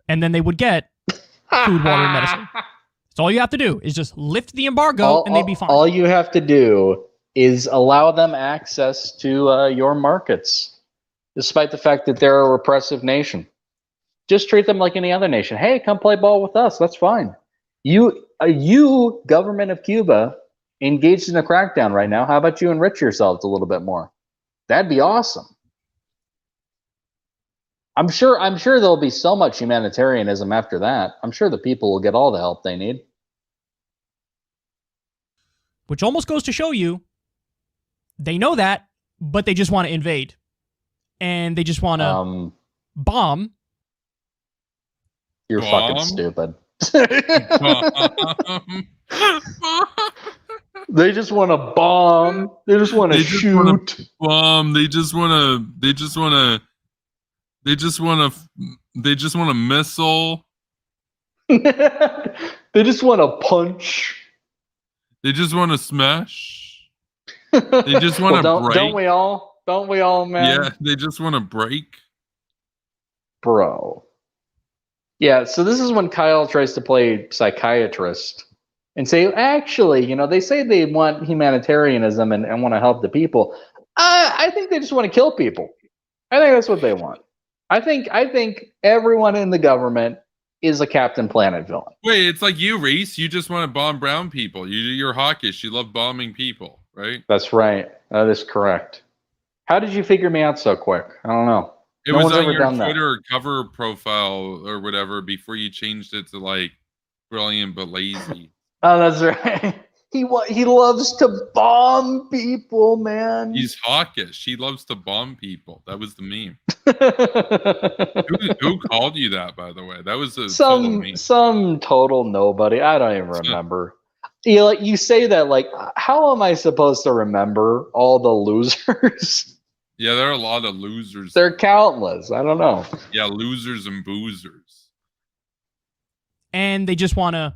Speaker 9: and then they would get food, water, and medicine. That's all you have to do is just lift the embargo, and they'd be fine.
Speaker 2: All you have to do is allow them access to your markets, despite the fact that they're a repressive nation. Just treat them like any other nation. Hey, come play ball with us. That's fine. You, government of Cuba, engaged in a crackdown right now. How about you enrich yourselves a little bit more? That'd be awesome. I'm sure there'll be so much humanitarianism after that. I'm sure the people will get all the help they need.
Speaker 9: Which almost goes to show you they know that, but they just want to invade. And they just want to bomb.
Speaker 2: You're fucking stupid. They just want to bomb. They just want to shoot.
Speaker 1: Bomb. They just want a missile.
Speaker 2: They just want to punch.
Speaker 1: They just want to smash. They just want to break.
Speaker 2: Don't we all? Don't we all, man?
Speaker 1: Yeah, they just want to break.
Speaker 2: Bro. Yeah, so this is when Kyle tries to play psychiatrist and say, actually, they say they want humanitarianism and want to help the people. I think they just want to kill people. I think that's what they want. I think everyone in the government is a Captain Planet villain.
Speaker 1: Wait, it's like you, Reece. You just want to bomb brown people. You're hawkish. You love bombing people, right?
Speaker 2: That's right. That is correct. How did you figure me out so quick? I don't know.
Speaker 1: It was on your Twitter cover profile or whatever before you changed it to like brilliant but lazy.
Speaker 2: Oh, that's right. He loves to bomb people, man.
Speaker 1: He's hawkish. He loves to bomb people. That was the meme. who called you that, by the way? That was some total
Speaker 2: nobody. I don't even remember. You know, like you say that, like, how am I supposed to remember all the losers?
Speaker 1: Yeah, there are a lot of losers.
Speaker 2: They're countless. I don't know.
Speaker 1: Yeah, losers and boozers.
Speaker 9: And they just want to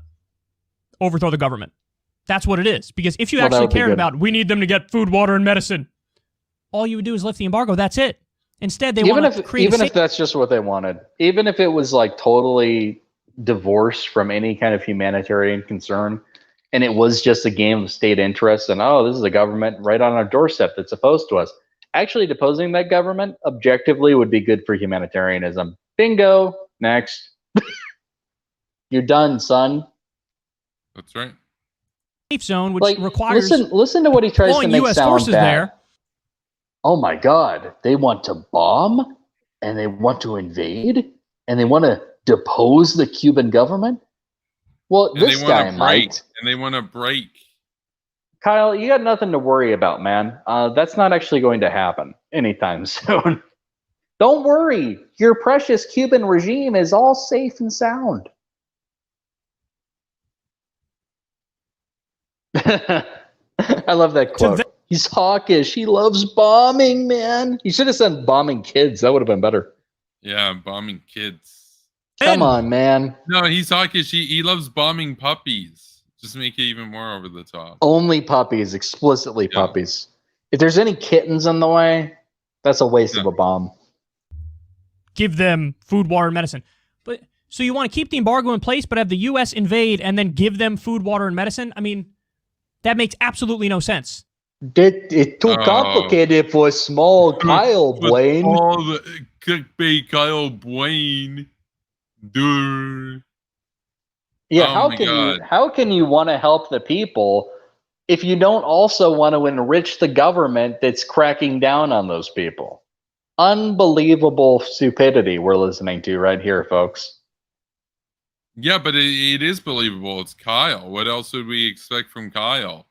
Speaker 9: overthrow the government. That's what it is. Because if you
Speaker 2: Well, that
Speaker 9: actually
Speaker 2: would be
Speaker 9: cared
Speaker 2: good.
Speaker 9: about, we need them to get food, water, and medicine, all you would do is lift the embargo. That's it. Instead, they want to create
Speaker 2: Even if that's just what they wanted, even if it was like totally divorced from any kind of humanitarian concern, and it was just a game of state interest, and oh, this is a government right on our doorstep that's opposed to us. Actually, deposing that government objectively would be good for humanitarianism. Bingo. Next. You're done, son.
Speaker 1: That's right.
Speaker 9: safe zone, which
Speaker 2: Like,
Speaker 9: requires
Speaker 2: listen to what he tries to
Speaker 9: deploying
Speaker 2: make
Speaker 9: U.S.
Speaker 2: sound
Speaker 9: forces
Speaker 2: bad.
Speaker 9: there.
Speaker 2: Oh my God, they want to bomb and they want to invade and they want to depose the Cuban government. Well,
Speaker 1: And
Speaker 2: this
Speaker 1: they
Speaker 2: guy
Speaker 1: want to break.
Speaker 2: might.
Speaker 1: And they want to break.
Speaker 2: Kyle, you got nothing to worry about, man. That's not actually going to happen anytime soon. Don't worry. Your precious Cuban regime is all safe and sound. I love that quote. He's hawkish. He loves bombing, man. He should have said bombing kids. That would have been better.
Speaker 1: Yeah, bombing kids.
Speaker 2: Come on, man.
Speaker 1: No, he's hawkish. He loves bombing puppies. Just make it even more over the top.
Speaker 2: Only puppies, explicitly puppies. If there's any kittens in the way, that's a waste of a bomb.
Speaker 9: Give them food, water, and medicine. But so you want to keep the embargo in place, but have the U.S. invade and then give them food, water, and medicine? I mean, that makes absolutely no sense.
Speaker 2: It's too complicated for small Kyle Blaine.
Speaker 1: All the clickbait Kyle Blaine. Dude.
Speaker 2: Yeah,
Speaker 1: Oh
Speaker 2: how can you want to help the people if you don't also want to enrich the government that's cracking down on those people? Unbelievable stupidity we're listening to right here, folks.
Speaker 1: Yeah, but it is believable. It's Kyle. What else would we expect from Kyle?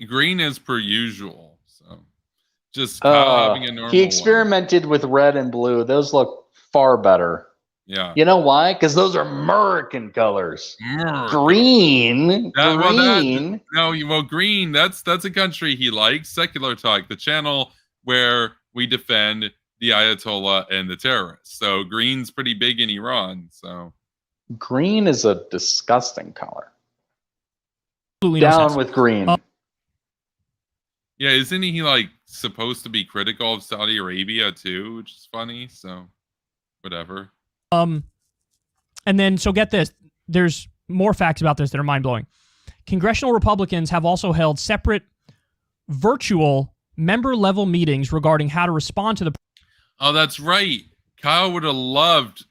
Speaker 1: Green as per usual. So just Kyle having a normal
Speaker 2: he experimented with red and blue. Those look far better.
Speaker 1: Yeah.
Speaker 2: You know why? Because those are American colors. Green.
Speaker 1: Green. Green. That's a country he likes. Secular Talk, the channel where we defend the Ayatollah and the terrorists. So green's pretty big in Iran. So
Speaker 2: green is a disgusting color.
Speaker 9: Absolutely
Speaker 2: Down with green.
Speaker 1: Yeah, isn't he like supposed to be critical of Saudi Arabia too, which is funny. So whatever.
Speaker 9: And then, so get this. There's more facts about this that are mind-blowing. Congressional Republicans have also held separate virtual member-level meetings regarding how to respond to the...
Speaker 1: Oh, that's right. Kyle would have loved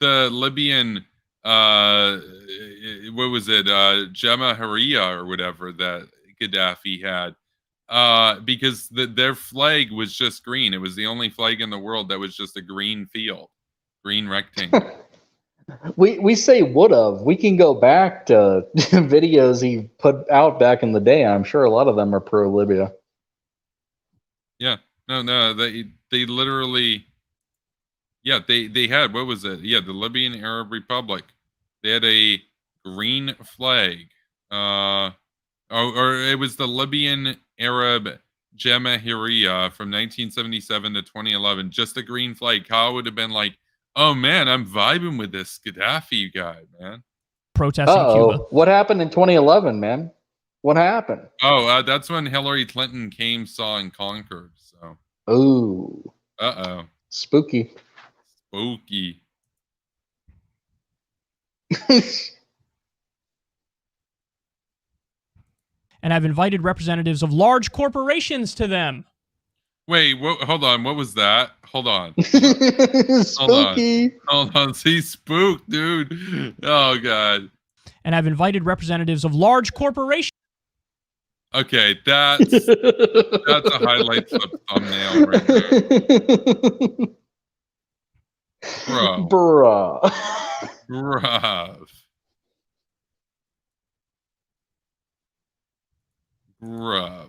Speaker 1: the Libyan, what was it, Jamahiriya or whatever that Gaddafi had, because their flag was just green. It was the only flag in the world that was just a green field. Green rectangle.
Speaker 2: We say would have. We can go back to videos he put out back in the day. I'm sure a lot of them are pro Libya.
Speaker 1: Yeah. No. They literally. Yeah. They had, what was it? Yeah, the Libyan Arab Republic. They had a green flag. Or it was the Libyan Arab Jamahiriya from 1977 to 2011. Just a green flag. Kyle would have been like, oh man, I'm vibing with this Gaddafi guy, man.
Speaker 9: Protesting Cuba.
Speaker 2: What happened in 2011, man? What happened?
Speaker 1: Oh, that's when Hillary Clinton came, saw, and conquered. So.
Speaker 2: Ooh.
Speaker 1: Spooky.
Speaker 9: And I've invited representatives of large corporations to them.
Speaker 1: Wait, hold on. What was that? Hold on.
Speaker 2: Spooky.
Speaker 1: Hold on. See, spooked, dude. Oh, God.
Speaker 9: And I've invited representatives of large corporations.
Speaker 1: Okay, that's a highlight clip thumbnail right there.
Speaker 2: Bruh.
Speaker 1: Bruv.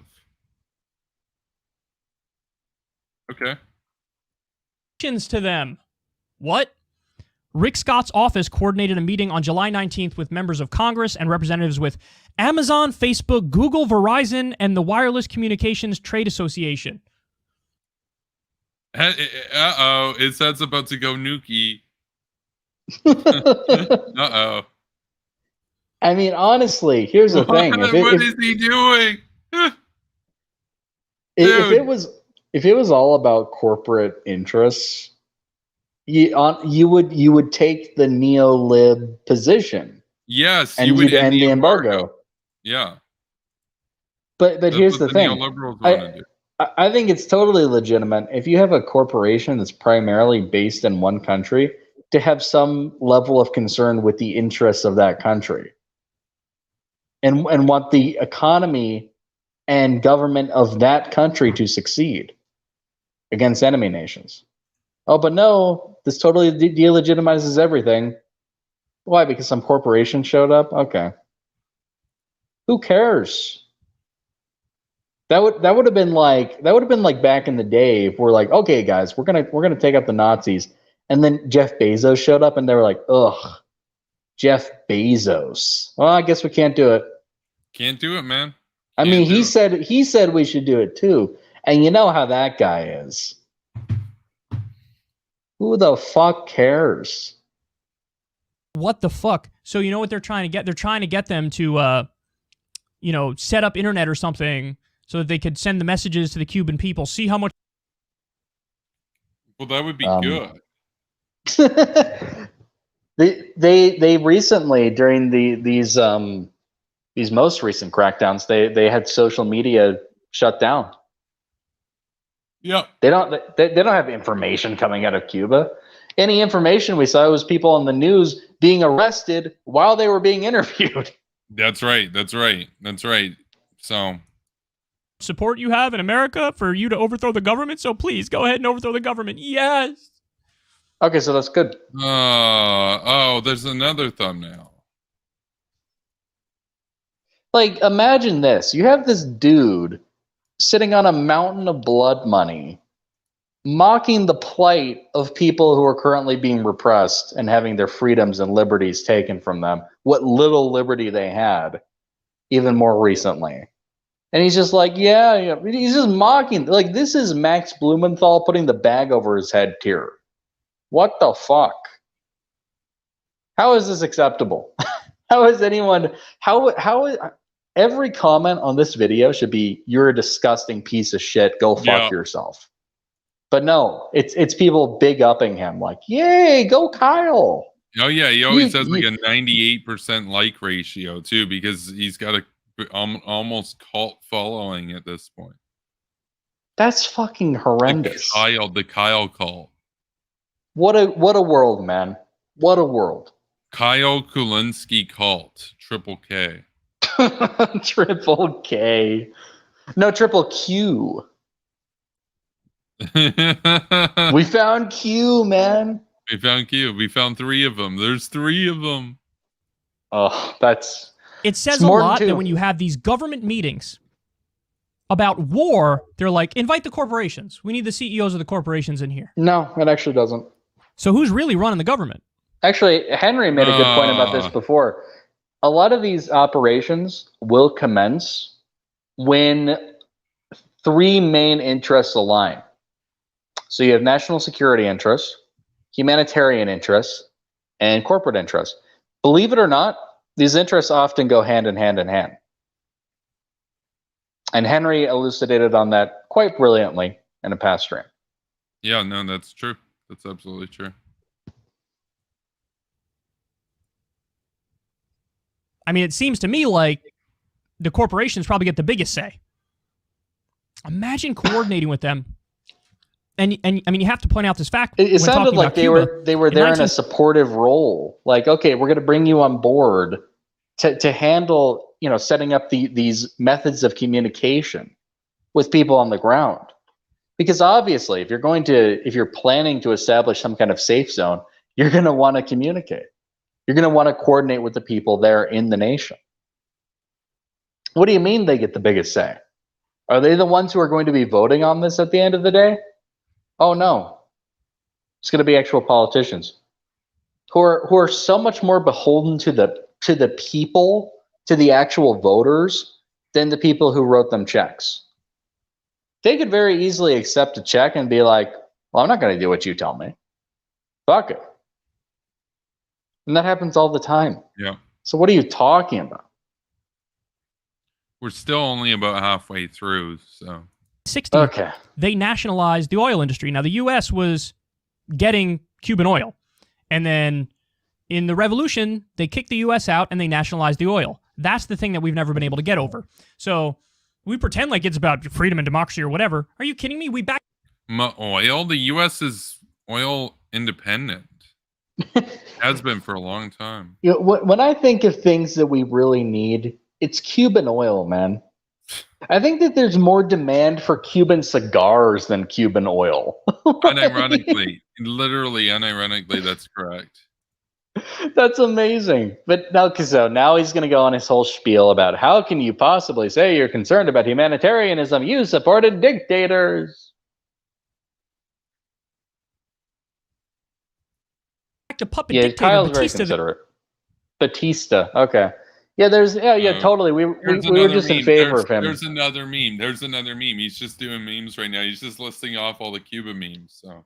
Speaker 1: Okay.
Speaker 9: To them. What? Rick Scott's office coordinated a meeting on July 19th with members of Congress and representatives with Amazon, Facebook, Google, Verizon, and the Wireless Communications Trade Association.
Speaker 1: Uh-oh, it says it's about to go Nukie. Uh-oh.
Speaker 2: I mean, honestly, here's the thing.
Speaker 1: What is he doing?
Speaker 2: If it was all about corporate interests, you would take the neo-lib position.
Speaker 1: Yes,
Speaker 2: and you'd end the embargo.
Speaker 1: Yeah.
Speaker 2: But here's the thing.
Speaker 1: Neoliberals want to do.
Speaker 2: I think it's totally legitimate if you have a corporation that's primarily based in one country to have some level of concern with the interests of that country and want the economy and government of that country to succeed against enemy nations. Oh, but no, this totally delegitimizes everything. Why? Because some corporation showed up? Okay. Who cares? That would have been like back in the day if we're like, okay, guys, we're gonna take out the Nazis, and then Jeff Bezos showed up, and they were like, ugh, Jeff Bezos. Well, I guess we can't do it.
Speaker 1: Can't do it, man.
Speaker 2: I mean, he said we should do it too, and you know how that guy is. Who the fuck cares?
Speaker 9: What the fuck? So you know what they're trying to get? They're trying to get them to, set up internet or something so that they could send the messages to the Cuban people. See how much.
Speaker 1: Well, that would be good.
Speaker 2: They recently, during these most recent crackdowns, they had social media shut down.
Speaker 1: Yeah.
Speaker 2: They don't have information coming out of Cuba. Any information we saw was people on the news being arrested while they were being interviewed.
Speaker 1: That's right. So,
Speaker 9: support you have in America for you to overthrow the government, so please go ahead and overthrow the government. Yes.
Speaker 2: Okay, so that's good.
Speaker 1: There's another thumbnail.
Speaker 2: Like, imagine this. You have this dude sitting on a mountain of blood money, mocking the plight of people who are currently being repressed and having their freedoms and liberties taken from them, what little liberty they had, even more recently. And he's just like, yeah, he's just mocking. Like, this is Max Blumenthal putting the bag over his head tier. What the fuck? How is this acceptable? Every comment on this video should be, you're a disgusting piece of shit, go fuck yourself. But no, it's people big upping him like, yay, go Kyle.
Speaker 1: Oh yeah, he always has like a 98% like ratio too, because he's got a almost cult following at this point.
Speaker 2: That's fucking horrendous.
Speaker 1: The Kyle cult.
Speaker 2: What a world, man. What a world.
Speaker 1: Kyle Kulinski cult, Triple K.
Speaker 2: Triple K. No, Triple Q. We found Q, man.
Speaker 1: We found Q. We found 3 of them. There's 3 of them.
Speaker 2: Oh,
Speaker 9: it says a lot that when you have these government meetings about war, they're like, invite the corporations. We need the CEOs of the corporations in here.
Speaker 2: No, it actually doesn't.
Speaker 9: So who's really running the government?
Speaker 2: Actually, Henry made a good point about this before. A lot of these operations will commence when 3 main interests align. So you have national security interests, humanitarian interests, and corporate interests. Believe it or not, these interests often go hand in hand in hand. And Henry elucidated on that quite brilliantly in a past stream.
Speaker 1: Yeah, no, that's true. That's absolutely true.
Speaker 9: I mean, it seems to me like the corporations probably get the biggest say. Imagine coordinating with them. And I mean, you have to point out this fact.
Speaker 2: It sounded like they were there in a supportive role. Like, okay, we're going to bring you on board to handle, setting up these methods of communication with people on the ground. Because obviously, if you're planning to establish some kind of safe zone, you're going to want to communicate. You're going to want to coordinate with the people there in the nation. What do you mean they get the biggest say? Are they the ones who are going to be voting on this at the end of the day? Oh, no. It's going to be actual politicians who are so much more beholden to the people, to the actual voters, than the people who wrote them checks. They could very easily accept a check and be like, well, I'm not going to do what you tell me. Fuck it. And that happens all the time.
Speaker 1: Yeah.
Speaker 2: So what are you talking about?
Speaker 1: We're still only about halfway through, so.
Speaker 9: 60,
Speaker 2: Okay.
Speaker 9: they nationalized the oil industry. Now, the U.S. was getting Cuban oil. And then in the revolution, they kicked the U.S. out and they nationalized the oil. That's the thing that we've never been able to get over. So we pretend like it's about freedom and democracy or whatever. Are you kidding me? We back
Speaker 1: Oil? The U.S. is oil independent. Has been for a long time.
Speaker 2: You know, when I think of things that we really need, it's Cuban oil, man. I think that there's more demand for Cuban cigars than Cuban oil.
Speaker 1: Unironically, literally unironically, that's correct.
Speaker 2: That's amazing. But now he's going to go on his whole spiel about how can you possibly say you're concerned about humanitarianism? You supported dictators.
Speaker 9: to puppet
Speaker 2: Yeah,
Speaker 9: dictator
Speaker 2: Kyle's very
Speaker 9: Batista.
Speaker 2: considerate. Batista. Okay. Yeah, totally. We were just in
Speaker 1: meme.
Speaker 2: favor of him.
Speaker 1: There's another meme. There's another meme. He's just doing memes right now. He's just listing off all the Cuba memes. So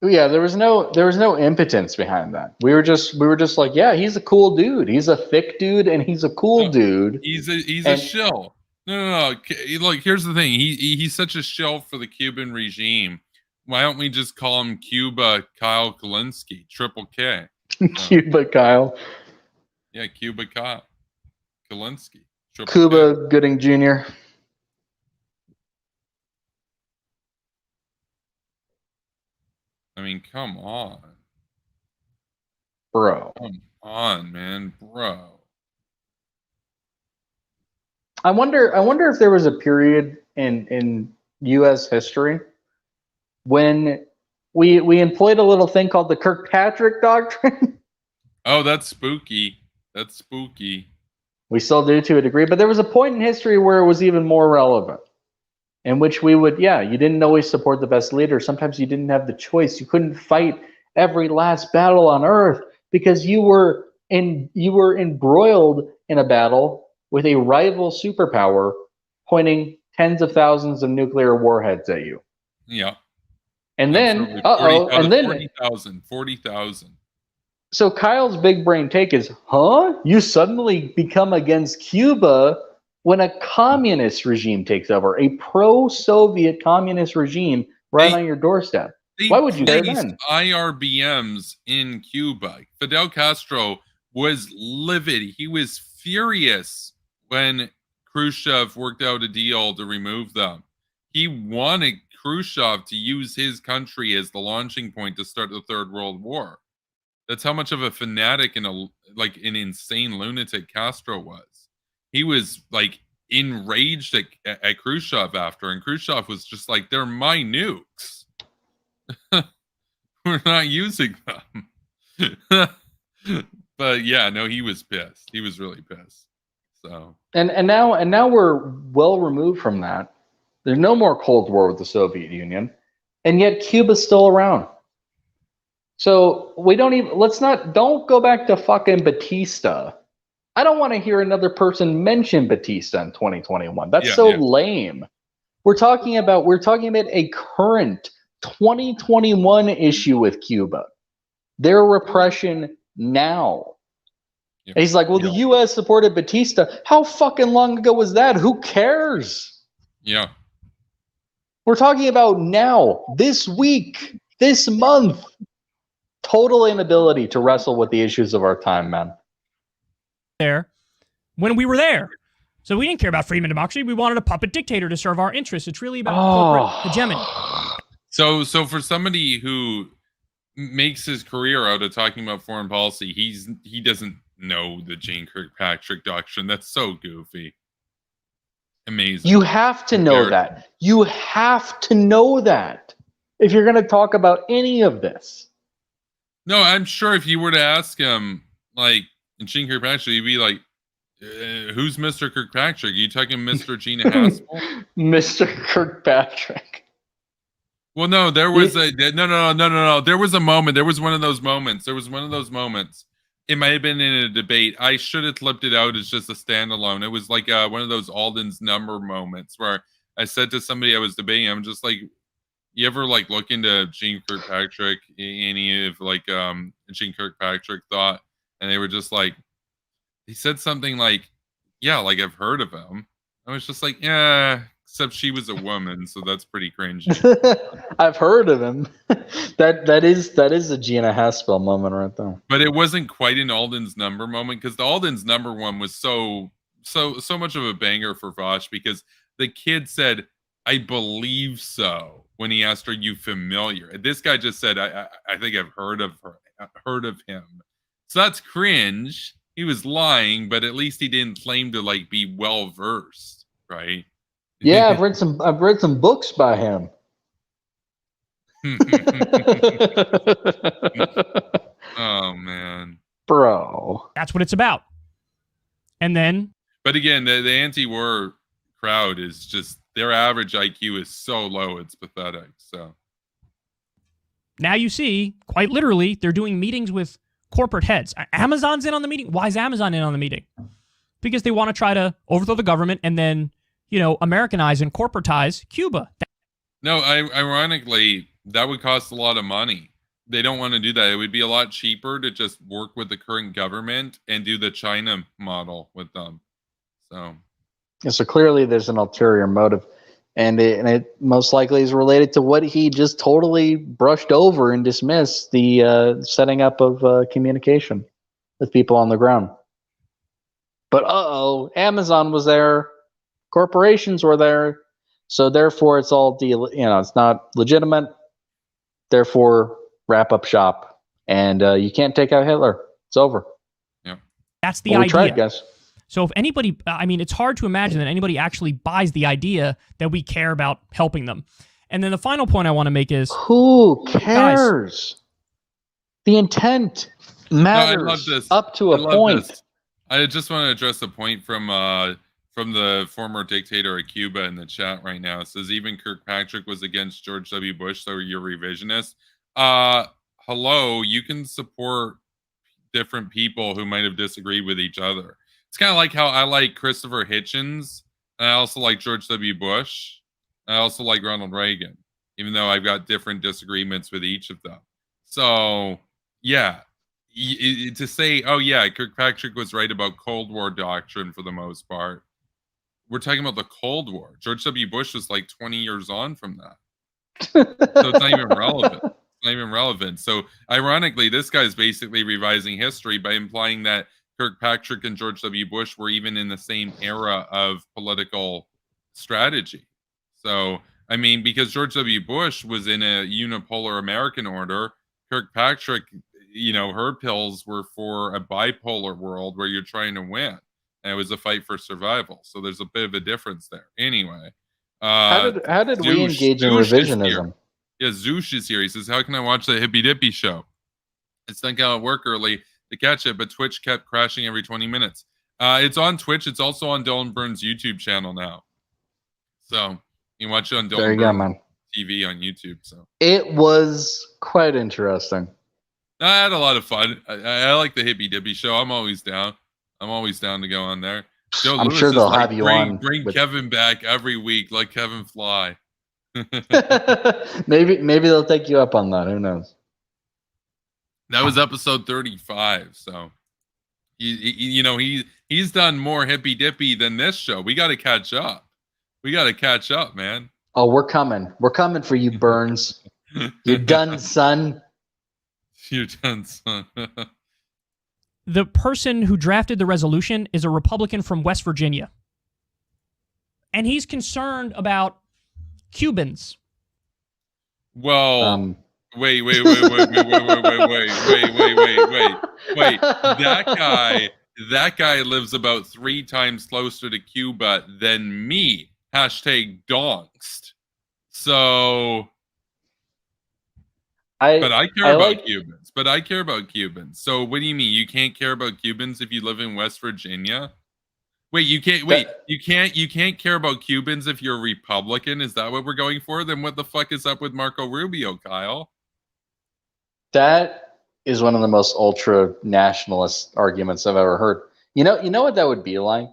Speaker 2: yeah, there was no impotence behind that. We were just like, yeah, he's a cool dude. He's a thick dude, and he's a cool dude.
Speaker 1: He's a shill. No. Look, here's the thing. He's such a shill for the Cuban regime. Why don't we just call him Cuba Kyle Kulinski, Triple K?
Speaker 2: Cuba Kyle.
Speaker 1: Yeah, Cuba Kyle Kulinski.
Speaker 2: Cuba Gooding Jr.
Speaker 1: I mean, come on.
Speaker 2: Bro.
Speaker 1: Come on, man. Bro.
Speaker 2: I wonder if there was a period in US history when we employed a little thing called the Kirkpatrick Doctrine.
Speaker 1: Oh, that's spooky. That's spooky.
Speaker 2: We still do to a degree, but there was a point in history where it was even more relevant, in which we would, you didn't always support the best leader. Sometimes you didn't have the choice. You couldn't fight every last battle on Earth because you were embroiled in a battle with a rival superpower pointing tens of thousands of nuclear warheads at you.
Speaker 1: Yeah.
Speaker 2: And then,
Speaker 1: 40,000.
Speaker 2: So Kyle's big brain take is, you suddenly become against Cuba when a communist regime takes over, a pro-Soviet communist regime on your doorstep. Why would you care then?
Speaker 1: IRBMs in Cuba. Fidel Castro was livid. He was furious when Khrushchev worked out a deal to remove them. He wanted Khrushchev to use his country as the launching point to start the Third World War. That's how much of a fanatic and an insane lunatic Castro was. He was enraged at Khrushchev after, and Khrushchev was just like, "They're my nukes. We're not using them." But yeah, no, he was pissed. He was really pissed. So
Speaker 2: and now we're well removed from that. There's no more Cold War with the Soviet Union, and yet Cuba's still around. So don't go back to fucking Batista. I don't want to hear another person mention Batista in 2021. That's lame. We're talking about a current 2021 issue with Cuba. Their repression now.
Speaker 1: Yep.
Speaker 2: And he's like, well, the U.S. supported Batista. How fucking long ago was that? Who cares?
Speaker 1: Yeah.
Speaker 2: We're talking about now, this week, this month. Total inability to wrestle with the issues of our time, man.
Speaker 9: There, when we were there. So we didn't care about freedom and democracy. We wanted a puppet dictator to serve our interests. It's really about corporate hegemony.
Speaker 1: So for somebody who makes his career out of talking about foreign policy, he doesn't know the Jane Kirkpatrick Doctrine. That's so goofy. Amazing.
Speaker 2: You have to know that. You have to know that if you're going to talk about any of this.
Speaker 1: No, I'm sure if you were to ask him, Gene Kirkpatrick, he'd be like, who's Mr. Kirkpatrick? Are you talking Mr. Gina Haspel?
Speaker 2: Mr. Kirkpatrick.
Speaker 1: Well, no, there was no. There was a moment. There was one of those moments. It might have been in a debate. I should have clipped it out as just a standalone. It was like one of those Alden's number moments where I said to somebody I was debating, I'm just like, you ever like look into Gene Kirkpatrick, any of like Gene Kirkpatrick thought, and they were just like, he said something like, yeah, like I've heard of him. I was just like, yeah, except she was a woman, so that's pretty cringy.
Speaker 2: I've heard of him. that is a Gina Haspel moment right there.
Speaker 1: But it wasn't quite an Alden's number moment, because the Alden's number one was so much of a banger for Vosh, because the kid said, I believe so, when he asked, are you familiar? And this guy just said, I think I've heard of him. So that's cringe. He was lying, but at least he didn't claim to like be well versed, right?
Speaker 2: Yeah, I've read some books by him.
Speaker 1: Oh man,
Speaker 2: bro,
Speaker 9: That's what it's about. And then,
Speaker 1: but again, the anti-war crowd is just, their average IQ is so low, it's pathetic. So
Speaker 9: now you see, quite literally, they're doing meetings with corporate heads. Amazon's in on the meeting. Why is Amazon in on the meeting? Because they want to try to overthrow the government and then, Americanize and corporatize Cuba.
Speaker 1: no, ironically, that would cost a lot of money. They don't want to do that. It would be a lot cheaper to just work with the current government and do the China model with them. So
Speaker 2: clearly there's an ulterior motive, and it most likely is related to what he just totally brushed over and dismissed, the setting up of communication with people on the ground. But Amazon was there, corporations were there, so therefore it's all it's not legitimate. Therefore, wrap up shop, and you can't take out Hitler. It's over.
Speaker 1: Yeah,
Speaker 9: that's the idea.
Speaker 2: We tried, guys.
Speaker 9: So if anybody, it's hard to imagine that anybody actually buys the idea that we care about helping them. And then the final point I want to make is,
Speaker 2: who cares? Guys, the intent matters up to a point.
Speaker 1: I just want to address a point from the former dictator of Cuba in the chat right now. It says, even Kirkpatrick was against George W. Bush, so you're revisionist. Hello, you can support different people who might have disagreed with each other. It's kind of like how I like Christopher Hitchens, and I also like George W. Bush, and I also like Ronald Reagan, even though I've got different disagreements with each of them. So, yeah, to say, oh yeah, Kirkpatrick was right about Cold War doctrine for the most part. We're talking about the Cold War. George W. Bush was like 20 years on from that. So it's not even relevant. It's not even relevant. So ironically, this guy's basically revising history by implying that Kirkpatrick and George W. Bush were even in the same era of political strategy. So, I mean, because George W. Bush was in a unipolar American order, Kirkpatrick, her pills were for a bipolar world where you're trying to win. And it was a fight for survival. So there's a bit of a difference there. Anyway.
Speaker 2: How did we engage in revisionism?
Speaker 1: Yeah, Zoosh is here. He says, how can I watch the Hippy Dippy show? I snuck out at work early to catch it, but Twitch kept crashing every 20 minutes. It's on Twitch. It's also on Dylan Burns' YouTube channel now. So you can watch it on Dylan Burns TV on YouTube. So
Speaker 2: it was quite interesting.
Speaker 1: I had a lot of fun. I like the Hippy Dippy show. I'm always down. to go on there. Joe
Speaker 2: I'm
Speaker 1: Lewis
Speaker 2: sure they'll
Speaker 1: like,
Speaker 2: have you on.
Speaker 1: Bring Kevin back every week. Let Kevin fly.
Speaker 2: maybe they'll take you up on that. Who knows?
Speaker 1: That was episode 35. So he's done more Hippy Dippy than this show. We got to catch up. Man.
Speaker 2: Oh, we're coming. We're coming for you, Burns. You're done, son.
Speaker 1: You're done, son.
Speaker 9: The person who drafted the resolution is a Republican from West Virginia. And he's concerned about Cubans.
Speaker 1: Well, wait. That guy lives about 3 times closer to Cuba than me. #donkst. So, but I care about Cubans. So what do you mean? You can't care about Cubans if you live in West Virginia? Wait, you can't care about Cubans if you're a Republican? Is that what we're going for? Then what the fuck is up with Marco Rubio, Kyle?
Speaker 2: That is one of the most ultra nationalist arguments I've ever heard. You know what that would be like?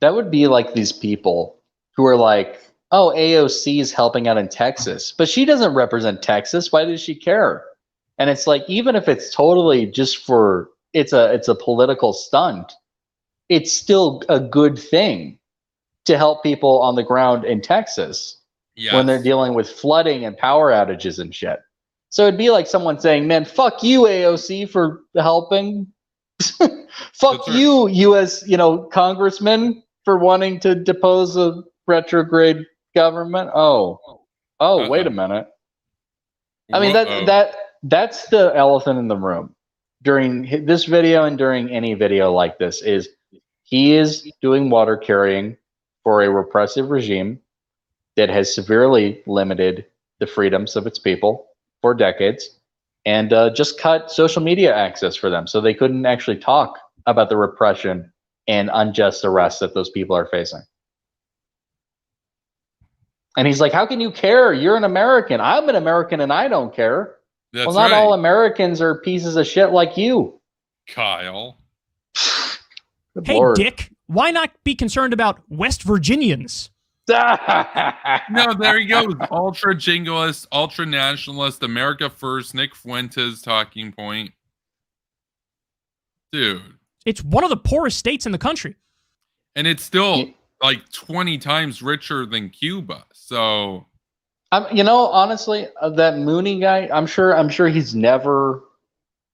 Speaker 2: That would be like these people who are like, oh, AOC is helping out in Texas, but she doesn't represent Texas. Why does she care? And it's like, even if it's totally just for it's a political stunt, it's still a good thing to help people on the ground in Texas when they're dealing with flooding and power outages and shit. So it'd be like someone saying, man, fuck you, AOC, for helping. Fuck you, U.S. Congressman, for wanting to depose a retrograde government. Wait a minute. I mean, that's the elephant in the room during this video and during any video like this is he is doing water carrying for a repressive regime that has severely limited the freedoms of its people for decades and just cut social media access for them so they couldn't actually talk about the repression and unjust arrests that those people are facing. And he's like, how can you care? You're an American. I'm an American and I don't care.
Speaker 1: That's
Speaker 2: well, not all Americans are pieces of shit like you.
Speaker 1: Kyle.
Speaker 9: Hey,
Speaker 2: Lord.
Speaker 9: Dick, why not be concerned about West Virginians?
Speaker 1: No, there he goes. Ultra jingoist, ultra nationalist, America first, Nick Fuentes talking point. Dude.
Speaker 9: It's one of the poorest states in the country.
Speaker 1: And it's still like 20 times richer than Cuba. So
Speaker 2: honestly, that Mooney guy, I'm sure he's never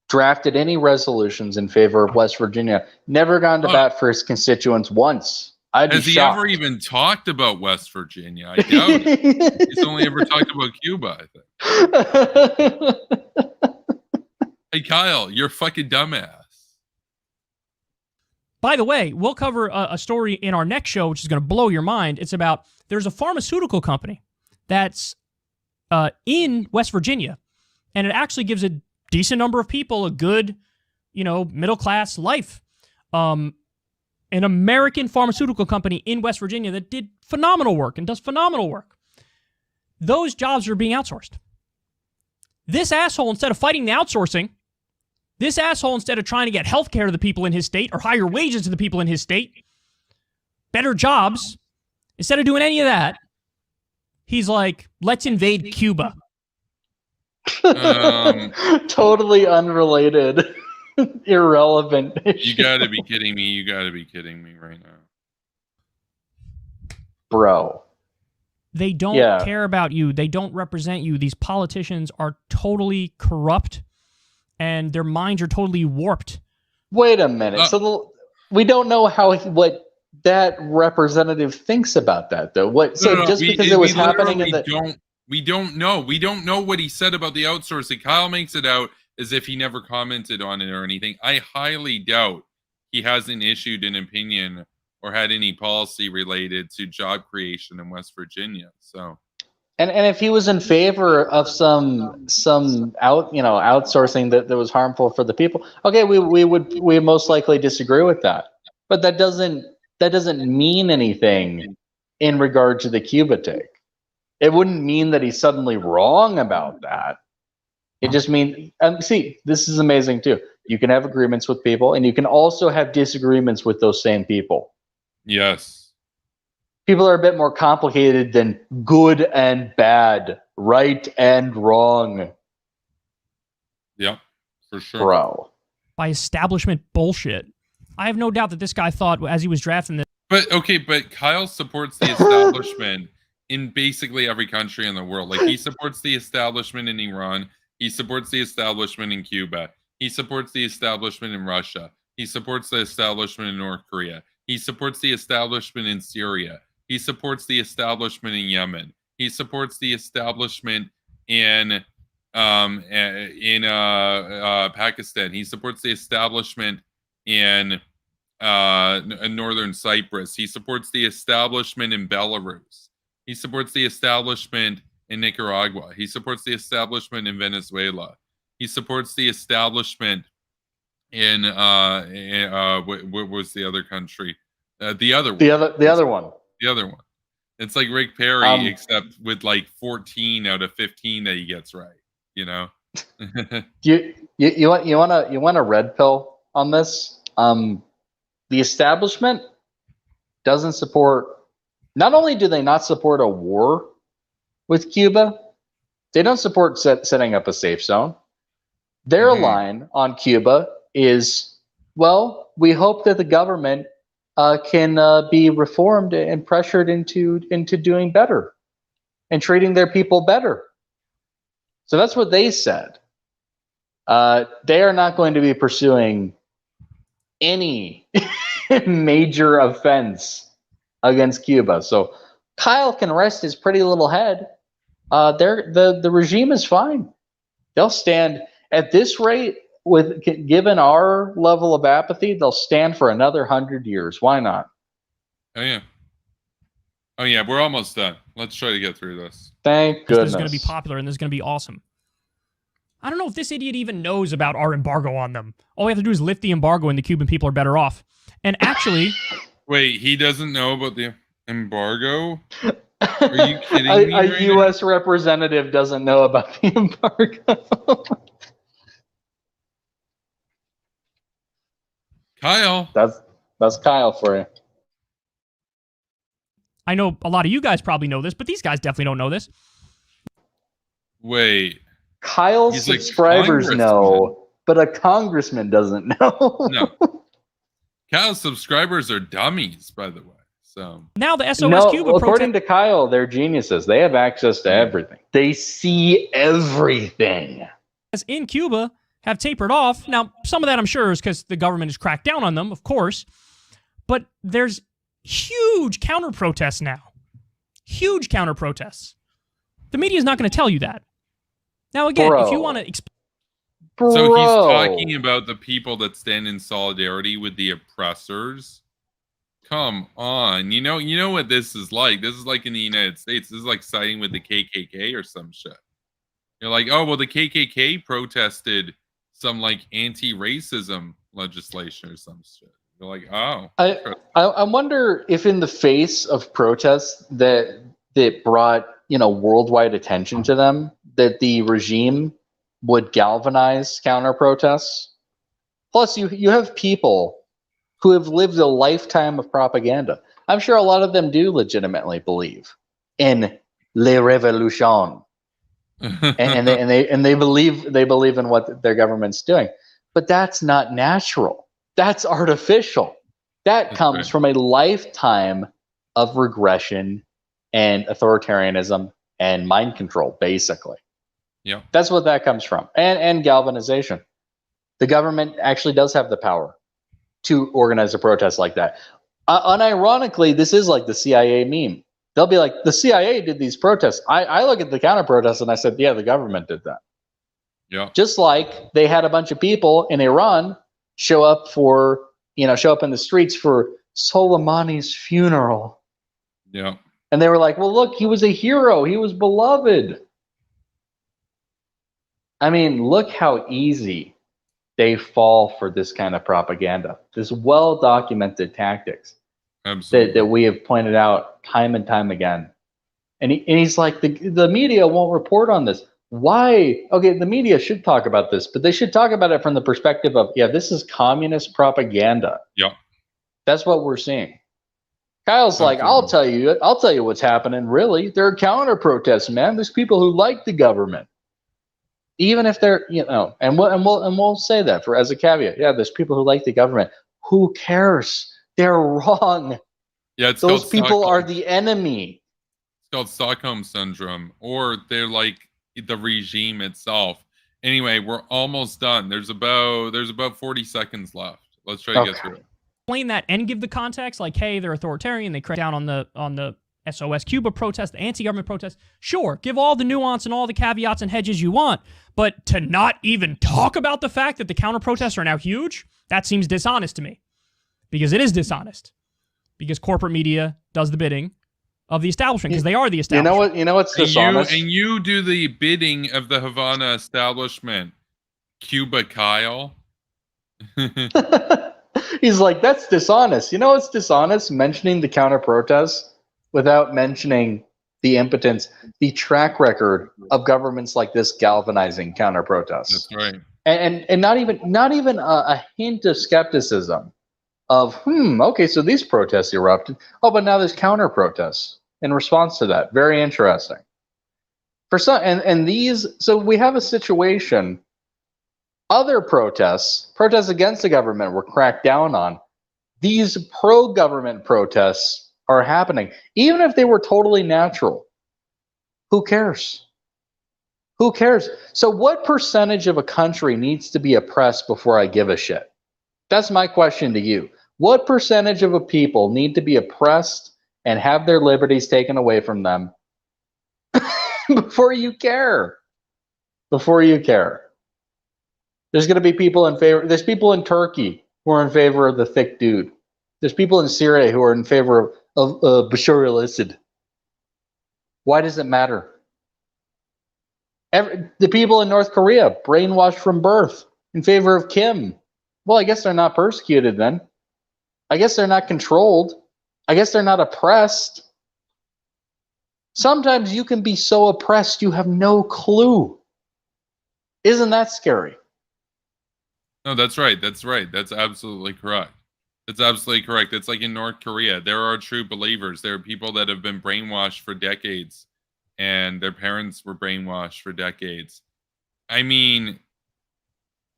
Speaker 2: drafted any resolutions in favor of West Virginia. Never gone to bat for his constituents once.
Speaker 1: Has he ever even talked about West Virginia? I doubt it. He's only ever talked about Cuba, I think. Hey, Kyle, you're a fucking dumbass.
Speaker 9: By the way, we'll cover a story in our next show, which is going to blow your mind. It's about there's a pharmaceutical company that's in West Virginia, and it actually gives a decent number of people a good, middle-class life. An American pharmaceutical company in West Virginia that did phenomenal work and does phenomenal work. Those jobs are being outsourced. This asshole, instead of fighting the outsourcing, instead of trying to get health care to the people in his state or higher wages to the people in his state, better jobs, instead of doing any of that, he's like, let's invade Cuba.
Speaker 2: Totally unrelated. Irrelevant.
Speaker 1: You gotta be kidding me. You gotta be kidding me right now.
Speaker 2: Bro.
Speaker 9: They don't care about you. They don't represent you. These politicians are totally corrupt and their minds are totally warped.
Speaker 2: Wait a minute. We don't know what that representative thinks about that, though. Because it was happening in the...
Speaker 1: We don't know. We don't know what he said about the outsourcing. Kyle makes it out as if he never commented on it or anything. I highly doubt he hasn't issued an opinion or had any policy related to job creation in West Virginia. So,
Speaker 2: and if he was in favor of some outsourcing that was harmful for the people, okay, we would most likely disagree with that. But that doesn't mean anything in regard to the Cuba take. It wouldn't mean that he's suddenly wrong about that. It just means, see, this is amazing too. You can have agreements with people, and you can also have disagreements with those same people.
Speaker 1: Yes.
Speaker 2: People are a bit more complicated than good and bad, right and wrong.
Speaker 1: Yep, for sure.
Speaker 2: Bro.
Speaker 9: By establishment bullshit. I have no doubt that this guy thought as he was drafting this.
Speaker 1: But Kyle supports the establishment in basically every country in the world. Like, he supports the establishment in Iran. He supports the establishment in Cuba. He supports the establishment in Russia. He supports the establishment in North Korea. He supports the establishment in Syria. He supports the establishment in Yemen. He supports the establishment in Pakistan. He supports the establishment in northern Cyprus. He supports the establishment in Belarus. He supports the establishment in Nicaragua. He supports the establishment in Venezuela. He supports the establishment in what was the other country? The other one.
Speaker 2: The other one.
Speaker 1: The other one. It's like Rick Perry, except with like 14 out of 15 that he gets right. You know.
Speaker 2: You want a red pill on this? The establishment doesn't support. Not only do they not support a war with Cuba, they don't support setting up a safe zone. Their line on Cuba is, well, we hope that the government can be reformed and pressured into doing better and treating their people better. So that's what they said. They are not going to be pursuing any major offense against Cuba. So Kyle can rest his pretty little head. The regime is fine. They'll stand at this rate. Given our level of apathy, they'll stand for another 100 years. Why not?
Speaker 1: Oh yeah, we're almost done. Let's try to get through this.
Speaker 2: Thank goodness.
Speaker 9: This is going to be popular, and this is going to be awesome. I don't know if this idiot even knows about our embargo on them. All we have to do is lift the embargo, and the Cuban people are better off. And actually,
Speaker 1: wait, he doesn't know about the embargo? Are you kidding me?
Speaker 2: A U.S. representative doesn't know about the embargo.
Speaker 1: Kyle.
Speaker 2: That's Kyle for you.
Speaker 9: I know a lot of you guys probably know this, but these guys definitely don't know this.
Speaker 1: Wait.
Speaker 2: Kyle's subscribers know, but a congressman doesn't know.
Speaker 1: No. Kyle's subscribers are dummies, by the way. So
Speaker 9: now the SOS Cuba
Speaker 2: according to Kyle, they're geniuses. They have access to everything. They see everything.
Speaker 9: In Cuba have tapered off. Now, some of that I'm sure is because the government has cracked down on them, of course. But there's huge counter-protests now. Huge counter-protests. The media is not going to tell you that. Now, again, if you want to explain...
Speaker 1: So he's talking about the people that stand in solidarity with the oppressors. Come on. You know what this is like. This is like in the United States. This is like siding with the KKK or some shit. You're like, oh, well, the KKK protested some like anti-racism legislation or some shit. You're like, oh.
Speaker 2: I wonder if in the face of protests that brought, worldwide attention to them, that the regime would galvanize counter-protests. Plus, you have people who have lived a lifetime of propaganda. I'm sure a lot of them do legitimately believe in le revolution. and they believe in what their government's doing. But that's not natural. That's artificial. That comes from a lifetime of regression and authoritarianism and mind control, basically.
Speaker 1: Yeah.
Speaker 2: That's what that comes from. And galvanization. The government actually does have the power to organize a protest like that. Unironically, this is like the CIA meme. They'll be like, the CIA did these protests. I look at the counter protests and I said, yeah, the government did that.
Speaker 1: Yeah.
Speaker 2: Just like they had a bunch of people in Iran show up in the streets for Soleimani's funeral.
Speaker 1: Yeah.
Speaker 2: And they were like, well, look, he was a hero. He was beloved. I mean, look how easy they fall for this kind of propaganda, this well-documented tactics.
Speaker 1: Absolutely.
Speaker 2: That we have pointed out time and time again. And he's like, the media won't report on this. Why? Okay, the media should talk about this, but they should talk about it from the perspective of, yeah, this is communist propaganda.
Speaker 1: Yeah.
Speaker 2: That's what we're seeing. Kyle's like, I'll tell you what's happening, really. There are counter protests, man. There's people who like the government. Even if they're, and we'll say that as a caveat. Yeah, there's people who like the government. Who cares? They're wrong.
Speaker 1: Yeah,
Speaker 2: those people are the enemy.
Speaker 1: It's called Stockholm Syndrome, or they're like the regime itself. Anyway, we're almost done. There's about 40 seconds left. Let's try to get through it.
Speaker 9: Explain that and give the context, like, hey, they're authoritarian. They crack down on the SOS Cuba protest, the anti-government protest. Sure, give all the nuance and all the caveats and hedges you want, but to not even talk about the fact that the counter protests are now huge, that seems dishonest to me. Because it is dishonest. Because corporate media does the bidding of the establishment, because they are the establishment.
Speaker 2: You know what's dishonest?
Speaker 1: And you do the bidding of the Havana establishment, Cuba Kyle.
Speaker 2: He's like, that's dishonest. You know what's dishonest? Mentioning the counter protests without mentioning the impotence, the track record of governments like this galvanizing counter protests.
Speaker 1: That's right.
Speaker 2: And not even a hint of skepticism of, okay, so these protests erupted. Oh, but now there's counter protests in response to that. Very interesting. For some, and these, so we have a situation. Other protests against the government were cracked down on. These pro-government protests are happening. Even if they were totally natural, who cares? Who cares? So what percentage of a country needs to be oppressed before I give a shit? That's my question to you. What percentage of a people need to be oppressed and have their liberties taken away from them before you care? Before you care. There's going to be people in favor. There's people in Turkey who are in favor of the thick dude. There's people in Syria who are in favor of Bashar al-Assad. Why does it matter? The people in North Korea, brainwashed from birth, in favor of Kim. Well, I guess they're not persecuted then. I guess they're not controlled. I guess they're not oppressed. Sometimes you can be so oppressed you have no clue. Isn't that scary?
Speaker 1: No, that's right. That's right. That's absolutely correct. That's absolutely correct. It's like in North Korea. There are true believers. There are people that have been brainwashed for decades, and their parents were brainwashed for decades. I mean,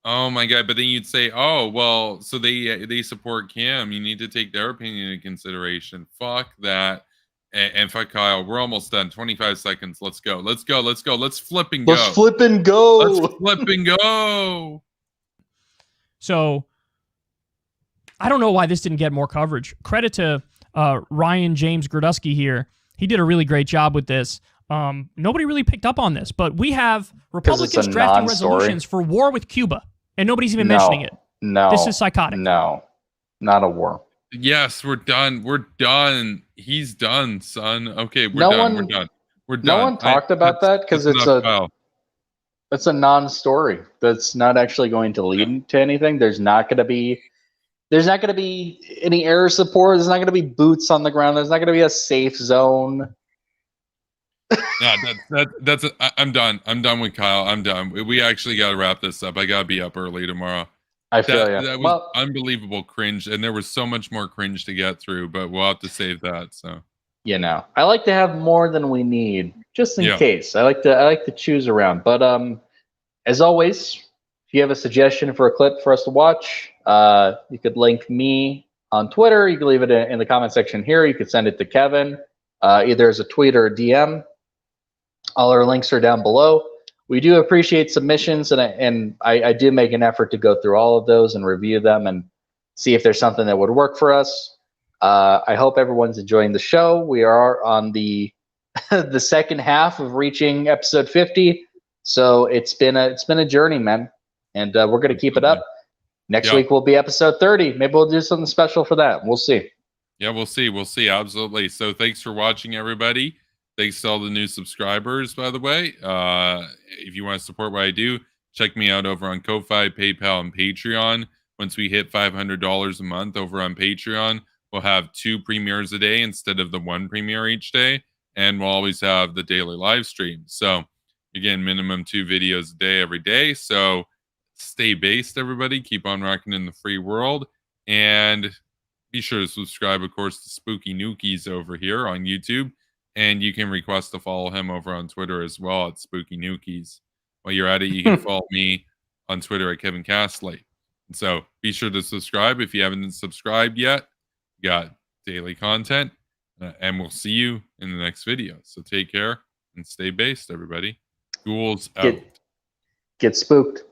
Speaker 1: oh my God. But then you'd say, oh, well, so they support Kim. You need to take their opinion into consideration. Fuck that. And fuck Kyle. We're almost done. 25 seconds. Let's go. Let's go. Let's go. Let's flip and go.
Speaker 2: Let's flip and go.
Speaker 1: Let's flip and go.
Speaker 9: So I don't know why this didn't get more coverage. Credit to Ryan James Grodusky here. He did a really great job with this. Nobody really picked up on this, but we have Republicans drafting resolutions for war with Cuba, and nobody's even mentioning it.
Speaker 2: No.
Speaker 9: This is psychotic.
Speaker 2: No. Not a war.
Speaker 1: Yes, we're done. We're done. He's done, son. Okay, we're done. We're done. We're done.
Speaker 2: No one talked about that because it's a non-story that's not actually going to lead to anything. There's not going to be any air support. There's not going to be boots on the ground. There's not going to be a safe zone.
Speaker 1: Yeah, I'm done. I'm done with Kyle. I'm done. We actually got to wrap this up. I got to be up early tomorrow.
Speaker 2: I feel you.
Speaker 1: That was unbelievable cringe, and there was so much more cringe to get through, but we'll have to save that. So,
Speaker 2: you know, I like to have more than we need, just in case. I like to choose around. But as always, if you have a suggestion for a clip for us to watch, you could link me on Twitter. You can leave it in the comment section here. You could send it to Kevin, either as a tweet or a DM. All our links are down below. We do appreciate submissions, and I do make an effort to go through all of those and review them and see if there's something that would work for us. I hope everyone's enjoying the show. We are on the the second half of reaching episode 50, so it's been a journey, man, and we're gonna keep it up. Next week will be episode 30. Maybe we'll do something special for that. We'll see.
Speaker 1: Yeah, we'll see. We'll see. Absolutely. So thanks for watching, everybody. Thanks to all the new subscribers, by the way. If you want to support what I do, check me out over on Ko-Fi, PayPal, and Patreon. Once we hit $500 a month over on Patreon, we'll have 2 premieres a day instead of the 1 premiere each day. And we'll always have the daily live stream. So, again, minimum 2 videos a day every day. So, stay based, everybody. Keep on rocking in the free world. And be sure to subscribe, of course, to Spooky Nukies over here on YouTube. And you can request to follow him over on Twitter as well at Spooky Nukies. While you're at it, you can follow me on Twitter at Kevin Castley. And so be sure to subscribe if you haven't subscribed yet. We got daily content, and we'll see you in the next video. So take care and stay based, everybody. Ghouls out.
Speaker 2: Get spooked.